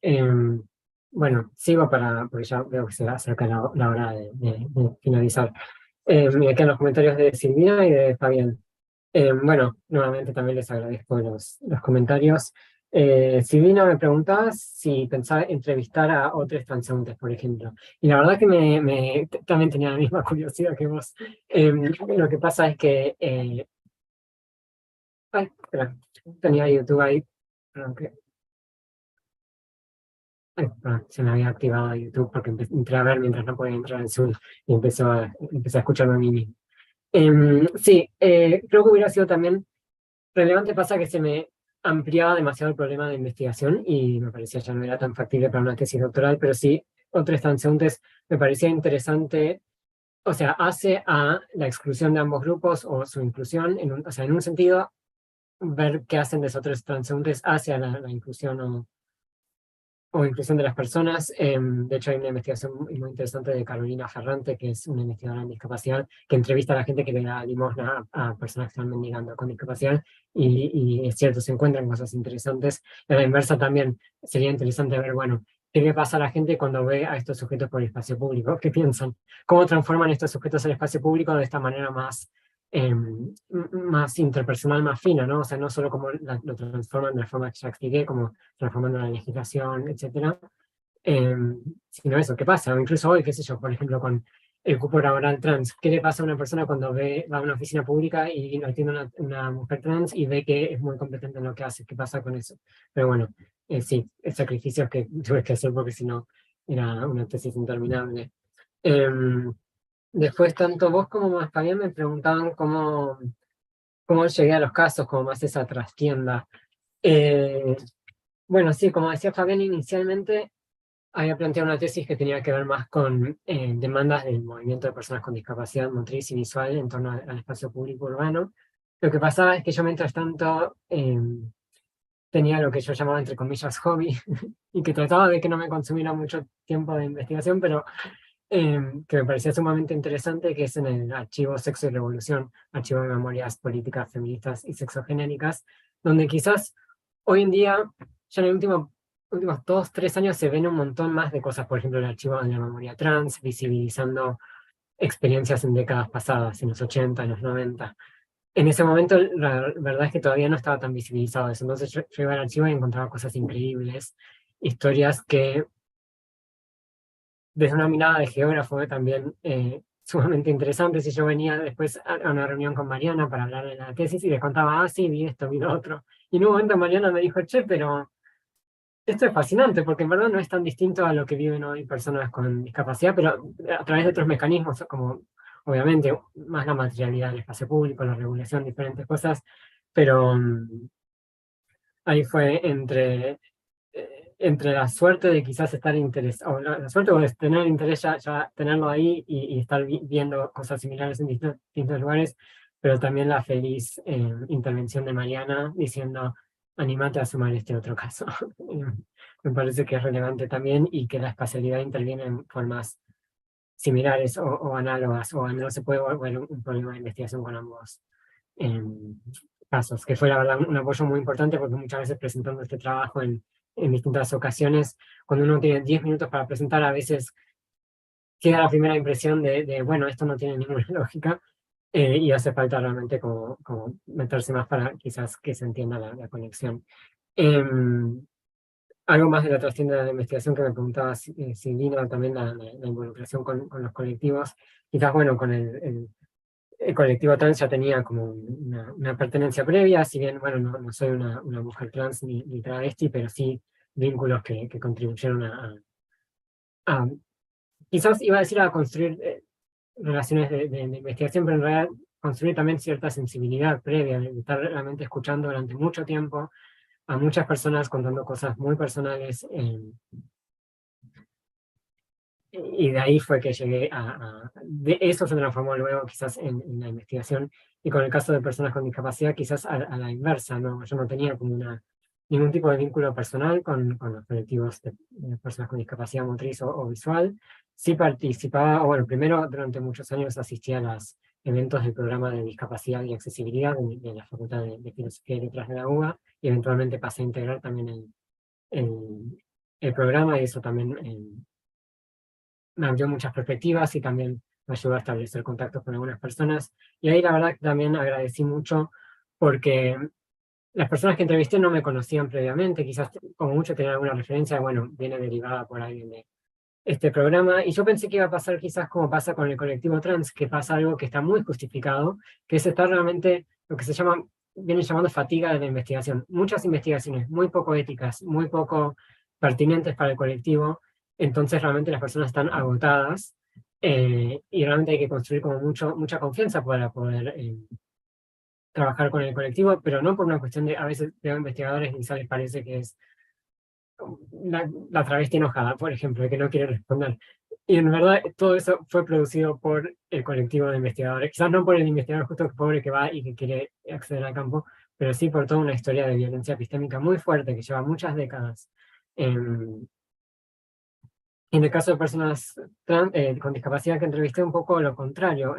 Bueno, sigo porque ya veo que se acerca la hora de finalizar. Me quedan los comentarios de Silvina y de Fabián. Bueno, nuevamente también les agradezco los comentarios. Silvina me preguntaba si pensaba entrevistar a otros transeúntes, por ejemplo. Y la verdad que también tenía la misma curiosidad que vos. Lo que pasa es que... ay, espera, tenía YouTube ahí. Perdón, ay, perdón, se me había activado YouTube porque entré a ver mientras no podía entrar en Zoom y empecé a escucharme a mí mismo. Sí, creo que hubiera sido también relevante. Pasa que se me ampliaba demasiado el problema de investigación y me parecía ya no era tan factible para una tesis doctoral, pero sí, otros transeúntes me parecía interesante, o sea, hace a la exclusión de ambos grupos o su inclusión, o sea, en un sentido, ver qué hacen de esos otros transeúntes hacia la inclusión o inclusión de las personas. De hecho, hay una investigación muy interesante de Carolina Ferrante, que es una investigadora en discapacidad, que entrevista a la gente que le da limosna a personas que están mendigando con discapacidad, y es cierto, se encuentran cosas interesantes. A la inversa también sería interesante ver, bueno, qué le pasa a la gente cuando ve a estos sujetos por el espacio público, qué piensan, cómo transforman estos sujetos al espacio público de esta manera más interpersonal, más fina, ¿no? O sea, no solo como lo transforman de la forma que ya expliqué, como transformando la legislación, etcétera, sino eso, ¿qué pasa? O incluso hoy, qué sé yo, por ejemplo, con el cupo laboral trans, ¿qué le pasa a una persona cuando va a una oficina pública y lo atiende una mujer trans y ve que es muy competente en lo que hace? ¿Qué pasa con eso? Pero bueno, sí, sacrificios que tuve que hacer porque si no era una tesis interminable. Em, Después, tanto vos como más Fabián me preguntaban cómo llegué a los casos, cómo más esa trastienda. Bueno, sí, como decía Fabián, inicialmente había planteado una tesis que tenía que ver más con demandas del movimiento de personas con discapacidad motriz y visual en torno al espacio público urbano. Lo que pasaba es que yo, mientras tanto, tenía lo que yo llamaba, entre comillas, hobby, y que trataba de que no me consumiera mucho tiempo de investigación, pero que me parecía sumamente interesante, que es en el archivo Sexo y Revolución, archivo de memorias políticas, feministas y sexogenéricas, donde quizás hoy en día, ya en el últimos 2, 3 años, se ven un montón más de cosas. Por ejemplo, el archivo de la memoria trans, visibilizando experiencias en décadas pasadas, en los 80, en los 90. En ese momento, la verdad es que todavía no estaba tan visibilizado eso. Entonces yo iba al archivo y encontraba cosas increíbles, historias que desde una mirada de geógrafo también sumamente interesante. Si yo venía después a una reunión con Mariana para hablar de la tesis y les contaba, sí, vi esto, vi lo otro. Y en un momento Mariana me dijo, che, pero esto es fascinante porque en verdad no es tan distinto a lo que viven hoy personas con discapacidad, pero a través de otros mecanismos, como obviamente más la materialidad del espacio público, la regulación, diferentes cosas, pero ahí fue entre la suerte de quizás estar interesado, o la suerte de tener interés, ya tenerlo ahí y estar viendo cosas similares en distintos lugares, pero también la feliz intervención de Mariana diciendo, animate a sumar este otro caso. Me parece que es relevante también, y que la espacialidad interviene en formas similares o análogas, o no se puede volver un problema de investigación con ambos casos, que fue la verdad un apoyo muy importante, porque muchas veces presentando este trabajo en distintas ocasiones, cuando uno tiene 10 minutos para presentar, a veces queda la primera impresión bueno, esto no tiene ninguna lógica, y hace falta realmente como meterse más para quizás que se entienda la conexión. Algo más de la trastienda de la investigación que me preguntaba Silvina, también la involucración con los colectivos. Quizás, bueno, con el colectivo trans ya tenía como una pertenencia previa, si bien, bueno, no soy una mujer trans ni travesti, pero sí vínculos que contribuyeron a quizás iba a decir a construir relaciones de investigación, pero en realidad construir también cierta sensibilidad previa, de estar realmente escuchando durante mucho tiempo a muchas personas contando cosas muy personales, y de ahí fue que llegué de eso se transformó luego quizás en la investigación, y con el caso de personas con discapacidad quizás a la inversa, ¿no? Yo no tenía como ningún tipo de vínculo personal con los colectivos de personas con discapacidad motriz o visual. Sí participaba, o bueno, primero durante muchos años asistía a los eventos del programa de discapacidad y accesibilidad de la Facultad de Filosofía y Letras de la UBA, y eventualmente pasé a integrar también el programa, y eso también me abrió muchas perspectivas y también me ayudó a establecer contactos con algunas personas. Y ahí la verdad que también agradecí mucho porque las personas que entrevisté no me conocían previamente, quizás como mucho tenían alguna referencia, bueno, viene derivada por alguien de este programa, y yo pensé que iba a pasar quizás como pasa con el colectivo trans, que pasa algo que está muy justificado, que es estar realmente lo que se llama, vienen llamando fatiga de la investigación. Muchas investigaciones muy poco éticas, muy poco pertinentes para el colectivo, entonces realmente las personas están agotadas, y realmente hay que construir como mucha confianza para poder trabajar con el colectivo, pero no por una cuestión de, a veces veo investigadores y quizás les parece que es la travesti enojada, por ejemplo, que no quiere responder. Y en verdad todo eso fue producido por el colectivo de investigadores, quizás no por el investigador justo pobre que va y que quiere acceder al campo, pero sí por toda una historia de violencia epistémica muy fuerte que lleva muchas décadas. En el caso de personas con discapacidad que entrevisté, un poco lo contrario.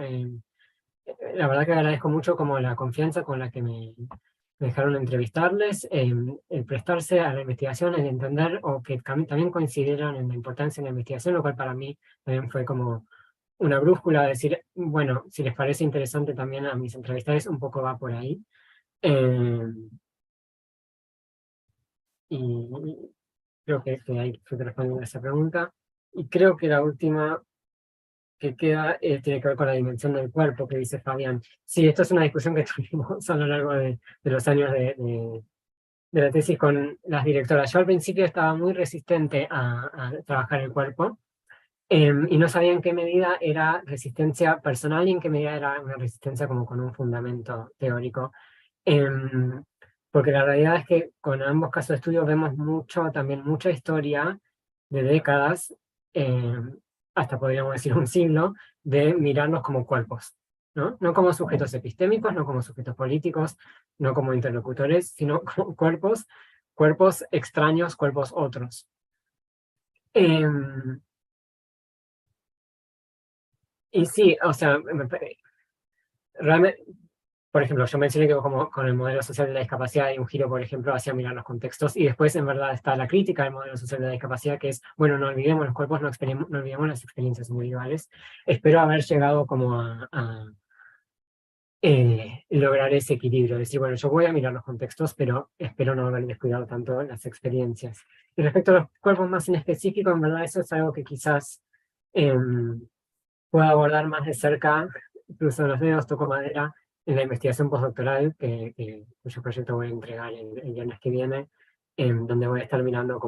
La verdad que agradezco mucho como la confianza con la que me dejaron entrevistarles, el prestarse a la investigación, el entender o que también coincidieran en la importancia de la investigación, lo cual para mí también fue como una brújula de decir, bueno, si les parece interesante también a mis entrevistadores, un poco va por ahí. Y creo que ahí fue respondiendo a esa pregunta. Y creo que la última que queda tiene que ver con la dimensión del cuerpo, que dice Fabián. Sí, esto es una discusión que tuvimos a lo largo de los años de la tesis con las directoras. Yo al principio estaba muy resistente a trabajar el cuerpo, y no sabía en qué medida era resistencia personal y en qué medida era una resistencia como con un fundamento teórico. Porque la realidad es que con ambos casos de estudio vemos también mucha historia de décadas, hasta podríamos decir un siglo, de mirarnos como cuerpos, ¿no? No como sujetos epistémicos, no como sujetos políticos, no como interlocutores, sino como cuerpos extraños, cuerpos otros. Y sí, o sea, realmente, por ejemplo, yo mencioné que como con el modelo social de la discapacidad hay un giro, por ejemplo, hacia mirar los contextos, y después en verdad está la crítica del modelo social de la discapacidad, que es, bueno, no olvidemos los cuerpos, no olvidemos las experiencias individuales. Espero haber llegado como a lograr ese equilibrio, decir, bueno, yo voy a mirar los contextos, pero espero no haber descuidado tanto las experiencias. Y respecto a los cuerpos más en específico, en verdad eso es algo que quizás pueda abordar más de cerca, incluso los dedos, toco madera, en la investigación postdoctoral, cuyo proyecto voy a entregar el viernes que viene, donde voy a estar mirando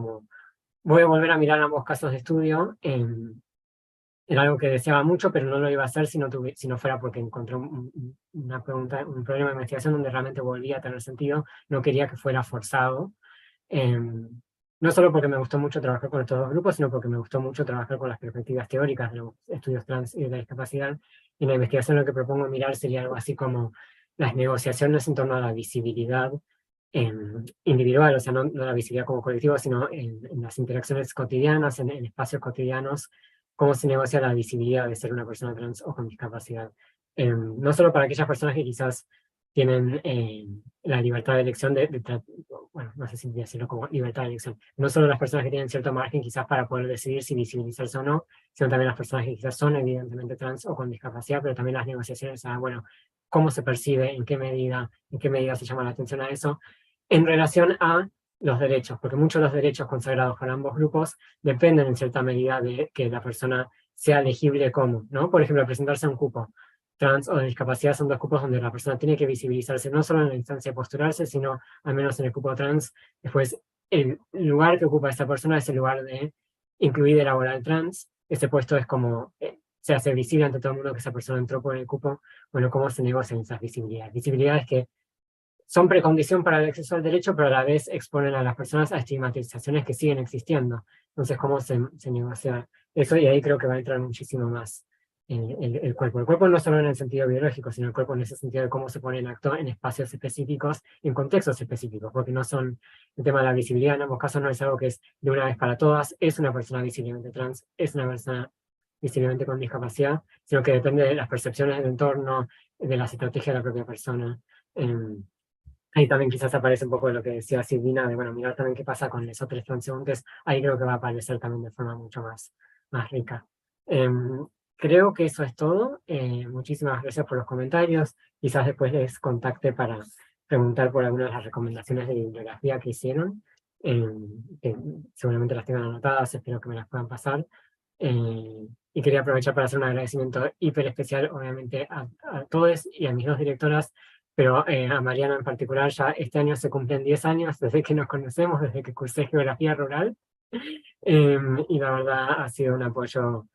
voy a volver a mirar ambos casos de estudio. Era algo que deseaba mucho, pero no lo iba a hacer si no fuera porque encontré un problema de investigación donde realmente volvía a tener sentido. No quería que fuera forzado. No solo porque me gustó mucho trabajar con estos dos grupos, sino porque me gustó mucho trabajar con las perspectivas teóricas de los estudios trans y de la discapacidad. Y en la investigación lo que propongo mirar sería algo así como las negociaciones en torno a la visibilidad individual, o sea, no la visibilidad como colectivo, sino en las interacciones cotidianas, en espacios cotidianos, cómo se negocia la visibilidad de ser una persona trans o con discapacidad. No solo para aquellas personas que quizás tienen la libertad de elección bueno, no sé si decirlo como libertad de elección, no solo las personas que tienen cierto margen quizás para poder decidir si visibilizarse o no, sino también las personas que quizás son evidentemente trans o con discapacidad, pero también las negociaciones a, bueno, cómo se percibe, en qué medida se llama la atención a eso, en relación a los derechos, porque muchos de los derechos consagrados por ambos grupos dependen en cierta medida de que la persona sea elegible como, ¿no? Por ejemplo, presentarse a un cupo trans o de discapacidad son dos cupos donde la persona tiene que visibilizarse, no solo en la instancia de postularse, sino al menos en el cupo trans. Después, el lugar que ocupa esa persona es el lugar de incluida laboral trans. Ese puesto es como, se hace visible ante todo el mundo que esa persona entró por el cupo. Bueno, ¿cómo se negocian esas visibilidades? Visibilidades que son precondición para el acceso al derecho, pero a la vez exponen a las personas a estigmatizaciones que siguen existiendo. Entonces, ¿cómo se negocia eso? Y ahí creo que va a entrar muchísimo más el cuerpo. El cuerpo no solo en el sentido biológico, sino el cuerpo en ese sentido de cómo se pone en acto en espacios específicos, en contextos específicos, porque no son el tema de la visibilidad, en ambos casos no es algo que es de una vez para todas, es una persona visiblemente trans, es una persona visiblemente con discapacidad, sino que depende de las percepciones del entorno, de las estrategias de la propia persona. Ahí también quizás aparece un poco lo que decía Silvina, de bueno, mirar también qué pasa con las otras transeúntes. Ahí creo que va a aparecer también de forma mucho más rica. Creo que eso es todo. Muchísimas gracias por los comentarios. Quizás después les contacte para preguntar por algunas de las recomendaciones de bibliografía que hicieron, que seguramente las tengan anotadas, espero que me las puedan pasar. Y quería aprovechar para hacer un agradecimiento hiper especial, obviamente, a todos y a mis dos directoras, pero a Mariana en particular. Ya este año se cumplen 10 años desde que nos conocemos, desde que cursé Geografía Rural, y la verdad ha sido un apoyo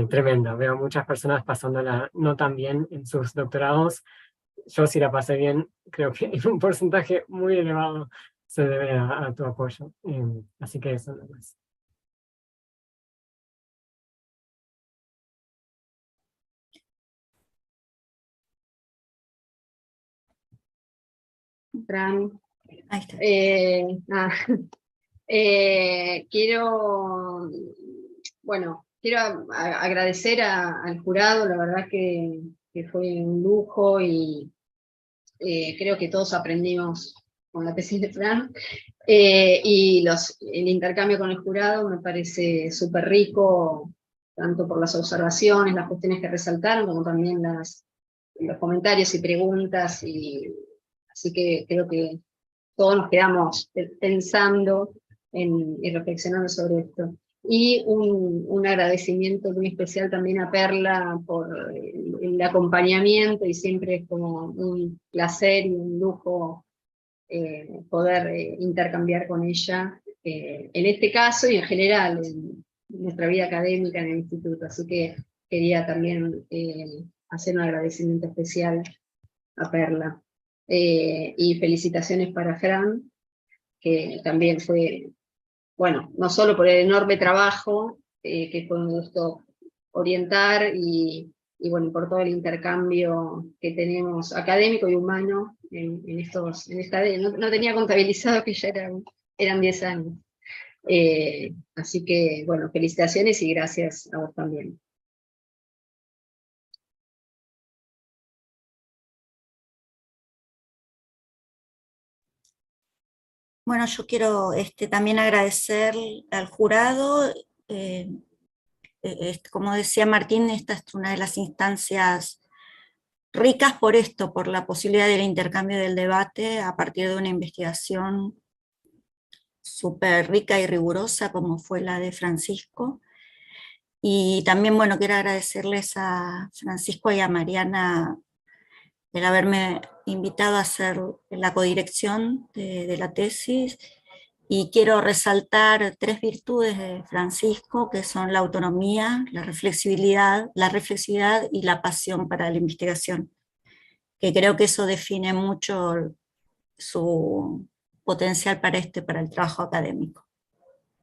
tremendo. Veo muchas personas pasándola no tan bien en sus doctorados. Yo sí la pasé bien, creo que en un porcentaje muy elevado se debe a tu apoyo. Así que eso nada más. Fran. Ahí está. Quiero, bueno, quiero agradecer al jurado, la verdad que fue un lujo y creo que todos aprendimos con la tesis de Fran. Y el intercambio con el jurado me parece súper rico, tanto por las observaciones, las cuestiones que resaltaron, como también los comentarios y preguntas, así que creo que todos nos quedamos pensando y reflexionando sobre esto. Y un agradecimiento muy especial también a Perla por el acompañamiento, y siempre es como un placer y un lujo poder intercambiar con ella, en este caso y en general, en nuestra vida académica en el instituto. Así que quería también hacer un agradecimiento especial a Perla. Y felicitaciones para Fran, que también fue, bueno, no solo por el enorme trabajo, que fue un gusto orientar, y bueno, por todo el intercambio que tenemos académico y humano en esta no tenía contabilizado que ya eran 10 años. Así que, bueno, felicitaciones y gracias a vos también. Bueno, yo quiero también agradecer al jurado. Como decía Martín, esta es una de las instancias ricas por esto, por la posibilidad del intercambio del debate a partir de una investigación súper rica y rigurosa como fue la de Francisco. Y también, bueno, quiero agradecerles a Francisco y a Mariana el haberme invitado a hacer la codirección de la tesis, y quiero resaltar 3 virtudes de Francisco, que son la autonomía, la reflexividad y la pasión para la investigación, que creo que eso define mucho su potencial para el trabajo académico.